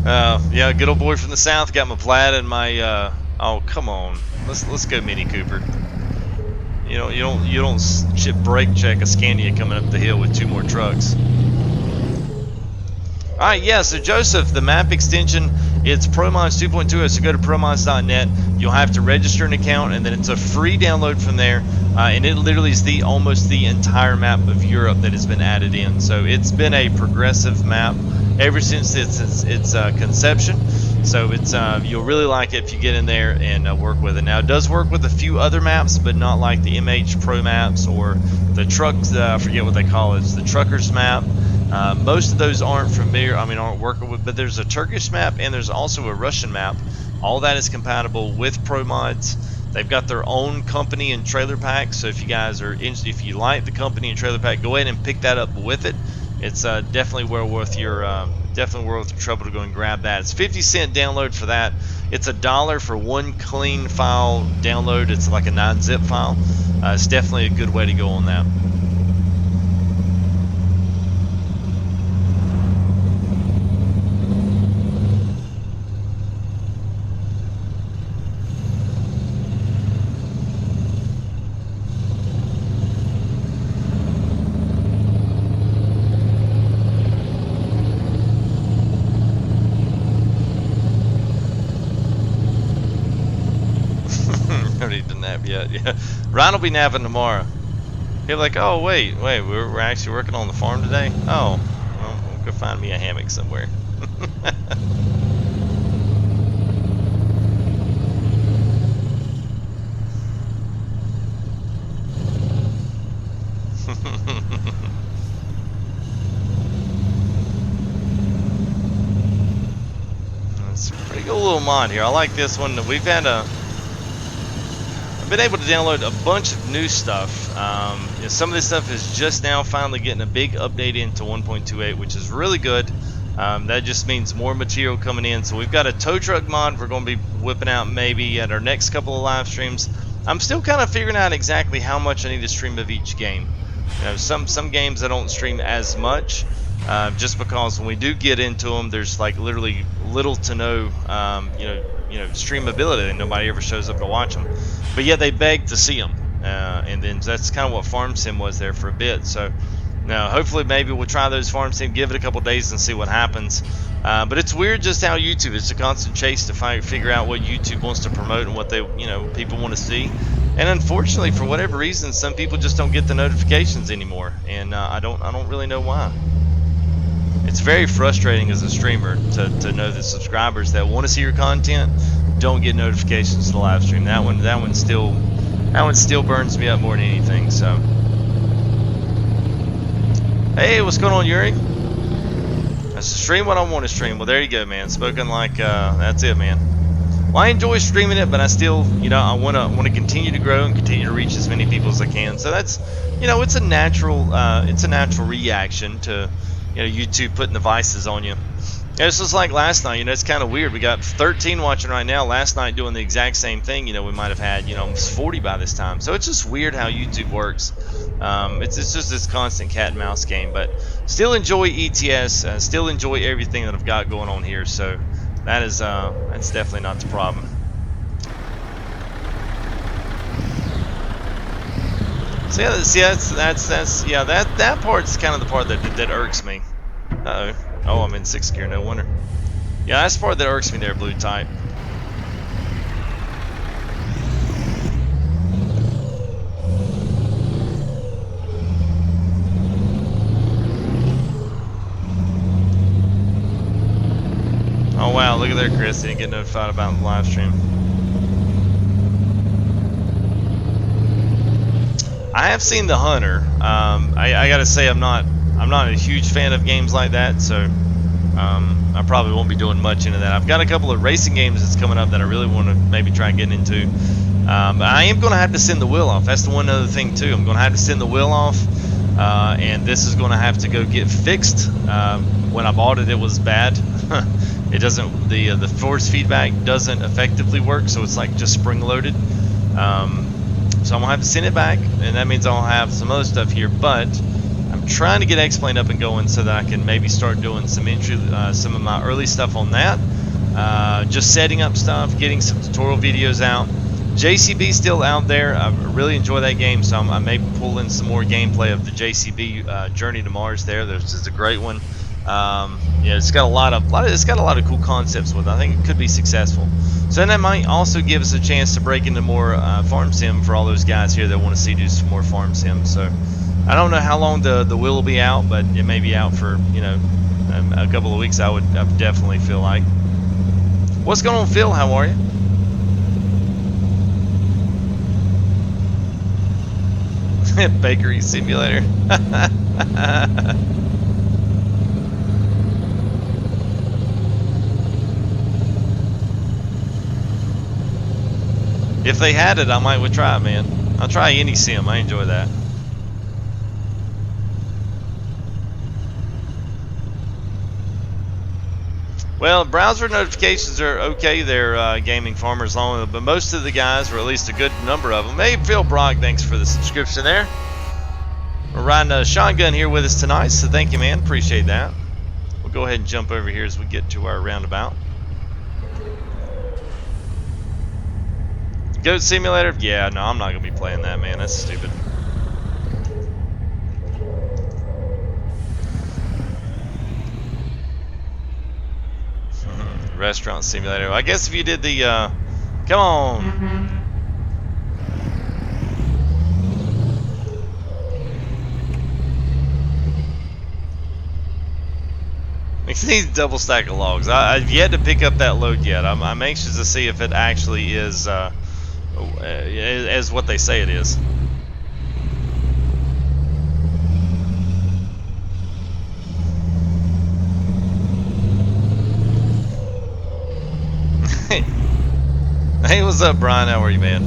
Yeah, good old boy from the south. Got my plaid and my. Oh, come on. Let's go, Mini Cooper. You don't ship brake check a Scania coming up the hill with 2 more trucks. All right, yeah. So Joseph, the map extension, it's PROMODS 2.20. So go to promods.net. You'll have to register an account, and then it's a free download from there. And it literally is almost the entire map of Europe that has been added in. So it's been a progressive map ever since its conception. So it's you'll really like it if you get in there and work with it. Now it does work with a few other maps, but not like the MH Pro maps or the trucks. I forget what they call it. It's the truckers map. Most of those aren't working with, but there's a Turkish map and there's also a Russian map. All that is compatible with ProMods. They've got their own company and trailer pack, so if you guys are if you like the company and trailer pack, go ahead and pick that up with it. It's definitely worth your trouble to go and grab that. It's 50-cent download for that. It's $1 for one clean file download. It's like a 9-zip file. It's definitely a good way to go on that. Yet. Yeah, Ryan will be napping tomorrow. People like, oh wait, we're actually working on the farm today. Oh, well, we'll go find me a hammock somewhere. It's a pretty cool little mod here. I like this one. I've been able to download a bunch of new stuff. Some of this stuff is just now finally getting a big update into 1.28, which is really good. That just means more material coming in. So we've got a tow truck mod we're going to be whipping out maybe at our next couple of live streams. I'm still kind of figuring out exactly how much I need to stream of each game. Some games I don't stream as much, just because when we do get into them, there's like literally little to no, streamability, and nobody ever shows up to watch them. But yet they beg to see them, and then that's kind of what Farm Sim was there for a bit. So now hopefully maybe we'll try those Farm Sim, give it a couple days and see what happens. But it's weird just how YouTube, it's a constant chase to figure out what YouTube wants to promote and what they, people want to see. And unfortunately, for whatever reason, some people just don't get the notifications anymore, and I don't really know why. It's very frustrating as a streamer to know that subscribers that want to see your content don't get notifications to the live stream. That one still burns me up more than anything. So, hey, what's going on, Yuri? I stream what I want to stream. Well, there you go, man. Spoken like that's it, man. Well, I enjoy streaming it, but I still, I want to continue to grow and continue to reach as many people as I can. So that's, it's a natural reaction to, YouTube putting the vices on you. This was like last night. It's kind of weird. We got 13 watching right now. Last night doing the exact same thing. We might have had, almost 40 by this time. So it's just weird how YouTube works. It's just this constant cat and mouse game. But still enjoy ETS. Still enjoy everything that I've got going on here. So that's definitely not the problem. So yeah, that part's kind of the part that irks me. Oh, I'm in 6th gear, no wonder. Yeah, that's the part that irks me there, Blue Type. Oh wow, look at there, Chris. He didn't get notified about the live stream. I have seen The Hunter. I gotta say I'm not a huge fan of games like that, so I probably won't be doing much into that. I've got a couple of racing games that's coming up that I really want to maybe try getting into. But I am going to have to send the wheel off. That's the one other thing too. I'm going to have to send the wheel off, and this is going to have to go get fixed. When I bought it, it was bad. It doesn't, the force feedback doesn't effectively work, so it's like just spring loaded. So I'm gonna have to send it back, and that means I'll have some other stuff here. But I'm trying to get X-Plane up and going so that I can maybe start doing some of my early stuff on that. Just setting up stuff, getting some tutorial videos out. JCB still out there. I really enjoy that game, so I may pull in some more gameplay of the JCB Journey to Mars. This is a great one. It's got a lot of cool concepts with it. I think it could be successful. So then that might also give us a chance to break into more farm sim for all those guys here that want to do some more farm sim. So I don't know how long the wheel will be out, but it may be out for a couple of weeks. I would definitely feel like. What's going on, Phil? How are you? Bakery simulator. If they had it, I might try it, man. I'll try any sim. I enjoy that. Well, browser notifications are okay. They're gaming farmers long, but most of the guys, or at least a good number of them. Hey, Phil Brock, thanks for the subscription there. We're riding a shotgun here with us tonight, so thank you, man. Appreciate that. We'll go ahead and jump over here as we get to our roundabout. Goat Simulator? Yeah, no, I'm not going to be playing that, man. That's stupid. Restaurant Simulator. I guess if you did the, come on. need a double stack of logs. I've yet to pick up that load yet. I'm anxious to see if it actually is as what they say it is. Hey, what's up, Brian? How are you, man?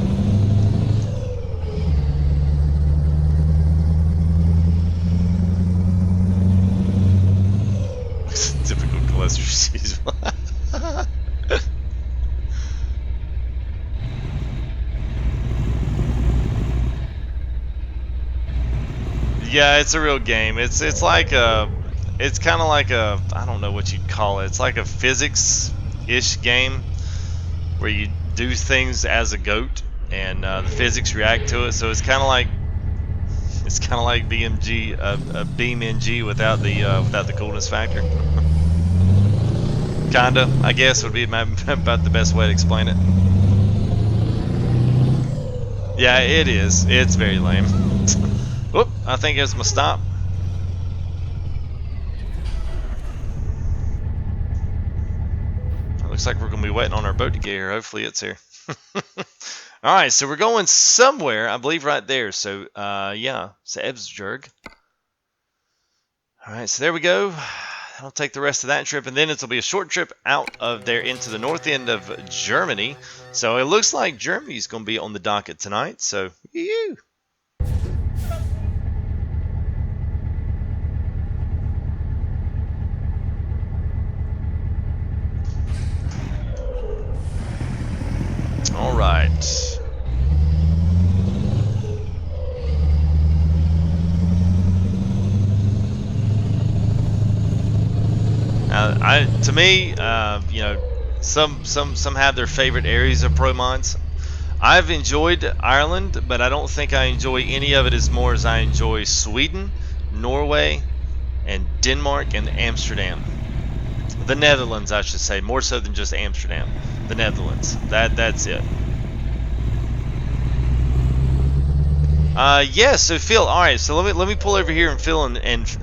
Typical cholesterol. Yeah, it's a real game. It's like it's kind of like a, I don't know what you'd call it. It's like a physics-ish game where you do things as a goat and the physics react to it. So it's kind of like BMG, a BeamNG without the coolness factor. Kinda, I guess would be about the best way to explain it. Yeah, it is. It's very lame. Whoop! I think it's my stop. Looks like we're gonna be waiting on our boat to get here. Hopefully, it's here. All right, so we're going somewhere, I believe, right there. So, yeah, Sebsjerg. All right, so there we go. I'll take the rest of that trip, and then it'll be a short trip out of there into the north end of Germany. So it looks like Germany's going to be on the docket tonight. So, yoo. All right. To me, you know, some have their favorite areas of PROMODS. I've enjoyed Ireland, but I don't think I enjoy any of it as more as I enjoy Sweden, Norway, and Denmark and Amsterdam. The Netherlands, I should say, more so than just Amsterdam. The Netherlands. That's it. Yeah. So Phil, all right. So let me pull over here and Phil and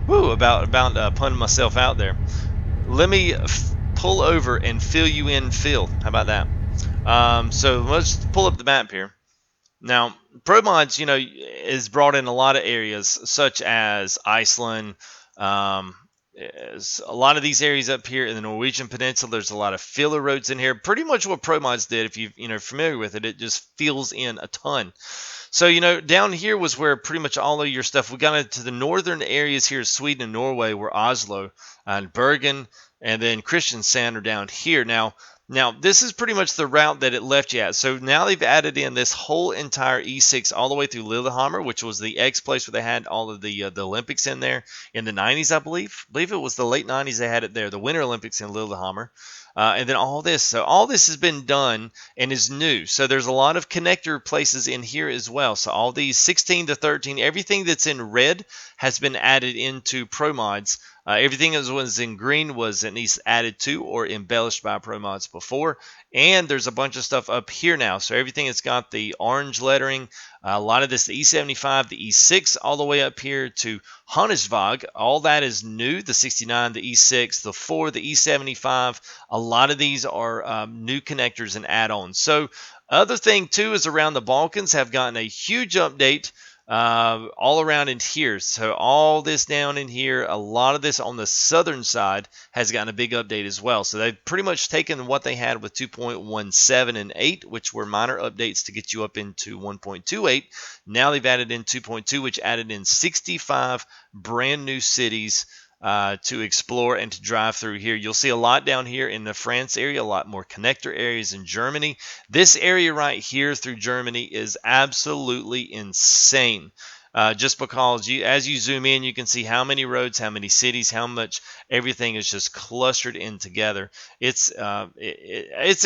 woo about punning myself out there. Let me pull over and fill you in, Phil. How about that? So let's pull up the map here. Now, PROMODS, you know, is brought in a lot of areas such as Iceland. A lot of these areas up here in the Norwegian Peninsula, there's a lot of filler roads in here. Pretty much what PROMODS did, if you know familiar with it, it just fills in a ton. So, you know, down here was where pretty much all of your stuff, we got into the northern areas here, Sweden and Norway, were Oslo and Bergen, and then Kristiansand are down here. Now, this is pretty much the route that it left you at. So now they've added in this whole entire E6 all the way through Lillehammer, which was the X place where they had all of the Olympics in there in the 90s, I believe. I believe it was the late 90s they had it there, the Winter Olympics in Lillehammer. And then all this. So all this has been done and is new. So there's a lot of connector places in here as well. So all these 16 to 13, everything that's in red has been added into PROMODS. Everything that was in green was at least added to or embellished by PROMODS before. And there's a bunch of stuff up here now. So everything that's got the orange lettering, a lot of this, the E75, the E6, all the way up here to Hannesvag, all that is new. The 69, the E6, the 4, the E75, a lot of these are new connectors and add-ons. So other thing too is around the Balkans have gotten a huge update all around in here. So all this down in here, a lot of this on the southern side has gotten a big update as well. So they've pretty much taken what they had with 2.17 and 8, which were minor updates to get you up into 1.28. Now they've added in 2.2, which added in 65 brand new cities to explore and to drive through here. You'll see a lot down here in the France area, a lot more connector areas in Germany. This area right here through Germany is absolutely insane. Just because as you zoom in, you can see how many roads, how many cities, how much everything is just clustered in together. It's a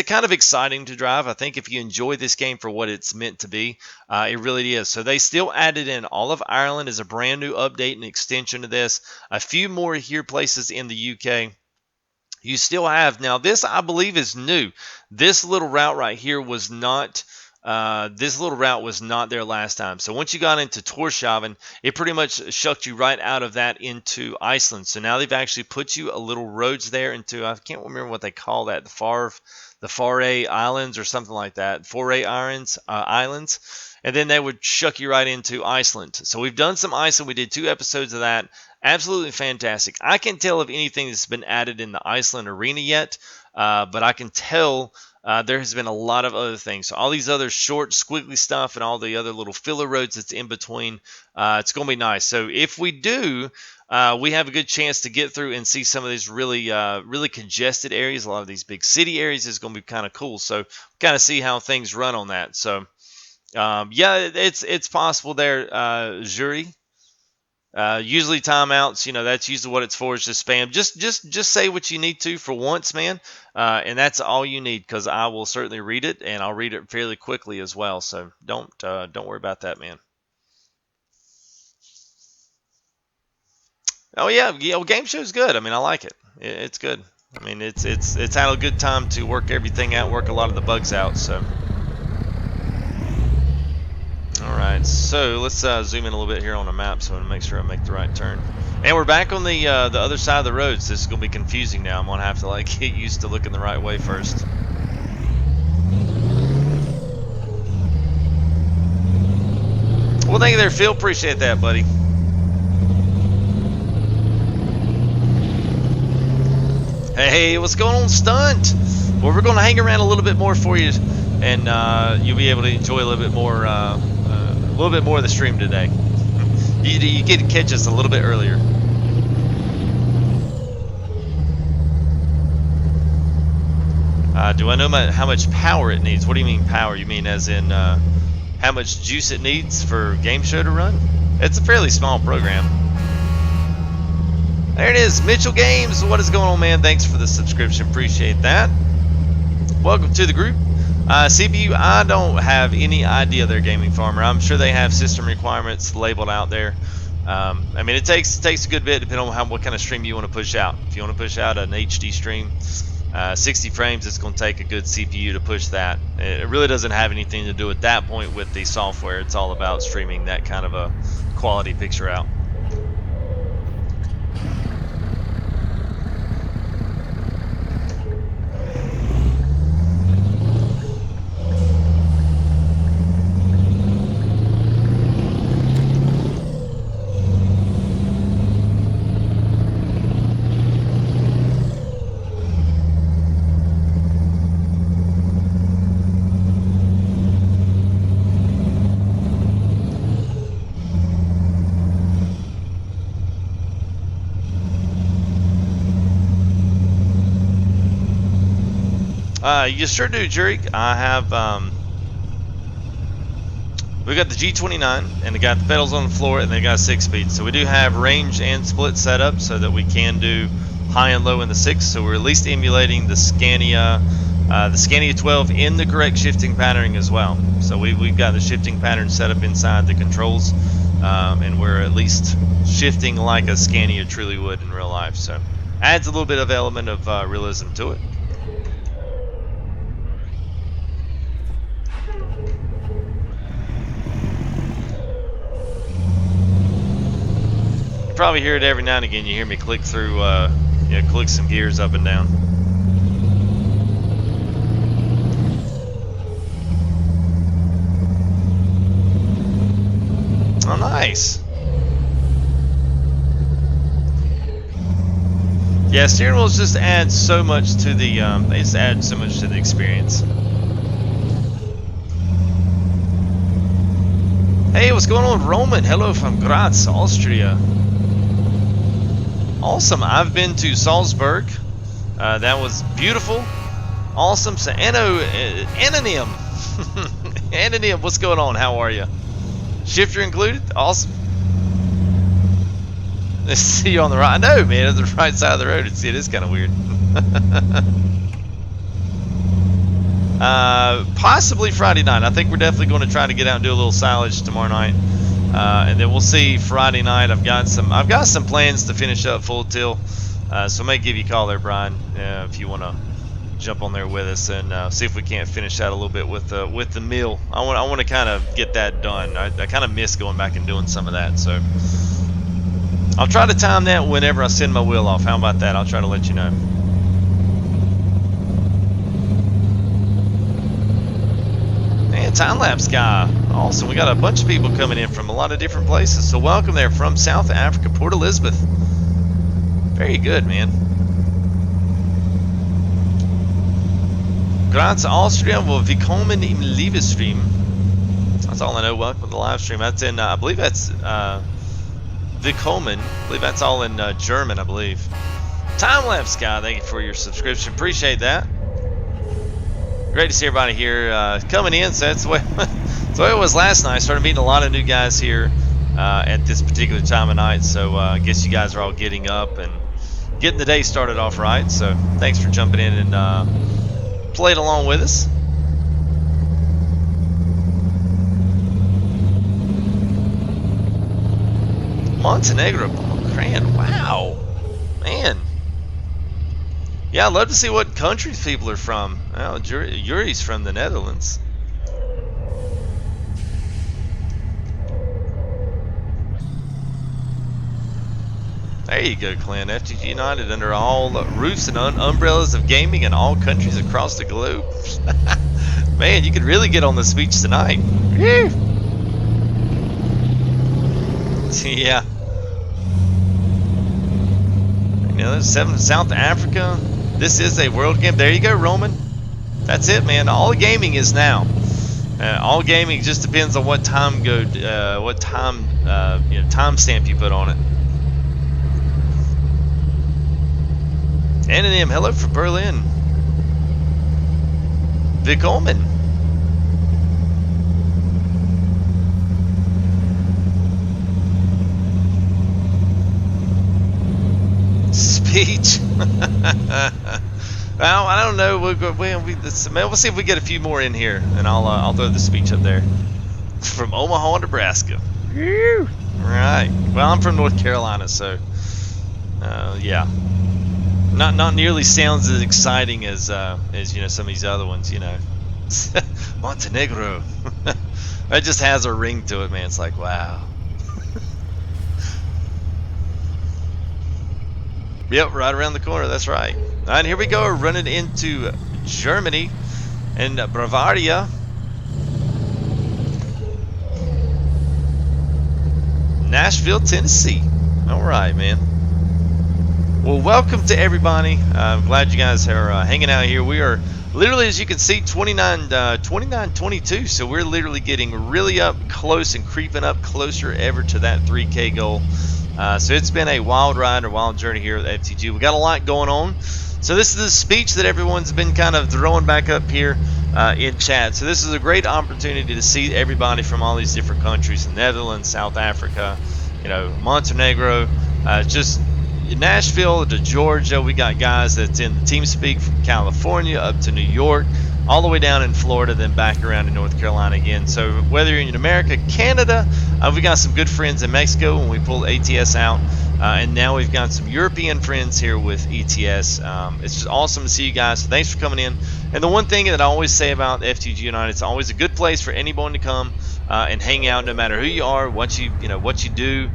kind of exciting to drive. I think if you enjoy this game for what it's meant to be, it really is. So they still added in all of Ireland as a brand new update and extension to this. A few more here places in the UK. You still have, now this I believe is new. This little route right here was not this little route was not there last time. So once you got into Tórshavn, it pretty much shucked you right out of that into Iceland. So now they've actually put you a little roads there into, I can't remember what they call that, the Faroe Islands or something like that, Faroe Islands. And then they would shuck you right into Iceland. So we've done some Iceland. We did 2 episodes of that. Absolutely fantastic. I can't tell if anything that's been added in the Iceland arena yet, but I can tell there has been a lot of other things. So all these other short, squiggly stuff and all the other little filler roads that's in between, it's going to be nice. So if we do, we have a good chance to get through and see some of these really, really congested areas. A lot of these big city areas is going to be kind of cool. So kind of see how things run on that. So yeah, it's possible there, jury. Usually timeouts, that's usually what it's for, is just spam. Just say what you need to for once, man, and that's all you need, because I will certainly read it, and I'll read it fairly quickly as well. So don't worry about that, man. Oh yeah, game show's good. I mean, I like it. It's good. I mean, it's had a good time to work everything out, work a lot of the bugs out. So. Alright, so let's zoom in a little bit here on the map so I make sure I make the right turn. And we're back on the other side of the road, so this is going to be confusing now. I'm going to have to get used to looking the right way first. Well, thank you there, Phil. Appreciate that, buddy. Hey, what's going on, Stunt? Well, we're going to hang around a little bit more for you, and you'll be able to enjoy a little bit more of the stream today. You get to catch us a little bit earlier. Do I know how much power it needs? What do you mean power? You mean as in how much juice it needs for game show to run? It's a fairly small program. There it is, Mitchell Games. What is going on, man? Thanks for the subscription. Appreciate that. Welcome to the group. CPU, I don't have any idea there, Gaming Farmer. I'm sure they have system requirements labeled out there. I mean, it takes a good bit depending on what kind of stream you want to push out. If you want to push out an HD stream, 60 frames, it's going to take a good CPU to push that. It really doesn't have anything to do at that point with the software. It's all about streaming that kind of a quality picture out. You sure do, Jurik. I have, we got the G29, and they got the pedals on the floor, and they got a 6-speed. So we do have range and split set up so that we can do high and low in the 6. So we're at least emulating the Scania 12 in the correct shifting patterning as well. So we've got the shifting pattern set up inside the controls, and we're at least shifting like a Scania truly would in real life. So adds a little bit of element of realism to it. You probably hear it every now and again. You hear me click through, click some gears up and down. Oh, nice. Yeah, steering wheels just add so much to the. They just add so much to the experience. Hey, what's going on, Roman? Hello from Graz, Austria. Awesome. I've been to Salzburg. That was beautiful. Awesome. So, Anonym. Anonym, what's going on? How are you? Shifter included? Awesome. Let's see you on the right. I know, man. On the right side of the road. It is kind of weird. Possibly Friday night. I think we're definitely going to try to get out and do a little silage tomorrow night. And then we'll see Friday night. I've got some plans to finish up Full Tilt. So I may give you a call there, Brian, if you want to jump on there with us and see if we can't finish out a little bit with the meal. I want to kind of get that done. I kind of miss going back and doing some of that, so I'll try to time that whenever I send my wheel off. How about that? I'll try to let you know. And time-lapse guy, awesome. We got a bunch of people coming in from a lot of different places, so welcome there from South Africa, Port Elizabeth. Very good, man. Graz, Austria, well, willkommen im Livestream. That's all I know. Welcome to the live stream. That's in, I believe that's willkommen. I believe that's all in German, I believe. Time-lapse guy, thank you for your subscription. Appreciate that. Great to see everybody here coming in. So that's the way it was last night. I started meeting a lot of new guys here at this particular time of night. So I guess you guys are all getting up and getting the day started off right. So thanks for jumping in and playing along with us. Montenegro, Grand, wow, man. Yeah, I'd love to see what countries people are from. Well, Yuri's from the Netherlands. There you go, Clint. FTG United under all roofs and umbrellas of gaming in all countries across the globe. Man, you could really get on the speech tonight. Woo! Yeah. You know, there's 7 South Africa. This is a world game. There you go, Roman. That's it, man. All gaming is now. All gaming just depends on what time timestamp you put on it. Anonym, hello from Berlin. Willkommen. Speech. Well, I don't know. We'll see if we get a few more in here, and I'll throw the speech up there. From Omaha, Nebraska. Woo! Right. Well, I'm from North Carolina, so yeah. Not nearly sounds as exciting as you know, some of these other ones, you know. Montenegro. It just has a ring to it, man. It's like, wow. Yep, right around the corner. That's right. All right, here we go. We're running into Germany and Bavaria. Nashville, Tennessee. All right, man. Well, welcome to everybody. I'm glad you guys are hanging out here. We are literally, as you can see, 29-22. So we're literally getting really up close and creeping up closer ever to that 3K goal. So it's been a wild ride or wild journey here at FTG. We got a lot going on. So this is the speech that everyone's been kind of throwing back up here in chat. So this is a great opportunity to see everybody from all these different countries: the Netherlands, South Africa, you know, Montenegro, just Nashville to Georgia. We got guys that's in the TeamSpeak from California up to New York, all the way down in Florida, then back around in North Carolina again. So whether you're in America, Canada, we got some good friends in Mexico when we pulled ATS out, and now we've got some European friends here with ETS. It's just awesome to see you guys. So thanks for coming in. And the one thing that I always say about FTG United, it's always a good place for anyone to come and hang out, no matter who you are, what you do.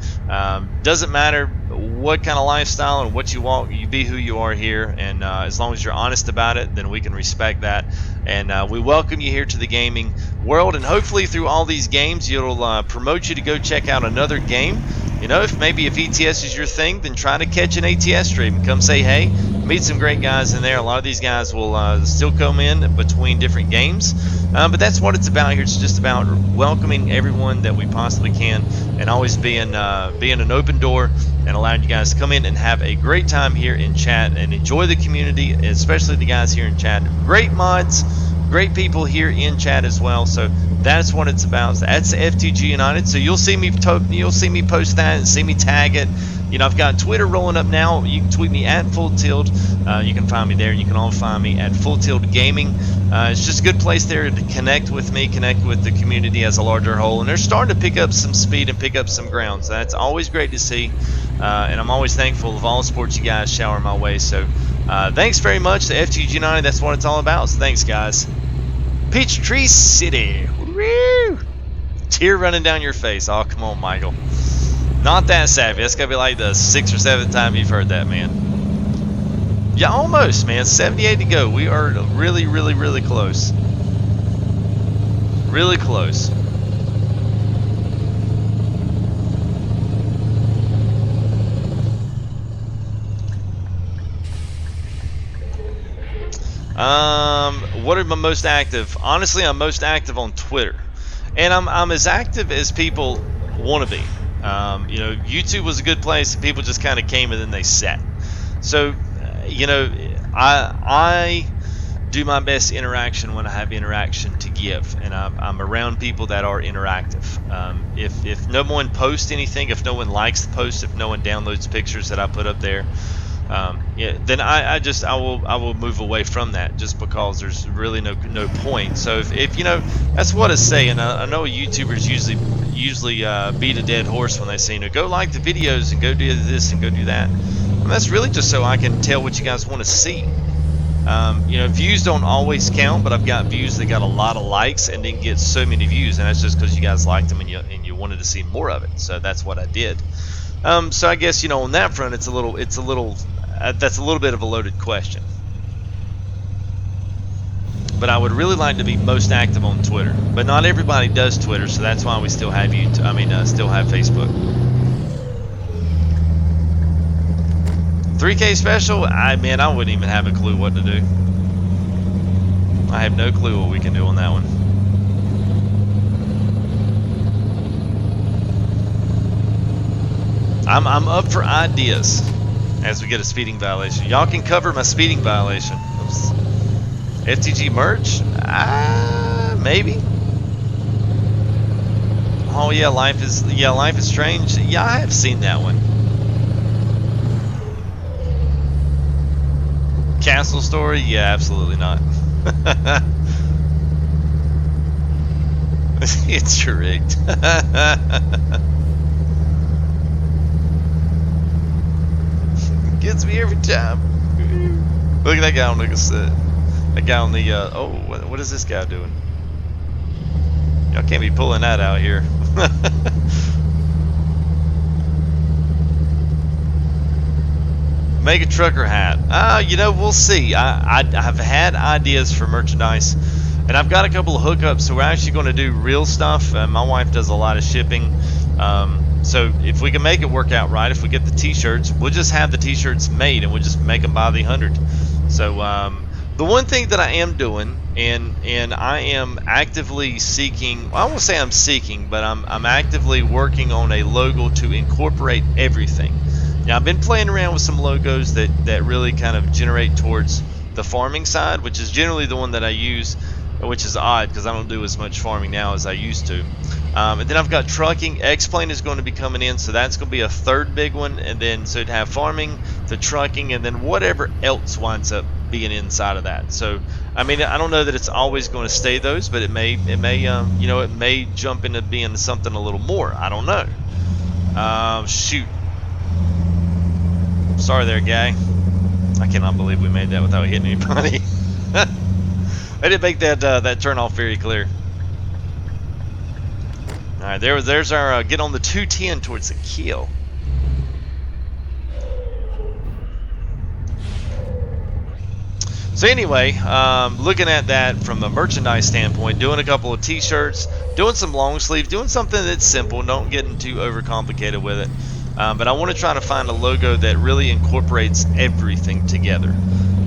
Doesn't matter what kind of lifestyle and what you want, you be who you are here, and as long as you're honest about it, then we can respect that. And we welcome you here to the gaming world, and hopefully through all these games it'll promote you to go check out another game. You know, if ETS is your thing, then try to catch an ATS stream and come say hey, meet some great guys in there. A lot of these guys will still come in between different games, but that's what it's about here. It's just about welcoming everyone that we possibly can, and always being an open door and allowing you guys to come in and have a great time here in chat and enjoy the community, especially the guys here in chat. Great mods, great people here in chat as well. So that's what it's about. So that's FTG United. So you'll see me post that and see me tag it. You know, I've got Twitter rolling up now. You can tweet me at Full Tilt. You can find me there, and you can all find me at Full Tilt Gaming. It's just a good place there to connect with me, connect with the community as a larger whole. And they're starting to pick up some speed and pick up some ground. So that's always great to see. And I'm always thankful of all the sports you guys shower my way. So Thanks very much to FTGUNITED. That's what it's all about. So thanks, guys. Peachtree City. Woo! Tear running down your face. Oh, come on, Michael. Not that savvy. That's gonna be like the 6th or 7th time you've heard that, man. Yeah, almost, man. 78 to go. We are really, really, really close. Really close. What am I most active? Honestly, I'm most active on Twitter, and I'm as active as people want to be. You know, YouTube was a good place. People just kind of came and then they sat. So, you know, I do my best interaction when I have interaction to give, and I'm around people that are interactive. If no one posts anything, if no one likes the post, if no one downloads pictures that I put up there, yeah, then I will move away from that, just because there's really no point. So if you know, that's what I say, and I know YouTubers usually beat a dead horse when they say, you know, go like the videos and go do this and go do that. And that's really just so I can tell what you guys want to see. You know, views don't always count, but I've got views that got a lot of likes and didn't get so many views, and that's just because you guys liked them and you wanted to see more of it. So that's what I did. So I guess, you know, on that front, that's a little bit of a loaded question. But I would really like to be most active on Twitter. But not everybody does Twitter, so that's why we still have still have Facebook. 3K special? Man, I wouldn't even have a clue what to do. I have no clue what we can do on that one. I'm up for ideas as we get a speeding violation. Y'all can cover my speeding violation. Oops. FTG merch? Maybe. Oh yeah, Life is Strange. Yeah, I have seen that one. Castle Story? Yeah, absolutely not. It's rigged. Gets me every time. Look at that guy on the cassette. That guy on the oh, what is this guy doing? Y'all can't be pulling that out here. Make a trucker hat. You know, we'll see. I've had ideas for merchandise, and I've got a couple of hookups, so we're actually going to do real stuff. My wife does a lot of shipping. So if we can make it work out right, if we get the t-shirts, we'll just have the t-shirts made and we'll just make them by the 100. So the one thing that I am doing, and I am actively seeking, well, I won't say I'm seeking, but I'm actively working on a logo to incorporate everything. Now, I've been playing around with some logos that really kind of generate towards the farming side, which is generally the one that I use, which is odd because I don't do as much farming now as I used to. And then I've got trucking. X-Plane is going to be coming in, so that's going to be a third big one. And then so it'd have farming, the trucking, and then whatever else winds up being inside of that. So I mean, I don't know that it's always going to stay those, but it may you know, it may jump into being something a little more. I don't know. Shoot. Sorry there, guy. I cannot believe we made that without hitting anybody. I didn't make that turn off very clear. All right, there's our get on the 210 towards the kill. So anyway, looking at that from a merchandise standpoint, doing a couple of t-shirts, doing some long sleeve, doing something that's simple, don't get too overcomplicated with it. But I want to try to find a logo that really incorporates everything together.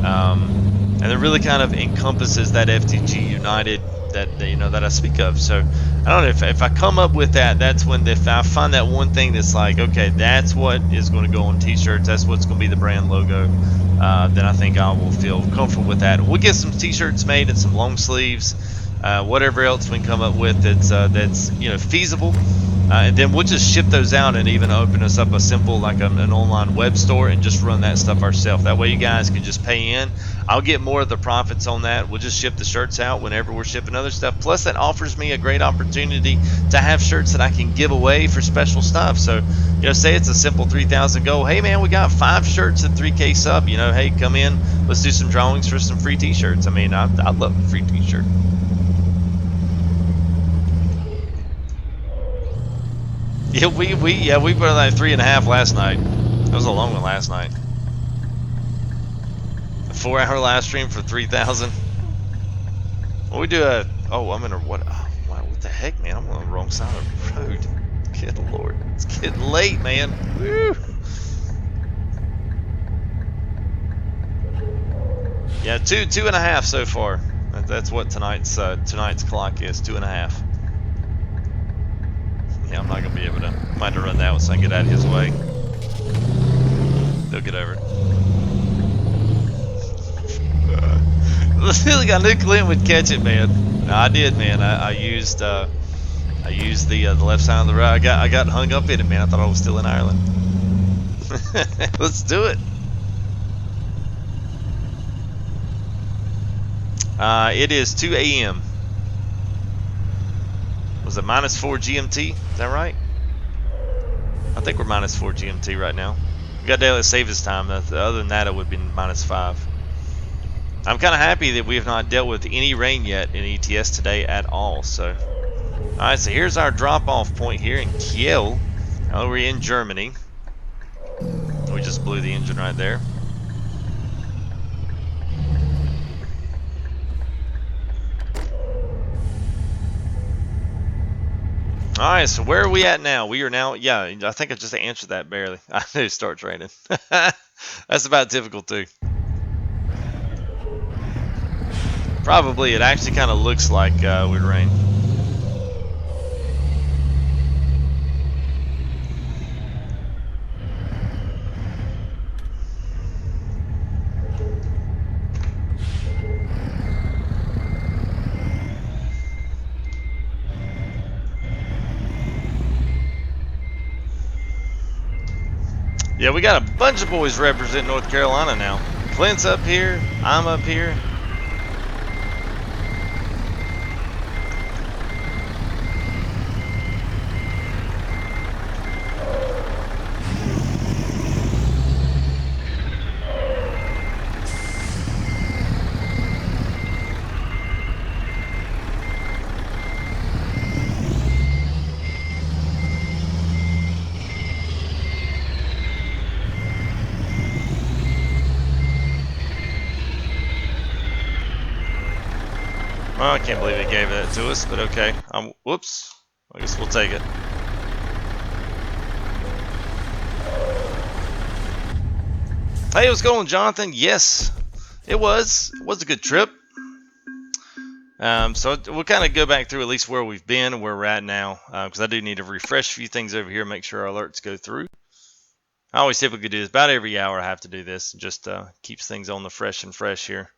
And it really kind of encompasses that FTGUNITED that you know that I speak of. So I don't know if I come up with that. That's when if I find that one thing that's like, okay, that's what is going to go on t-shirts. That's what's going to be the brand logo. Then I think I will feel comfortable with that. We'll get some t-shirts made and some long sleeves, whatever else we can come up with that's you know, feasible. And then we'll just ship those out and even open us up a simple, like an online web store, and just run that stuff ourselves. That way you guys can just pay in. I'll get more of the profits on that. We'll just ship the shirts out whenever we're shipping other stuff. Plus, that offers me a great opportunity to have shirts that I can give away for special stuff. So, say it's a simple 3,000 goal. Hey, man, we got 5 shirts at 3K sub. Hey, come in. Let's do some drawings for some free T-shirts. I mean, I'd love a free T-shirt. Yeah, we put like 3.5 last night. That was a long one last night. A 4-hour live stream for 3,000. Well, we do a. Oh, I'm in a what? Oh, wow, what the heck, man? I'm on the wrong side of the road. Good lord, it's getting late, man. Woo. Yeah, 2.5 so far. That's what tonight's clock is. 2.5. Yeah, I'm not gonna be able to. Might have to run that one so I can get out of his way. They'll get over it. I knew Clint would catch it, man. No, I did, man. I used the left side of the road. I got hung up in it, man. I thought I was still in Ireland. Let's do it. It is 2 a.m. Was it -4 GMT? Is that right? I think we're -4 GMT right now. We got daylight savings time. Other than that, it would be -5. I'm kind of happy that we have not dealt with any rain yet in ETS today at all. So, all right. So here's our drop-off point here in Kiel. Now we're in Germany. We just blew the engine right there. All right, so where are we at now? We are now, yeah, I think I just answered that barely. I knew it starts raining. That's about typical too. Probably, it actually kind of looks like it would rain. Yeah, we got a bunch of boys representing North Carolina now. Clint's up here, I'm up here. Oh, I can't believe it gave that to us, but okay. Whoops. I guess we'll take it. Hey, what's going on, Jonathan? Yes, it was. It was a good trip. So we'll kind of go back through at least where we've been and where we're at now, because I do need to refresh a few things over here, make sure our alerts go through. I always typically do this about every hour. I have to do this, just keeps things on the fresh here.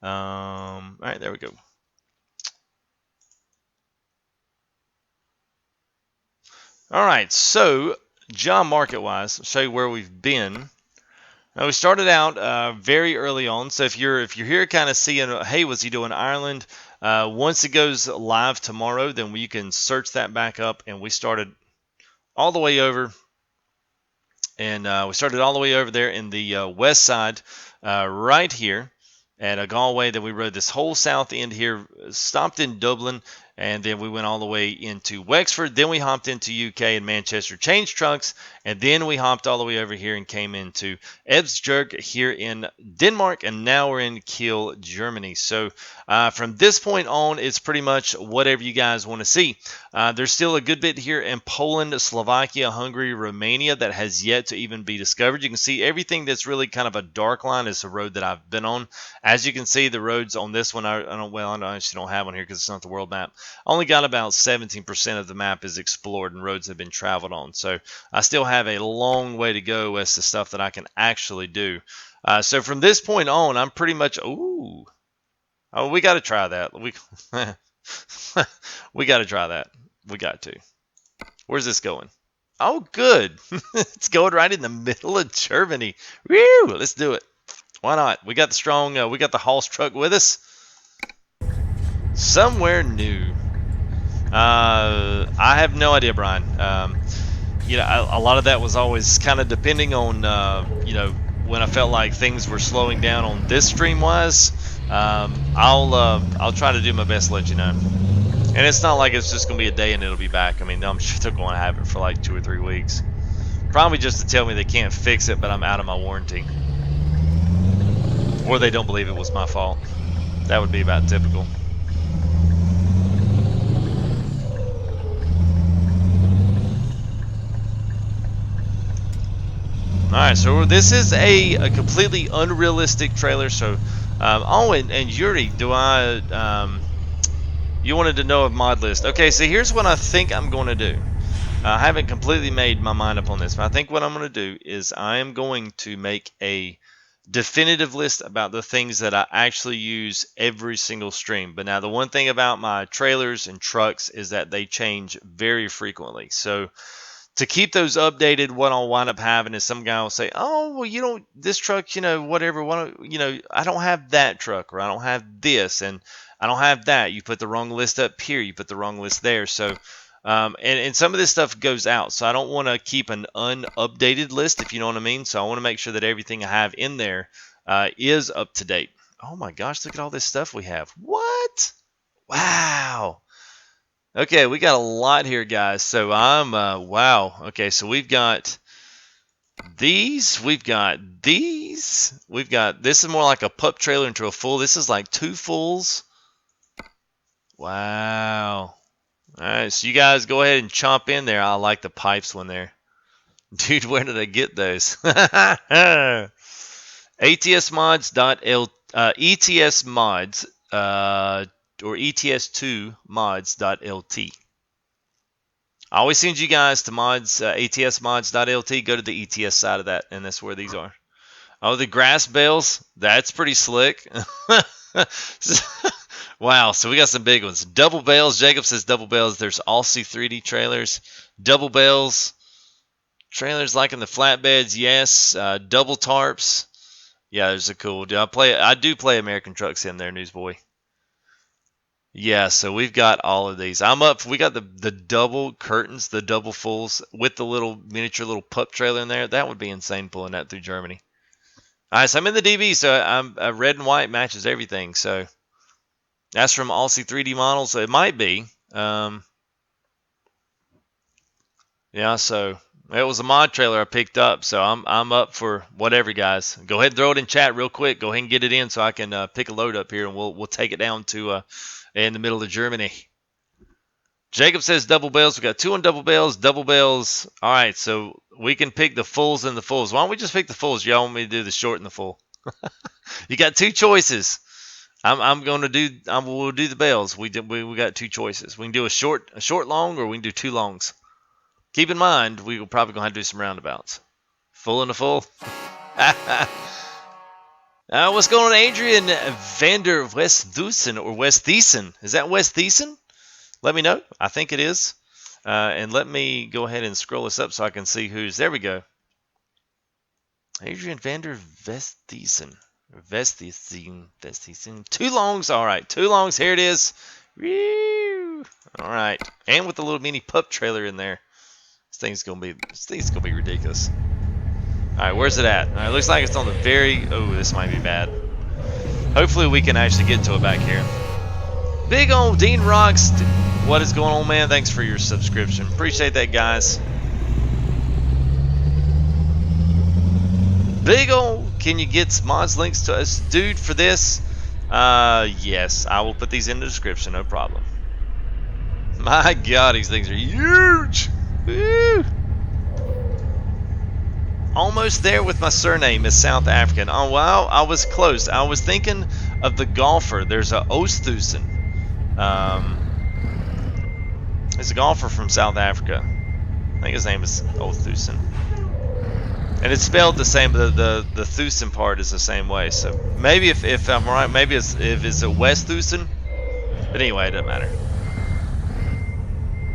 All right, there we go. All right, so job market-wise, I'll show you where we've been. Now we started out very early on. So if you're here, kind of seeing, hey, was he doing Ireland? Once it goes live tomorrow, then you can search that back up. And we started all the way over, and we started all the way over there in the west side, right here at Galway. Then we rode this whole south end here, stopped in Dublin. And then we went all the way into Wexford. Then we hopped into UK and Manchester, changed trucks. And then we hopped all the way over here and came into Esbjerg here in Denmark. And now we're in Kiel, Germany. So from this point on, it's pretty much whatever you guys want to see. There's still a good bit here in Poland, Slovakia, Hungary, Romania that has yet to even be discovered. You can see everything that's really kind of a dark line is the road that I've been on. As you can see, the roads on this one, I actually don't have one here because it's not the world map. Only got about 17% of the map is explored and roads have been traveled on. So I still have a long way to go as to stuff that I can actually do. So from this point on, I'm pretty much, oh, we got to try that. We got to try that. We got to. Where's this going? Oh, good. It's going right in the middle of Germany. Woo! Let's do it. Why not? We got the strong, we got the Hall's truck with us. Somewhere new. I have no idea, Brian. You know, a lot of that was always kind of depending on, you know, when I felt like things were slowing down on this stream-wise. I'll try to do my best to let you know. And it's not like it's just going to be a day and it'll be back. I mean, I'm sure they're going to have it for like 2 or 3 weeks. Probably just to tell me they can't fix it, but I'm out of my warranty. Or they don't believe it was my fault. That would be about typical. Alright, so this is a completely unrealistic trailer. So, oh, and Yuri, you wanted to know of mod list. Okay, so here's what I think I'm going to do. I haven't completely made my mind up on this, but I think what I'm going to do is I am going to make a definitive list about the things that I actually use every single stream. But now the one thing about my trailers and trucks is that they change very frequently. So to keep those updated, what I'll wind up having is some guy will say, oh, well, you don't, this truck, you know, whatever, you know, I don't have that truck, or I don't have this, and I don't have that. You put the wrong list up here, you put the wrong list there. So, and some of this stuff goes out. So I don't want to keep an unupdated list, if you know what I mean. So I want to make sure that everything I have in there is up to date. Oh my gosh, look at all this stuff we have. What? Wow. Okay, we got a lot here, guys. So wow. Okay, so we've got these. We've got these. We've got, this is more like a pup trailer into a full. This is like 2 fulls. Wow. All right, so you guys go ahead and chomp in there. I like the pipes one there. Dude, where did I get those? ETSmods, or ETS2mods.lt. I always send you guys to mods, ATSmods.lt. Go to the ETS side of that, and that's where these are. Oh, the grass bales. That's pretty slick. Wow, so we got some big ones. Double bales. Jacob says double bales. There's Aussie 3D trailers. Double bales. Trailers like in the flatbeds, yes. Double tarps. Yeah, there's a cool. I do play American Trucks in there, Newsboy. Yeah, so we've got all of these. We got the double curtains, the double fulls with the little miniature little pup trailer in there. That would be insane pulling that through Germany. All right, so I'm in the DB, so I'm red and white matches everything. So that's from Aussie 3D models. So it might be. Yeah, so it was a mod trailer I picked up, so I'm up for whatever, guys. Go ahead and throw it in chat real quick. Go ahead and get it in so I can pick a load up here, and we'll take it down to in the middle of Germany. Jacob says double bales. We got 2 on double bales. Double bales. All right, so we can pick the fulls and the fulls. Why don't we just pick the fulls? Y'all want me to do the short and the full? You got 2 choices. We'll do the bales. We got 2 choices. We can do a short long, or we can do 2 longs. Keep in mind, we're probably going to have to do some roundabouts. Full and a full. What's going on, Adrian Vander Westhuizen, or Westhuizen? Is that Westhuizen? Let me know. I think it is. And let me go ahead and scroll this up so I can see who's. There we go. Adrian Vander Westhuizen. Westhuizen. 2 longs. All right. 2 longs. Here it is. Woo! All right. And with the little mini pup trailer in there. This thing's gonna be ridiculous. Alright, where's it at? Alright, looks like it's on the very... Oh, this might be bad. Hopefully we can actually get to it back here. Big old Dean Rocks. What is going on, man? Thanks for your subscription. Appreciate that, guys. Big old... Can you get mods links to us, dude, for this? Yes. I will put these in the description. No problem. My God, these things are huge! Woo! Almost there with my surname is South African. Oh wow, I was close. I was thinking of the golfer. There's a Oosthuizen. There's a golfer from South Africa. I think his name is Oosthuizen. And it's spelled the same. The Thuizen part is the same way. So maybe if I'm right, maybe if it's a Westhuizen. But anyway, it doesn't matter.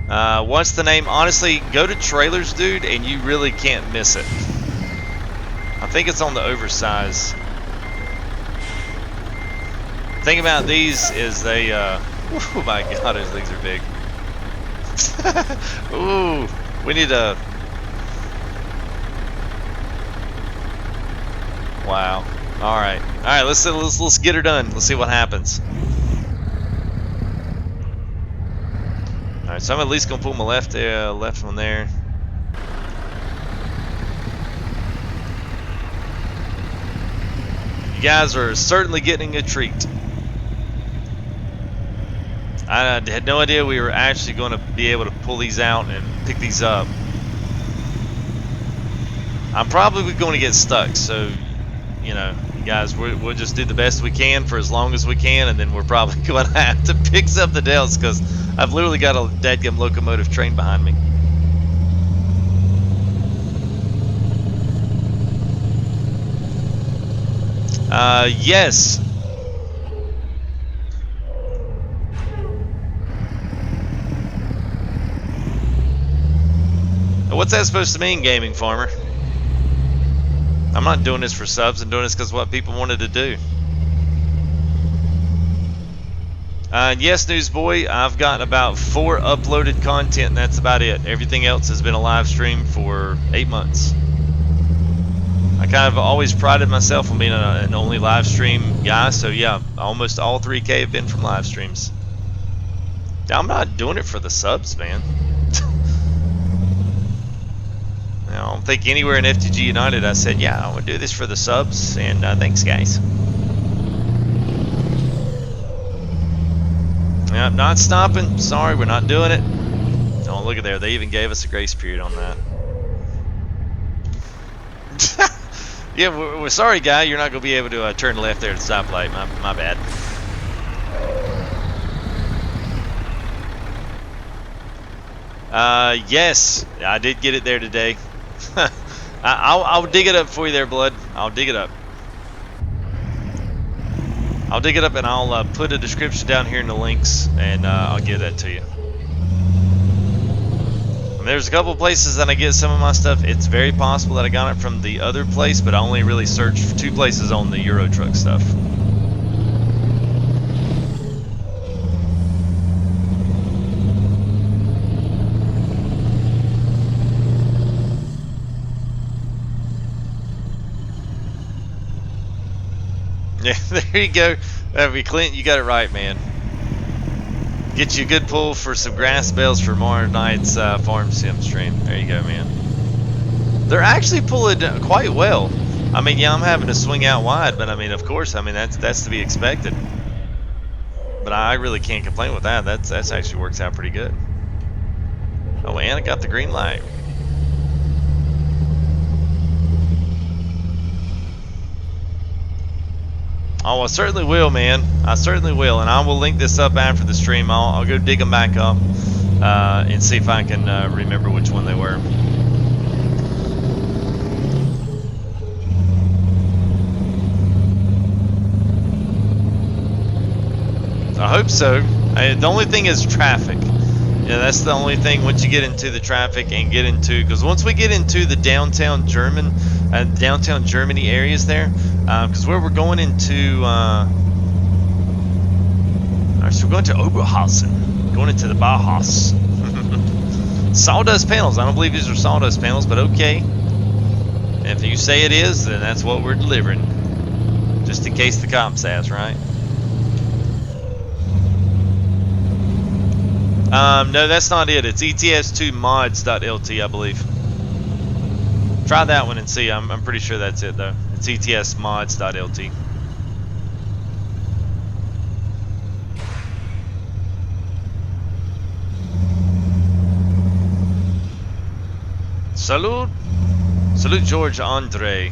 What's the name? Honestly, go to trailers, dude, and you really can't miss it. I think it's on the oversize. Thing about these is they, oh my god, those things are big. Ooh, we need a. Wow. All right. Let's get her done. Let's see what happens. All right. So I'm at least gonna pull my left one there. You guys are certainly getting a treat. I had no idea we were actually going to be able to pull these out and pick these up. I'm probably going to get stuck, so you know, guys, we'll just do the best we can for as long as we can, and then we're probably going to have to pick something else because I've literally got a dadgum locomotive train behind me. Yes. What's that supposed to mean, Gaming Farmer? I'm not doing this for subs. I'm doing this because what people wanted to do. Yes, Newsboy, I've got about 4 uploaded content, and that's about it. Everything else has been a live stream for 8 months. I kind of always prided myself on being an only live stream guy, so yeah, almost all 3K have been from live streams. I'm not doing it for the subs, man. I don't think anywhere in FTGUNITED I said, yeah, I would do this for the subs, and thanks, guys. Yeah, not stopping. Sorry, we're not doing it. Oh, look at there. They even gave us a grace period on that. Yeah, we're sorry, guy. You're not going to be able to turn left there at the stoplight. My bad. Yes, I did get it there today. I'll dig it up for you there, Blood. I'll dig it up. I'll dig it up and I'll put a description down here in the links, and I'll give that to you. And there's a couple of places that I get some of my stuff. It's very possible that I got it from the other place, but I only really searched for 2 places on the Euro Truck stuff. Yeah, there you go. Clint, you got it right, man. Get you a good pull for some grass bales for tomorrow night's farm sim stream. There you go, man. They're actually pulling quite well. I mean, yeah, I'm having to swing out wide, but I mean, of course, I mean that's to be expected. But I really can't complain with that. That's actually works out pretty good. Oh, and I got the green light. Oh, I certainly will, man. I certainly will, and I will link this up after the stream. I'll go dig them back up and see if I can remember which one they were. I hope so. The only thing is traffic. Yeah, that's the only thing. Once you get into the traffic and get into, because once we get into the downtown Germany areas there, because where we're going into, so we're going to Oberhausen, going into the Bauhaus. Sawdust panels. I don't believe these are sawdust panels, but okay. If you say it is, then that's what we're delivering. Just in case the cops ask, right? No, that's not it. It's ETS2mods.lt, I believe. Try that one and see. I'm pretty sure that's it, though. It's ETSmods.lt. Salute. Salute, George Andre.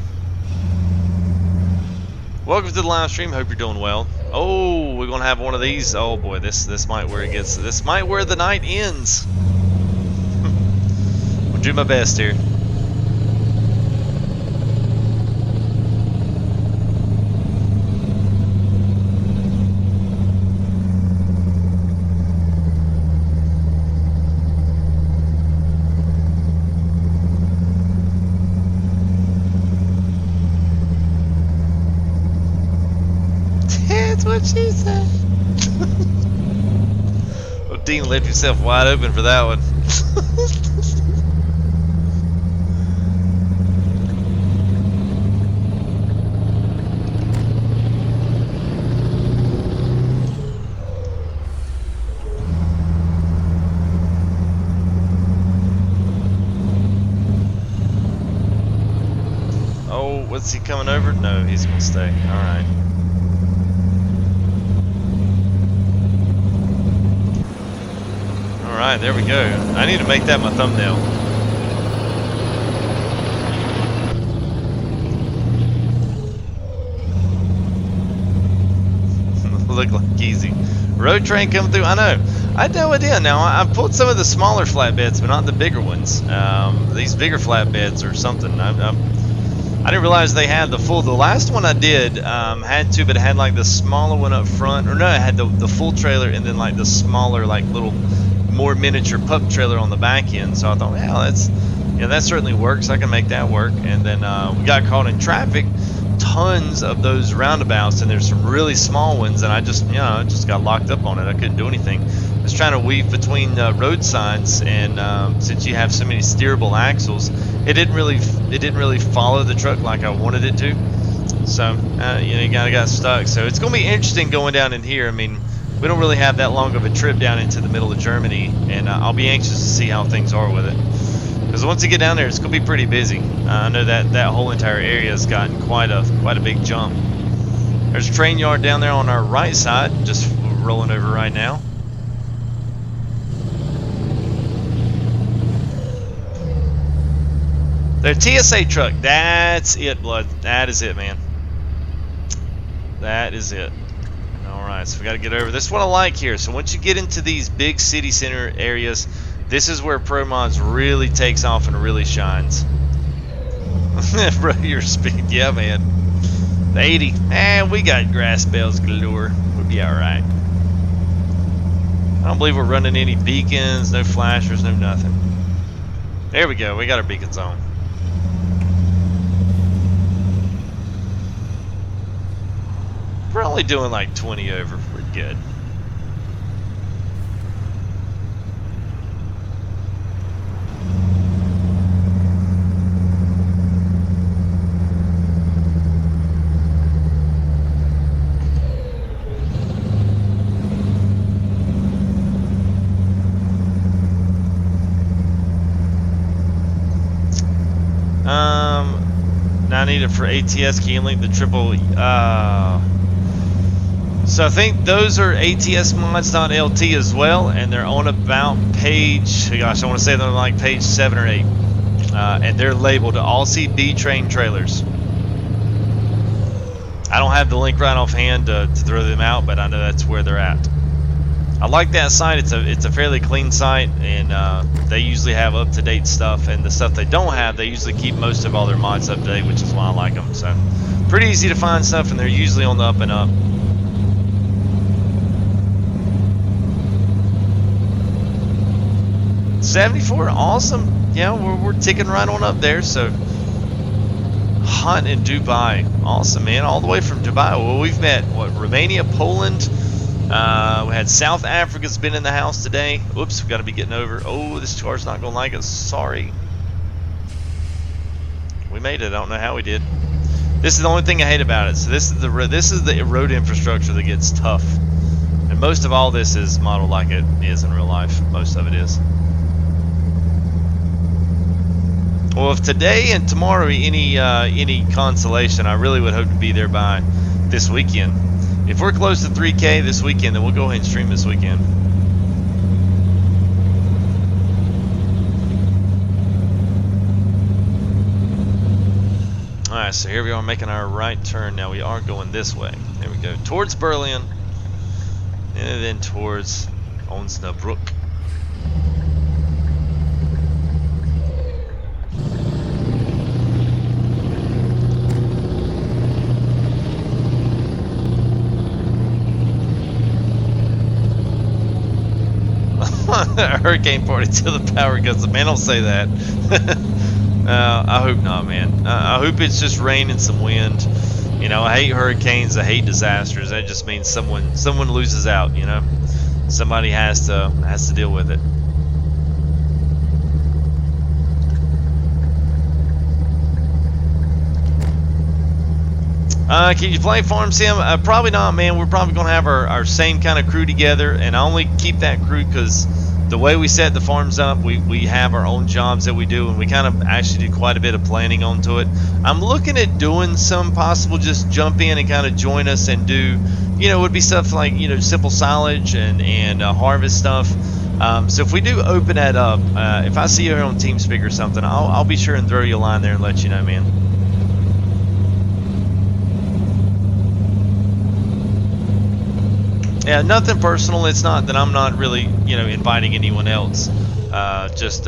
Welcome to the live stream. Hope you're doing well. Oh, we're gonna have one of these. Oh boy, this might where it gets. This might where the night ends. I'll do my best here. That's what she said. Well, Dean left himself wide open for that one. Oh, what's he coming over? No, he's gonna stay. All right. All right, there we go. I need to make that my thumbnail. Look like easy. Road train coming through. I know. I had no idea. Now I pulled some of the smaller flatbeds, but not the bigger ones. These bigger flatbeds or something. I didn't realize they had the full. The last one I did had to, but it had like the smaller one up front. Or no, it had the full trailer and then like the smaller, like little, more miniature pup trailer on the back end. So I thought, yeah, that certainly works. I can make that work. And then we got caught in traffic. Tons of those roundabouts, and there's some really small ones, and I just got locked up on it. I couldn't do anything. I was trying to weave between road signs, and since you have so many steerable axles, it didn't really follow the truck like I wanted it to. So you kind of got stuck. So it's gonna be interesting going down in here. I mean, we don't really have that long of a trip down into the middle of Germany, and I'll be anxious to see how things are with it. Because once you get down there, it's going to be pretty busy. I know that whole entire area has gotten quite a big jump. There's a train yard down there on our right side, just rolling over right now. The TSA truck, that's it, blood. That is it, man. That is it. Alright, so we got to get over. This is what I like here. So once you get into these big city center areas, this is where ProMods really takes off and really shines. Bro, your speed, yeah, man. The 80, we got grass bells galore. We'll be alright. I don't believe we're running any beacons, no flashers, no nothing. There we go, we got our beacons on. We're only doing like 20 over, we're good. Now I need it for ATS. Can you link the triple? So I think those are ATSmods.lt as well, and they're on about page. Gosh, I want to say they're like page 7 or 8, and they're labeled Aussie B-Train trailers. I don't have the link right offhand to throw them out, but I know that's where they're at. I like that site. It's a fairly clean site, and they usually have up-to-date stuff, and the stuff they don't have, they usually keep most of all their mods up to date, which is why I like them. So pretty easy to find stuff, and they're usually on the up and up. $74, awesome. Yeah, we're ticking right on up there. So Hunt in Dubai, awesome, man. All the way from Dubai. Well, we've met Romania, Poland. We had South Africa's been in the house today. Oops, we got to be getting over. Oh, this car's not gonna like us. Sorry. We made it. I don't know how we did. This is the only thing I hate about it. So this is the road infrastructure that gets tough, and most of all this is modeled like it is in real life. Most of it is. Well, if today and tomorrow any consolation, I really would hope to be there by this weekend. If we're close to 3K this weekend, then we'll go ahead and stream this weekend. Alright, so here we are making our right turn. Now we are going this way. There we go. Towards Berlin. And then towards Osnabrück. Hurricane party till the power goes. Man, don't say that. I hope not, man. I hope it's just rain and some wind. You know, I hate hurricanes. I hate disasters. That just means someone loses out. You know, somebody has to deal with it. Can you play Farm Sim? Probably not, man. We're probably going to have our same kind of crew together, and I only keep that crew because the way we set the farms up, we have our own jobs that we do, and we kind of actually do quite a bit of planning onto it. I'm looking at doing some possible just jump in and kind of join us and do, you know, it would be stuff like, you know, simple silage and harvest stuff. So if we do open that up, if I see you on TeamSpeak or something, I'll be sure and throw you a line there and let you know, man. Yeah, nothing personal. It's not that I'm not really, you know, inviting anyone else. Just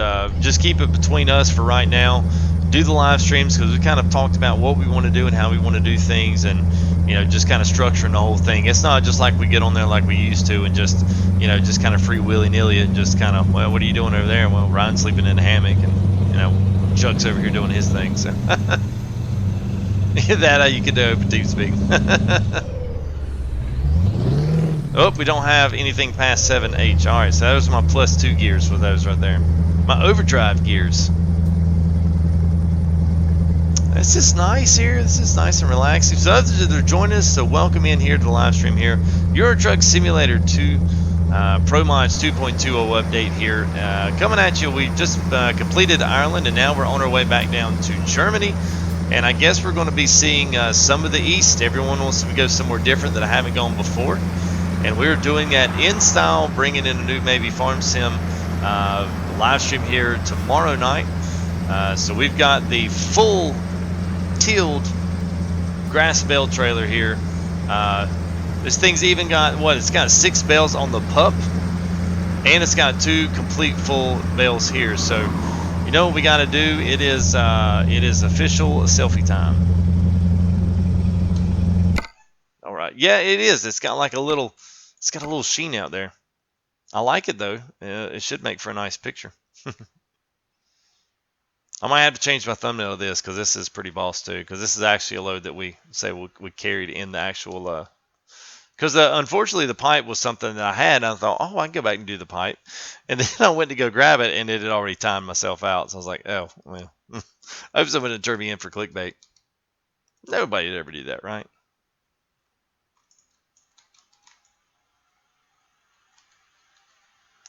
keep it between us for right now. Do the live streams because we kind of talked about what we want to do and how we want to do things, and you know, just kind of structuring the whole thing. It's not just like we get on there like we used to and just, you know, just kind of free willy nilly and just kind of, well, what are you doing over there? Well, Ryan's sleeping in a hammock, and you know, Chuck's over here doing his thing. So that you can do open TeamSpeak. Oh, we don't have anything past 7H. Alright, so those are my +2 gears for those right there. My overdrive gears. This is nice here. This is nice and relaxing. So others that are joining us, so welcome in here to the live stream here. Euro Truck Simulator 2 PROMODS 2.20 update here. Coming at you, we just completed Ireland, and now we're on our way back down to Germany. And I guess we're going to be seeing some of the East. Everyone wants to go somewhere different that I haven't gone before. And we're doing that in style, bringing in a new maybe Farm Sim live stream here tomorrow night. So we've got the full tilled grass bale trailer here. This thing's even got, what, it's got 6 bales on the pup, and it's got 2 complete full bales here. So you know what we got to do? It is official selfie time. All right, yeah, it is. It's got like a little sheen out there. I like it though. It should make for a nice picture. I might have to change my thumbnail of this because this is pretty boss too. Because this is actually a load that we carried in the actual. Because unfortunately the pipe was something that I had. And I thought, oh, I can go back and do the pipe, and then I went to go grab it, and it had already timed myself out. So I was like, oh well. I hope someone didn't turn me in for clickbait. Nobody would ever do that, right?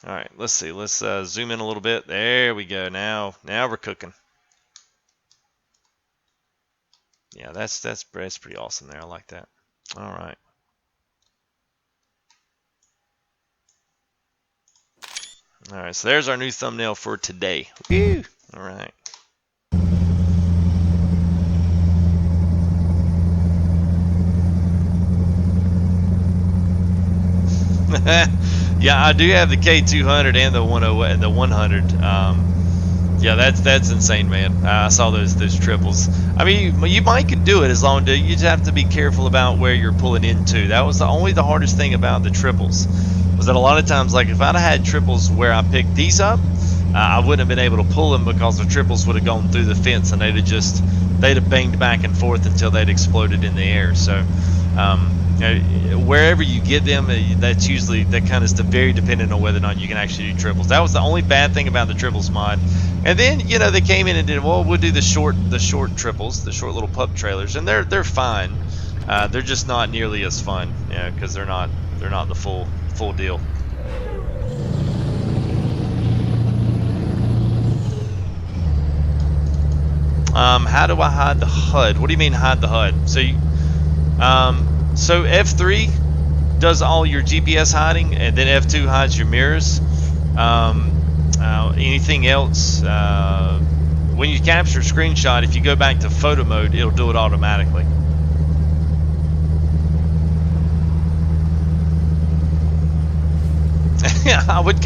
All right, let's see. Let's zoom in a little bit. There we go. Now we're cooking. Yeah, that's pretty awesome there. I like that. All right. All right, so there's our new thumbnail for today. Woo! All right. Yeah, I do have the K200 and the 100 and the 100. Yeah, that's insane, man. I saw those triples. I mean, you might could do it as long as you just have to be careful about where you're pulling into. That was the hardest thing about the triples, was that a lot of times, like if I'd have had triples where I picked these up, I wouldn't have been able to pull them because the triples would have gone through the fence and they'd have banged back and forth until they'd exploded in the air. So wherever you get them, that kind of very dependent on whether or not you can actually do triples. That was the only bad thing about the triples mod. And then, you know, they came in and did, well, we'll do the short triples, the short little pup trailers, and they're fine. They're just not nearly as fun, because they're not the full deal. How do I hide the HUD? What do you mean hide the HUD? So F3 does all your GPS hiding, and then F2 hides your mirrors. Anything else, when you capture a screenshot, if you go back to photo mode, it'll do it automatically. I would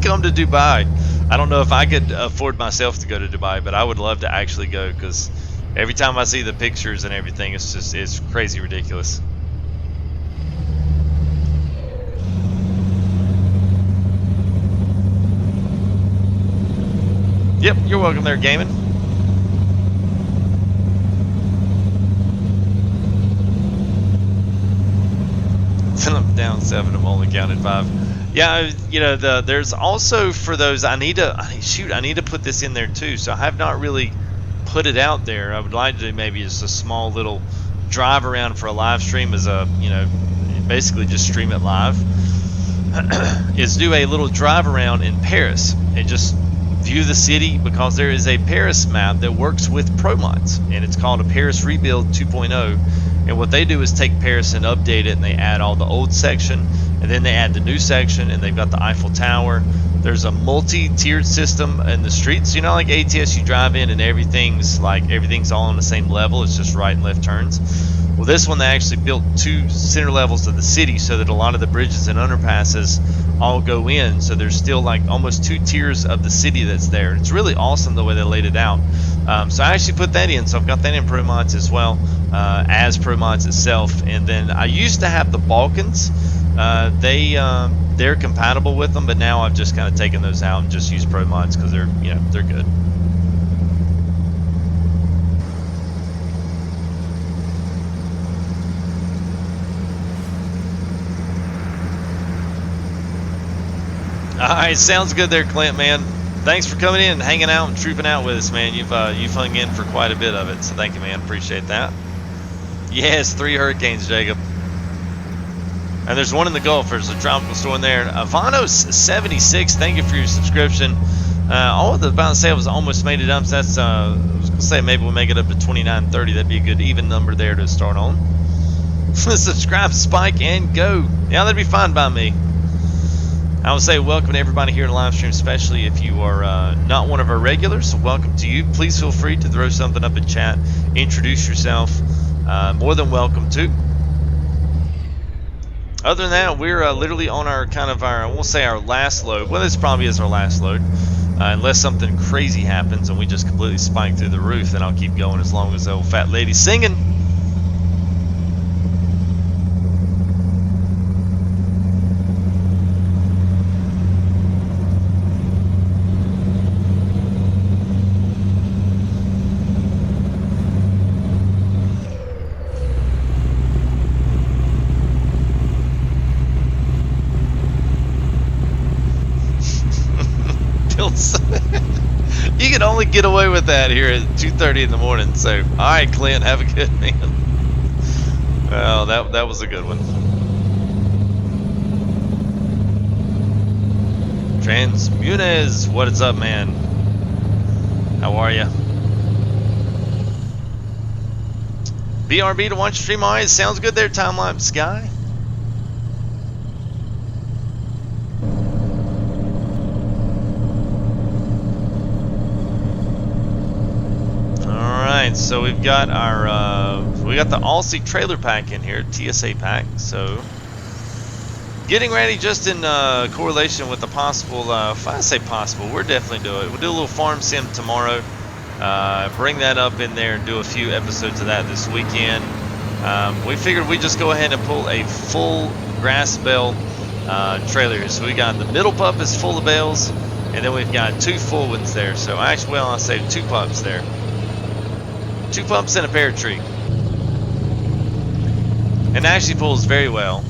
come to Dubai. I don't know if I could afford myself to go to Dubai, but I would love to actually go, because every time I see the pictures and everything, it's crazy ridiculous. Yep, you're welcome there, gaming. down 7. I've only counted 5. Yeah, you know, there's also for those. I need to put this in there too. So I have not really put it out there. I would like to do maybe just a small little drive around for a live stream as a, you know, basically just stream it live. Is do a little drive around in Paris and just view the city, because there is a Paris map that works with PROMODS, and it's called a Paris Rebuild 2.0. And what they do is take Paris and update it, and they add all the old section, and then they add the new section, and they've got the Eiffel Tower. There's a multi-tiered system in the streets. You know, like ATS, you drive in and everything's all on the same level. It's just right and left turns. Well, this one, they actually built 2 center levels of the city so that a lot of the bridges and underpasses all go in. So there's still like almost 2 tiers of the city that's there. It's really awesome the way they laid it out. So I actually put that in. So I've got that in PROMODS as well, as PROMODS itself. And then I used to have the Balkans. They're compatible with them, but now I've just kind of taken those out and just use PROMODS because they're, you know, they're good. Alright, sounds good there, Clint, man. Thanks for coming in, hanging out, and trooping out with us, man. You've hung in for quite a bit of it, so thank you, man. Appreciate that. Yes, 3 hurricanes, Jacob. And there's one in the Gulf. There's a tropical storm there. Avanos76, thank you for your subscription. All of the about sales almost made it up. So that's I was gonna say maybe we'll make it up to 29.30. That'd be a good even number there to start on. Subscribe, spike, and go. Yeah, that'd be fine by me. I would say welcome to everybody here in the live stream, especially if you are not one of our regulars. So welcome to you. Please feel free to throw something up in chat, introduce yourself. More than welcome to. Other than that, we're literally on our we'll say our last load. Well, this probably is our last load, unless something crazy happens and we just completely spike through the roof. Then I'll keep going as long as the old fat lady's singing. You can only get away with that here at 2:30 in the morning. So, all right, Clint, have a good man. Well, that was a good one. Transmunez, what is up, man? How are you? BRB to watch stream. All right, sounds good there, time lapse guy. So we've got our we got the Aussie trailer pack in here, TSA pack. So getting ready, just in correlation with the possible. If I say possible, we're definitely doing it. We'll do a little farm sim tomorrow. Bring that up in there and do a few episodes of that this weekend. We figured we'd just go ahead and pull a full grass bale trailer here. So we got the middle pup is full of bales, and then we've got 2 full ones there. So actually, well, I'll say 2 pups there. 2 pumps and a pear tree. And it actually pulls very well,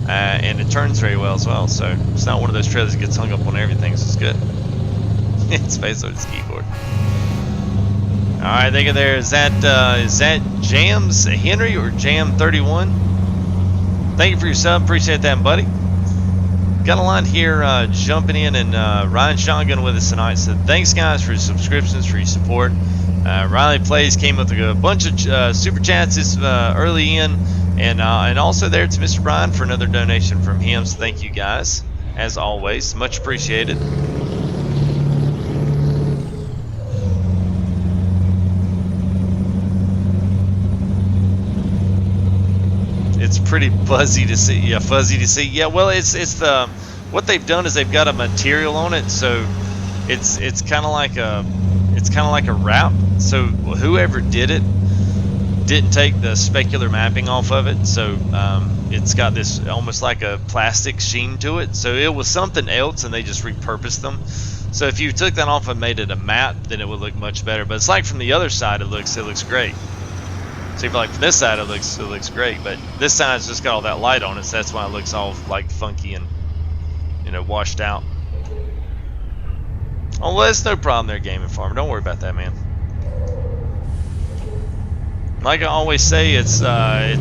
and it turns very well as well. So it's not one of those trailers that gets hung up on everything, so it's good. It's based on its keyboard. All right, think of there. Is that Jams Henry or Jam 31? Thank you for your sub. Appreciate that, buddy. Got a lot here jumping in, and Ryan Shotgun with us tonight. So thanks, guys, for your subscriptions, for your support. Riley Plays came with a bunch of super chats this early in, and also there to Mr. Brian for another donation from him. So thank you guys, as always, much appreciated. It's pretty fuzzy to see. Yeah, fuzzy to see. Yeah, well, it's the what they've done is they've got a material on it, so it's kind of like a wrap. So whoever did it didn't take the specular mapping off of it, so it's got this almost like a plastic sheen to it. So it was something else, and they just repurposed them. So if you took that off and made it a matte, then it would look much better. But it's like from the other side, it looks great. See, for like for this side, it looks great, but this side's just got all that light on it, so that's why it looks all like funky and, you know, washed out. Oh, well, that's no problem there, Gaming Farmer. Don't worry about that, man. Like I always say, it's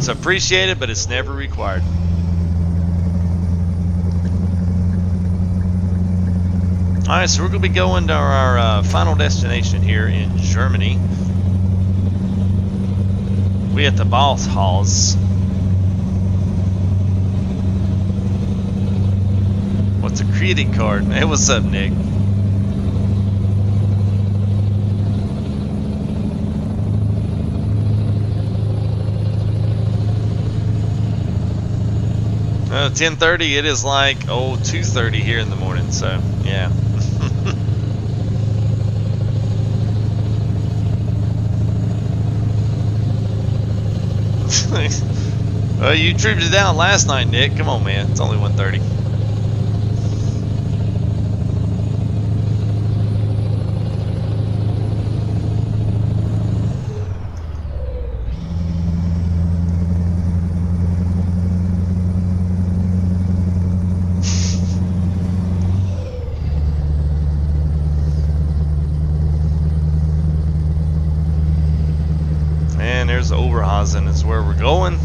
appreciated, but it's never required. All right, so we're going to be going to our final destination here in Germany. We at the Bauhaus. What's a credit card? Hey, what's up, Nick? 10:30. It is like 2:30 here in the morning. So yeah. Well, you tripped it down last night, Nick. Come on, man. It's only 1:30. And there's Oberhausen is where we're going.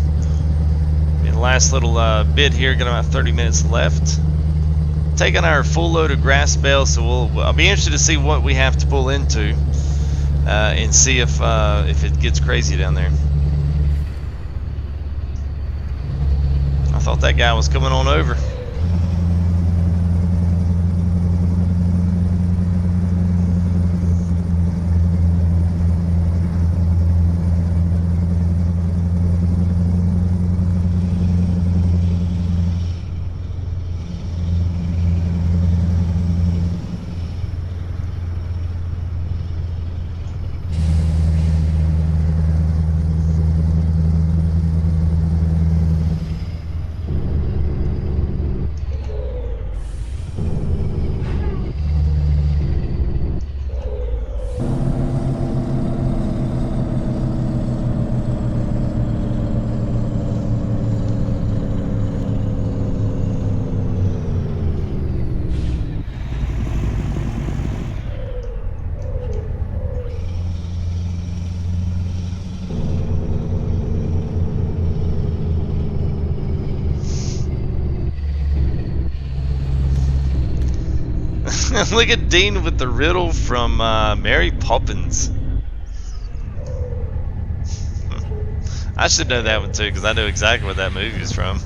In the last little bit here, got about 30 minutes left. Taking our full load of grass bales, so I'll be interested to see what we have to pull into and see if it gets crazy down there. I thought that guy was coming on over. Look at Dean with the riddle from Mary Poppins. I should know that one too, because I know exactly what that movie is from.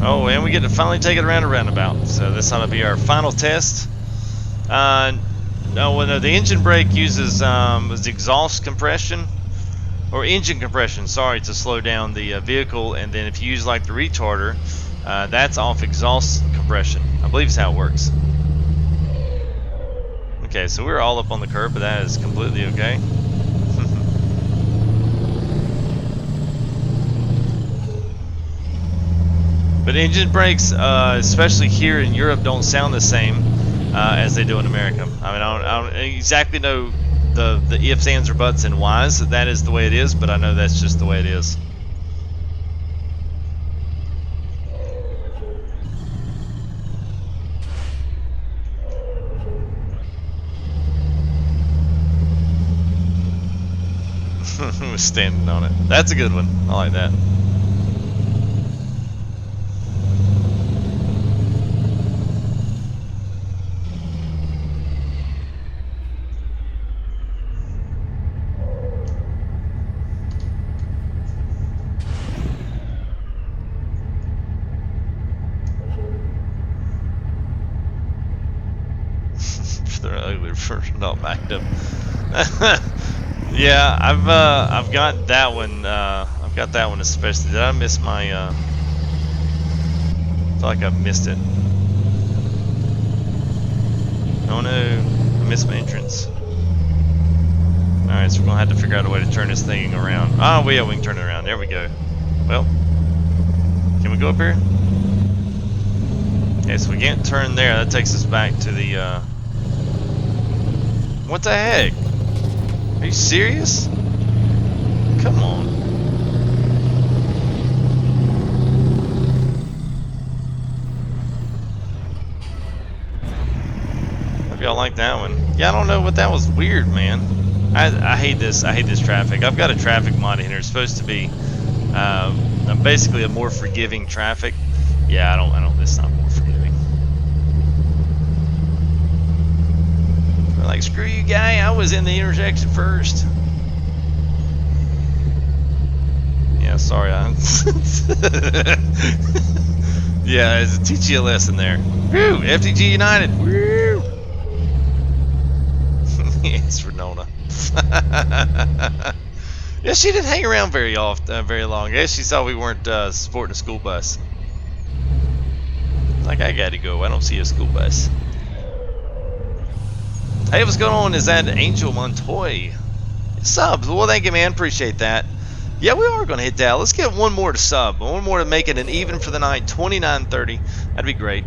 Oh, and we get to finally take it around a roundabout. So this ought to be our final test. No, the engine brake uses exhaust compression, or engine compression, sorry, to slow down the vehicle. And then if you use like the retarder, that's off exhaust compression. I believe is how it works. Okay, so we're all up on the curb, but that is completely okay. But engine brakes, especially here in Europe, don't sound the same as they do in America. I mean, I don't exactly know the ifs, ands, or buts, and whys. That is the way it is, but I know that's just the way it is. We're standing on it. That's a good one. I like that. They're ugly for not backed up. Yeah, I've got that one. I've got that one especially. Did I miss my? I feel like I've missed it. Oh no, I missed my entrance. All right, so we're gonna have to figure out a way to turn this thing around. Oh, yeah, we can turn it around. There we go. Well, can we go up here? Okay, so we can't turn there. That takes us back to the. What the heck? Are you serious? Come on. Hope y'all like that one. Yeah, I don't know what that was. Weird, man. I hate this. I hate this traffic. I've got a traffic mod in here. It's supposed to be basically a more forgiving traffic. Yeah, I don't. It's not more forgiving. They're like, screw you, guy. I was in the intersection first. Yeah, sorry. Yeah, it's a teach you a lesson there. Woo! FTGUNITED. Woo! It's Renona. Yeah, she didn't hang around very often, very long. I guess she saw we weren't sporting a school bus. Like, I gotta go. I don't see a school bus. Hey, what's going on? Is that Angel Montoy? Subs. Well, thank you, man. Appreciate that. Yeah, we are going to hit that. Let's get one more to sub. One more to make it an even for the night. 29:30. That'd be great.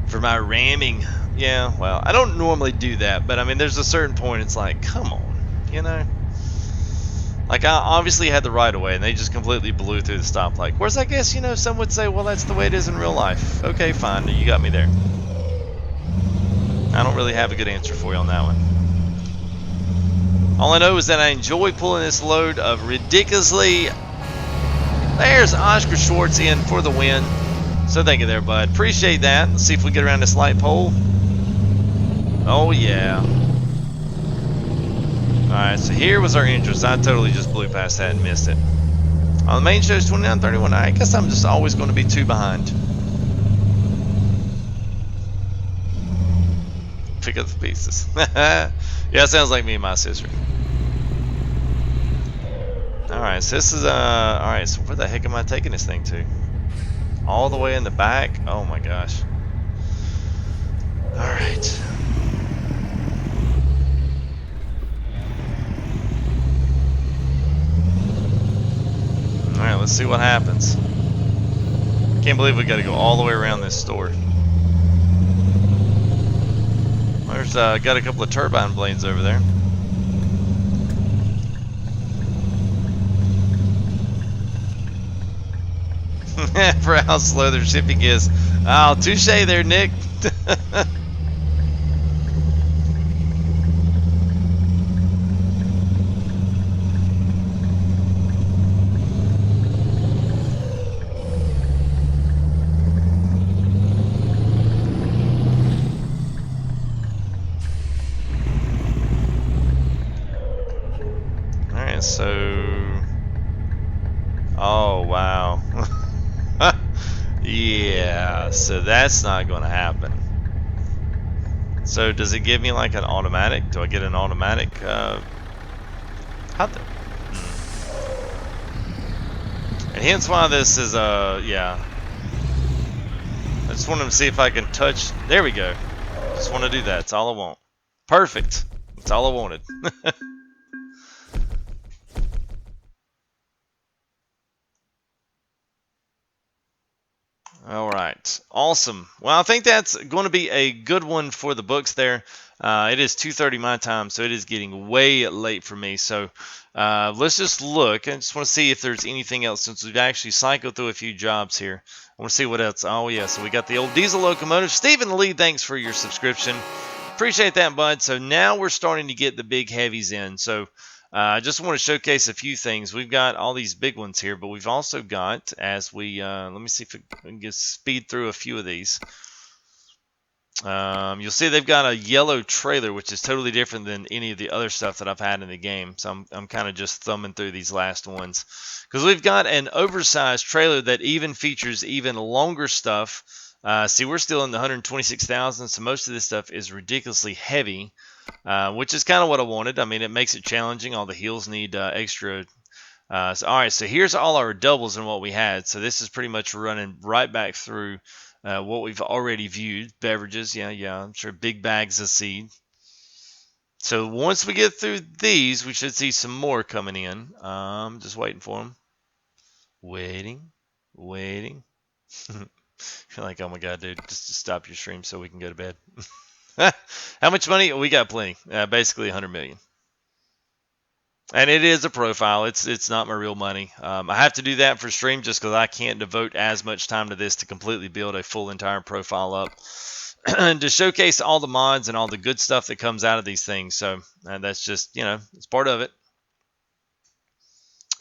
For my ramming. Yeah, well, I don't normally do that, but I mean, there's a certain point it's like, come on, you know? Like, I obviously had the right of way, and they just completely blew through the stoplight. Whereas I guess, you know, some would say, well, that's the way it is in real life. Okay, fine, you got me there. I don't really have a good answer for you on that one. All I know is that I enjoy pulling this load of ridiculously... There's Oscar Schultz in for the win. So thank you there, bud. Appreciate that. Let's see if we get around this light pole. Oh, yeah. Alright, so here was our entrance. I totally just blew past that and missed it. On the main show is 29:31. I guess I'm just always going to be 2 behind. Pick up the pieces. Yeah, sounds like me and my sister. Alright, so this is, alright, so where the heck am I taking this thing to? All the way in the back? Oh my gosh. Alright. Alright, let's see what happens. Can't believe we gotta go all the way around this store. There's, got a couple of turbine blades over there. For how slow their shipping is. Oh, touche there, Nick. Alright, so... Oh, wow. Yeah, so that's not going to happen. So does it give me like an automatic? Do I get an automatic? How the... And hence why this is, yeah. I just wanted to see if I can touch... There we go. Just want to do that. That's all I want. Perfect. That's all I wanted. All right, awesome. Well, I think that's going to be a good one for the books there. It is 2:30 my time, so it is getting way late for me. So let's just look. I just want to see if there's anything else since we've actually cycled through a few jobs here. I want to see what else. Oh, yeah, so we got the old diesel locomotive. Stephen Lee, thanks for your subscription. Appreciate that, bud. So now we're starting to get the big heavies in. So I just want to showcase a few things. We've got all these big ones here, but we've also got, as we, let me see if we can just speed through a few of these. You'll see they've got a yellow trailer, which is totally different than any of the other stuff that I've had in the game. So I'm kind of just thumbing through these last ones. Because we've got an oversized trailer that even features even longer stuff. See, we're still in the 126,000, so most of this stuff is ridiculously heavy. which is kind of what I wanted. I mean, it makes it challenging. All the heals need extra. All right, so here's all our doubles and what we had. So this is pretty much running right back through what we've already viewed. Beverages, yeah, I'm sure big bags of seed. So once we get through these, we should see some more coming in. Just waiting for them. Waiting. You're like, oh my god, dude, just stop your stream so we can go to bed. How much money? We got plenty. Basically 100 million. And it is a profile. It's not my real money. I have to do that for stream just because I can't devote as much time to this to completely build a full entire profile up. To showcase all the mods and all the good stuff that comes out of these things. So that's just, it's part of it.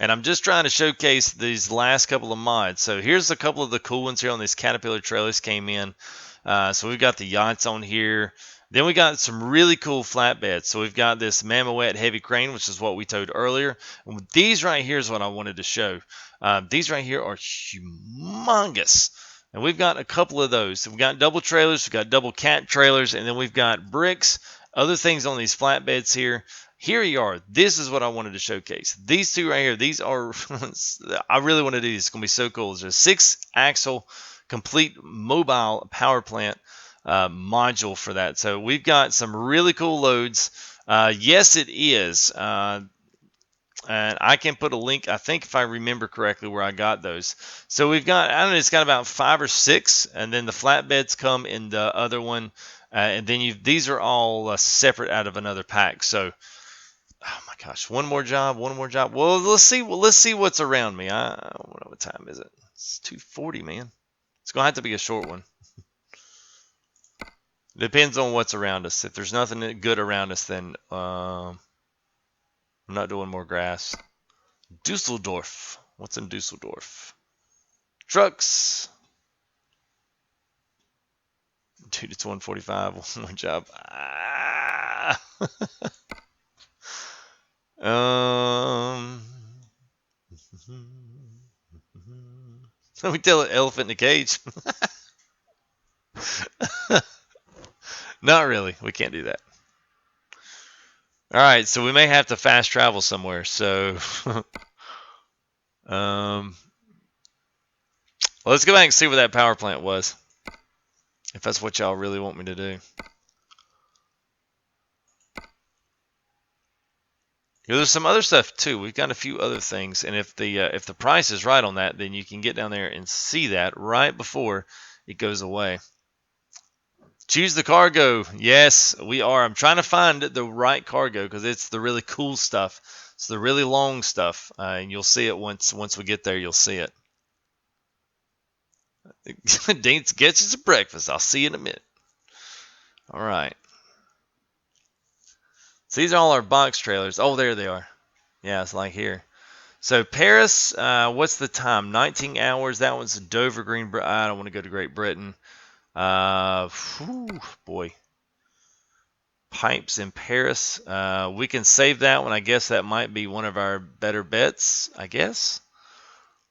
And I'm just trying to showcase these last couple of mods. So here's a couple of the cool ones here on this Caterpillar trailers came in. So we've got the yachts on here. Then we got some really cool flatbeds. So we've got this Mammoet heavy crane, which is what we towed earlier. And these right here is what I wanted to show. These right here are humongous. And we've got a couple of those. We've got double trailers, we've got double cat trailers, and then we've got bricks, other things on these flatbeds here. Here you are. This is what I wanted to showcase. These two right here, these are, I really want to do this. It's going to be so cool. There's a 6-axle complete mobile power plant module for that. So we've got some really cool loads. Yes, it is. And I can put a link, I think if I remember correctly, where I got those. So we've got, I don't know, it's got about 5 or 6, and then the flatbeds come in the other one. And then these are all separate out of another pack. So, oh my gosh, one more job. Well, let's see what's around me. I don't know, what time is it? It's 2:40, man. It's going to have to be a short one. Depends on what's around us. If there's nothing good around us, then I'm not doing more grass. Dusseldorf. What's in Dusseldorf? Trucks. Dude, it's 1:45. One more job. Let me tell an elephant in a cage. Not really. We can't do that. All right, so we may have to fast travel somewhere. So, let's go back and see where that power plant was, if that's what y'all really want me to do. There's some other stuff too. We've got a few other things, and if the price is right on that, then you can get down there and see that right before it goes away. Choose the cargo. Yes, we are. I'm trying to find the right cargo because it's the really cool stuff. It's the really long stuff, and you'll see it once we get there. You'll see it. Dean gets you some breakfast. I'll see you in a minute. All right. So these are all our box trailers. Oh, there they are. Yeah, it's like here. So Paris, what's the time? 19 hours. That one's Dover, I don't want to go to Great Britain. Boy. Pipes in Paris. We can save that one. I guess that might be one of our better bets, I guess.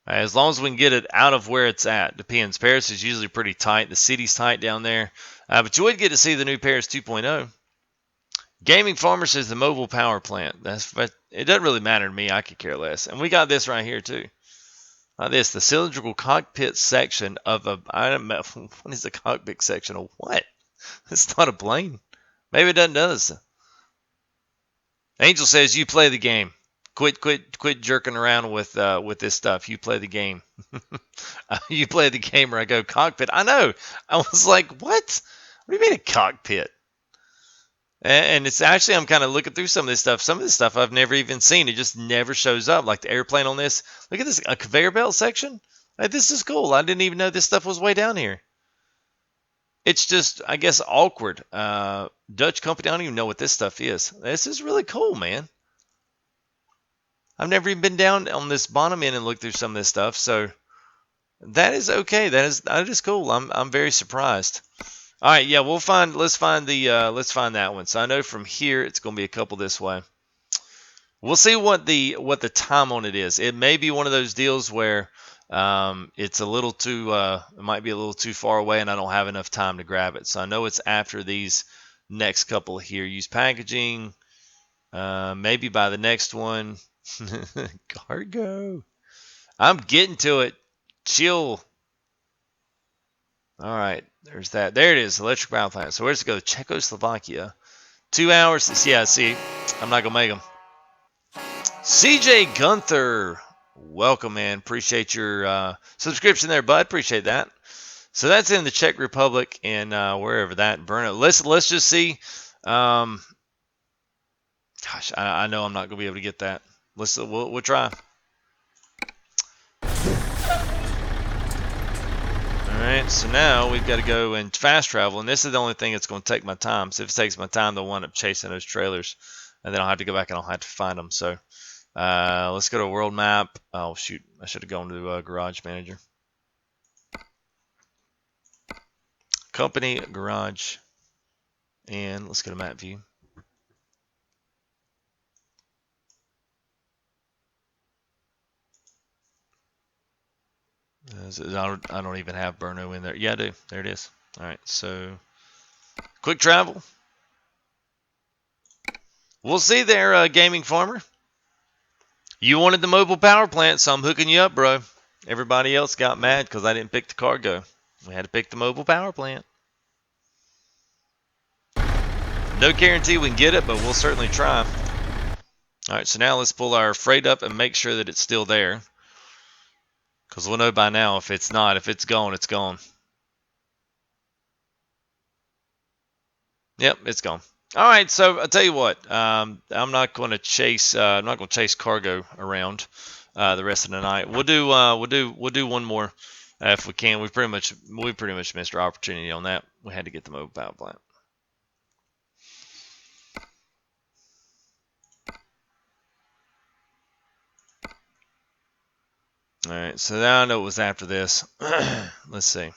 As long as we can get it out of where it's at. Depends. Paris is usually pretty tight. The city's tight down there. But you would get to see the new Paris 2.0. Gaming Farmer says the mobile power plant. It doesn't really matter to me. I could care less. And we got this right here too. The cylindrical cockpit section of a. I don't know. What is the cockpit section of what? It's not a plane. Maybe it doesn't do this. Angel says you play the game. Quit jerking around with this stuff. You play the game. You play the game, or I go cockpit. I know. I was like, what? What do you mean a cockpit? And it's actually, I'm kind of looking through some of this stuff. Some of this stuff I've never even seen. It just never shows up. Like the airplane on this. Look at this, a conveyor belt section. Like, this is cool. I didn't even know this stuff was way down here. It's just, I guess, awkward. Dutch company, I don't even know what this stuff is. This is really cool, man. I've never even been down on this bottom end and looked through some of this stuff. So that is okay. That is cool. I'm very surprised. All right, yeah, let's find that one. So I know from here it's going to be a couple this way. We'll see what the time on it is. It may be one of those deals where it's a little too it might be a little too far away and I don't have enough time to grab it. So I know it's after these next couple here. Use packaging. Maybe by the next one. Cargo. I'm getting to it. Chill. All right. There's that. There it is. Electric power plant. So where's it go? Czechoslovakia. 2 hours. Yeah, see. I'm not going to make them. CJ Gunther. Welcome, man. Appreciate your subscription there, bud. Appreciate that. So that's in the Czech Republic and wherever that Brno. Let's just see. Gosh, I know I'm not gonna be able to get that. We'll try. All right. So now we've got to go and fast travel, and this is the only thing that's going to take my time. So if it takes my time, they'll wind up chasing those trailers, and then I'll have to go back and I'll have to find them. So let's go to a world map. Oh shoot, I should have gone to Garage Manager. Company, garage, and let's go to map view. I don't even have Brno in there. Yeah, I do. There it is. All right, so quick travel. We'll see there, Gaming Farmer. You wanted the mobile power plant, so I'm hooking you up, bro. Everybody else got mad because I didn't pick the cargo. We had to pick the mobile power plant. No guarantee we can get it, but we'll certainly try. All right, so now let's pull our freight up and make sure that it's still there. Because we'll know by now if it's not. If it's gone, it's gone. Yep, it's gone. All right, so I'll tell you what. I'm not going to chase. I'm not going to chase cargo around the rest of the night. We'll do one more if we can. We pretty much missed our opportunity on that. We had to get the mobile power plant. All right, so now I know it was after this. Let's see.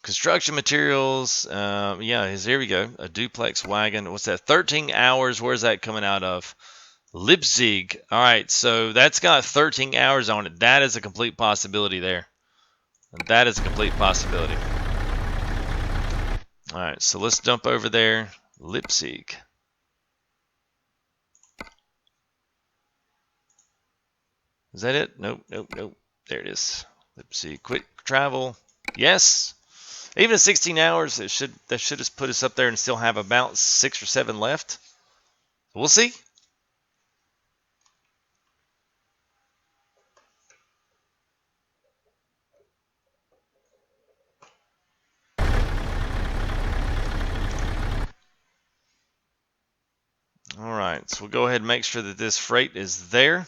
Construction materials. Yeah, here we go. A duplex wagon. What's that? 13 hours. Where's that coming out of? Leipzig. All right, so that's got 13 hours on it. That is a complete possibility there. That is a complete possibility. All right, so let's jump over there. Leipzig. Is that it? Nope. There it is. Let's see. Quick travel. Yes. Even at 16 hours, that should have put us up there and still have about 6 or 7 left. We'll see. All right. So we'll go ahead and make sure that this freight is there.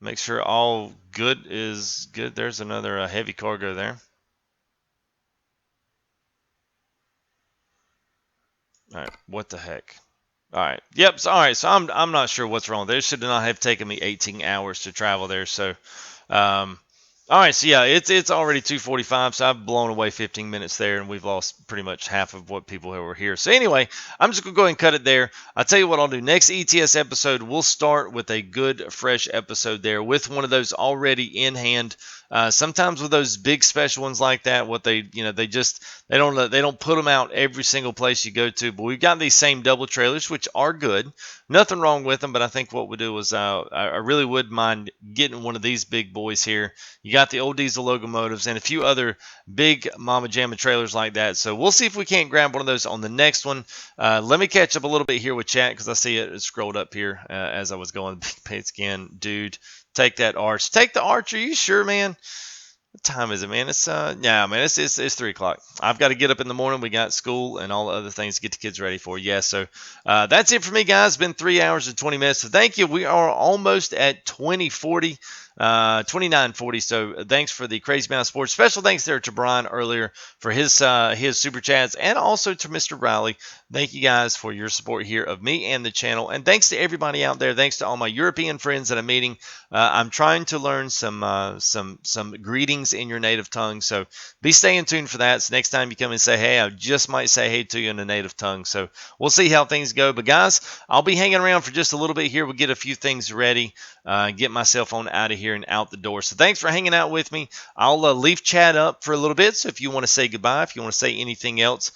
Make sure all good is good. There's another heavy cargo there. All right, what the heck? All right, yep. So, all right, so I'm not sure what's wrong. This should not have taken me 18 hours to travel there. So, all right, so yeah, it's already 2:45, so I've blown away 15 minutes there, and we've lost pretty much half of what people who were here. So anyway, I'm just gonna go ahead and cut it there. I'll tell you what I'll do. Next ETS episode, we'll start with a good, fresh episode there with one of those already in hand. Sometimes with those big special ones like that, what they don't put them out every single place you go to. But we've got these same double trailers, which are good. Nothing wrong with them, but I think what we'll do is I really would mind getting one of these big boys here. You got the old diesel locomotives and a few other big Mama Jamma trailers like that. So we'll see if we can't grab one of those on the next one. Let me catch up a little bit here with chat because I see it scrolled up here as I was going. Big pay scan, dude. Take that arch. Take the arch. Are you sure, man? What time is it, man? It's yeah, man. It's 3 o'clock. I've got to get up in the morning. We got school and all the other things to get the kids ready for. Yeah, so that's it for me, guys. It's been 3 hours and 20 minutes. So thank you. We are almost at 2040. 2940. So thanks for the Crazy Mouse Sports. Special thanks there to Brian earlier for his super chats, and also to Mr. Riley. Thank you guys for your support here of me and the channel, and thanks to everybody out there. Thanks to all my European friends that I'm meeting. I'm trying to learn some greetings in your native tongue, so be staying tuned for that. So next time you come and say hey, I just might say hey to you in a native tongue. So we'll see how things go. But guys, I'll be hanging around for just a little bit here. We'll get a few things ready, get myself on out of here. here and out the door. So thanks for hanging out with me. I'll leave chat up for a little bit. So if you want to say goodbye, if you want to say anything else,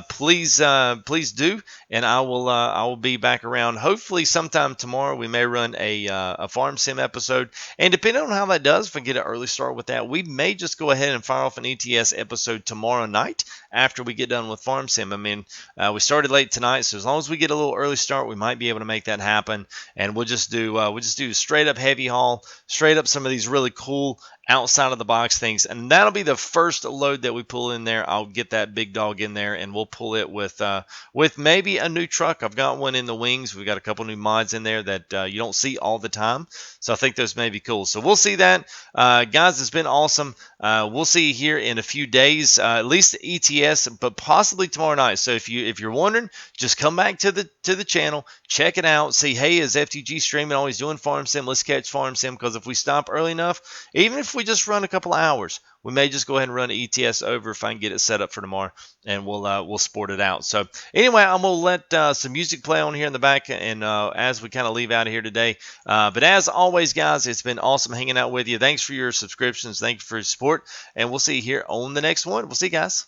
please do, and I will be back around. Hopefully sometime tomorrow. We may run a farm sim episode, and depending on how that does, if we get an early start with that, we may just go ahead and fire off an ETS episode tomorrow night after we get done with farm sim. I mean, we started late tonight, so as long as we get a little early start, we might be able to make that happen. And we'll just do straight up heavy haul, straight up some of these really cool outside of the box things, and that'll be the first load that we pull in there. I'll get that big dog in there, and we'll pull it with maybe a new truck. I've got one in the wings. We've got a couple new mods in there that you don't see all the time, so I think those may be cool. So we'll see that, guys. It's been awesome. We'll see you here in a few days, at least ETS, but possibly tomorrow night. So if you're wondering, just come back to the channel, check it out, see, hey, is FTG streaming? Always doing farm sim? Let's catch farm sim, because if we stop early enough, even if we just run a couple of hours, we may just go ahead and run an ETS over if I can get it set up for tomorrow, and we'll sport it out. So anyway, I'm gonna let some music play on here in the back, and as we kind of leave out of here today. But as always, guys, it's been awesome hanging out with you. Thanks for your subscriptions. Thank you for your support, and we'll see you here on the next one. We'll see you guys.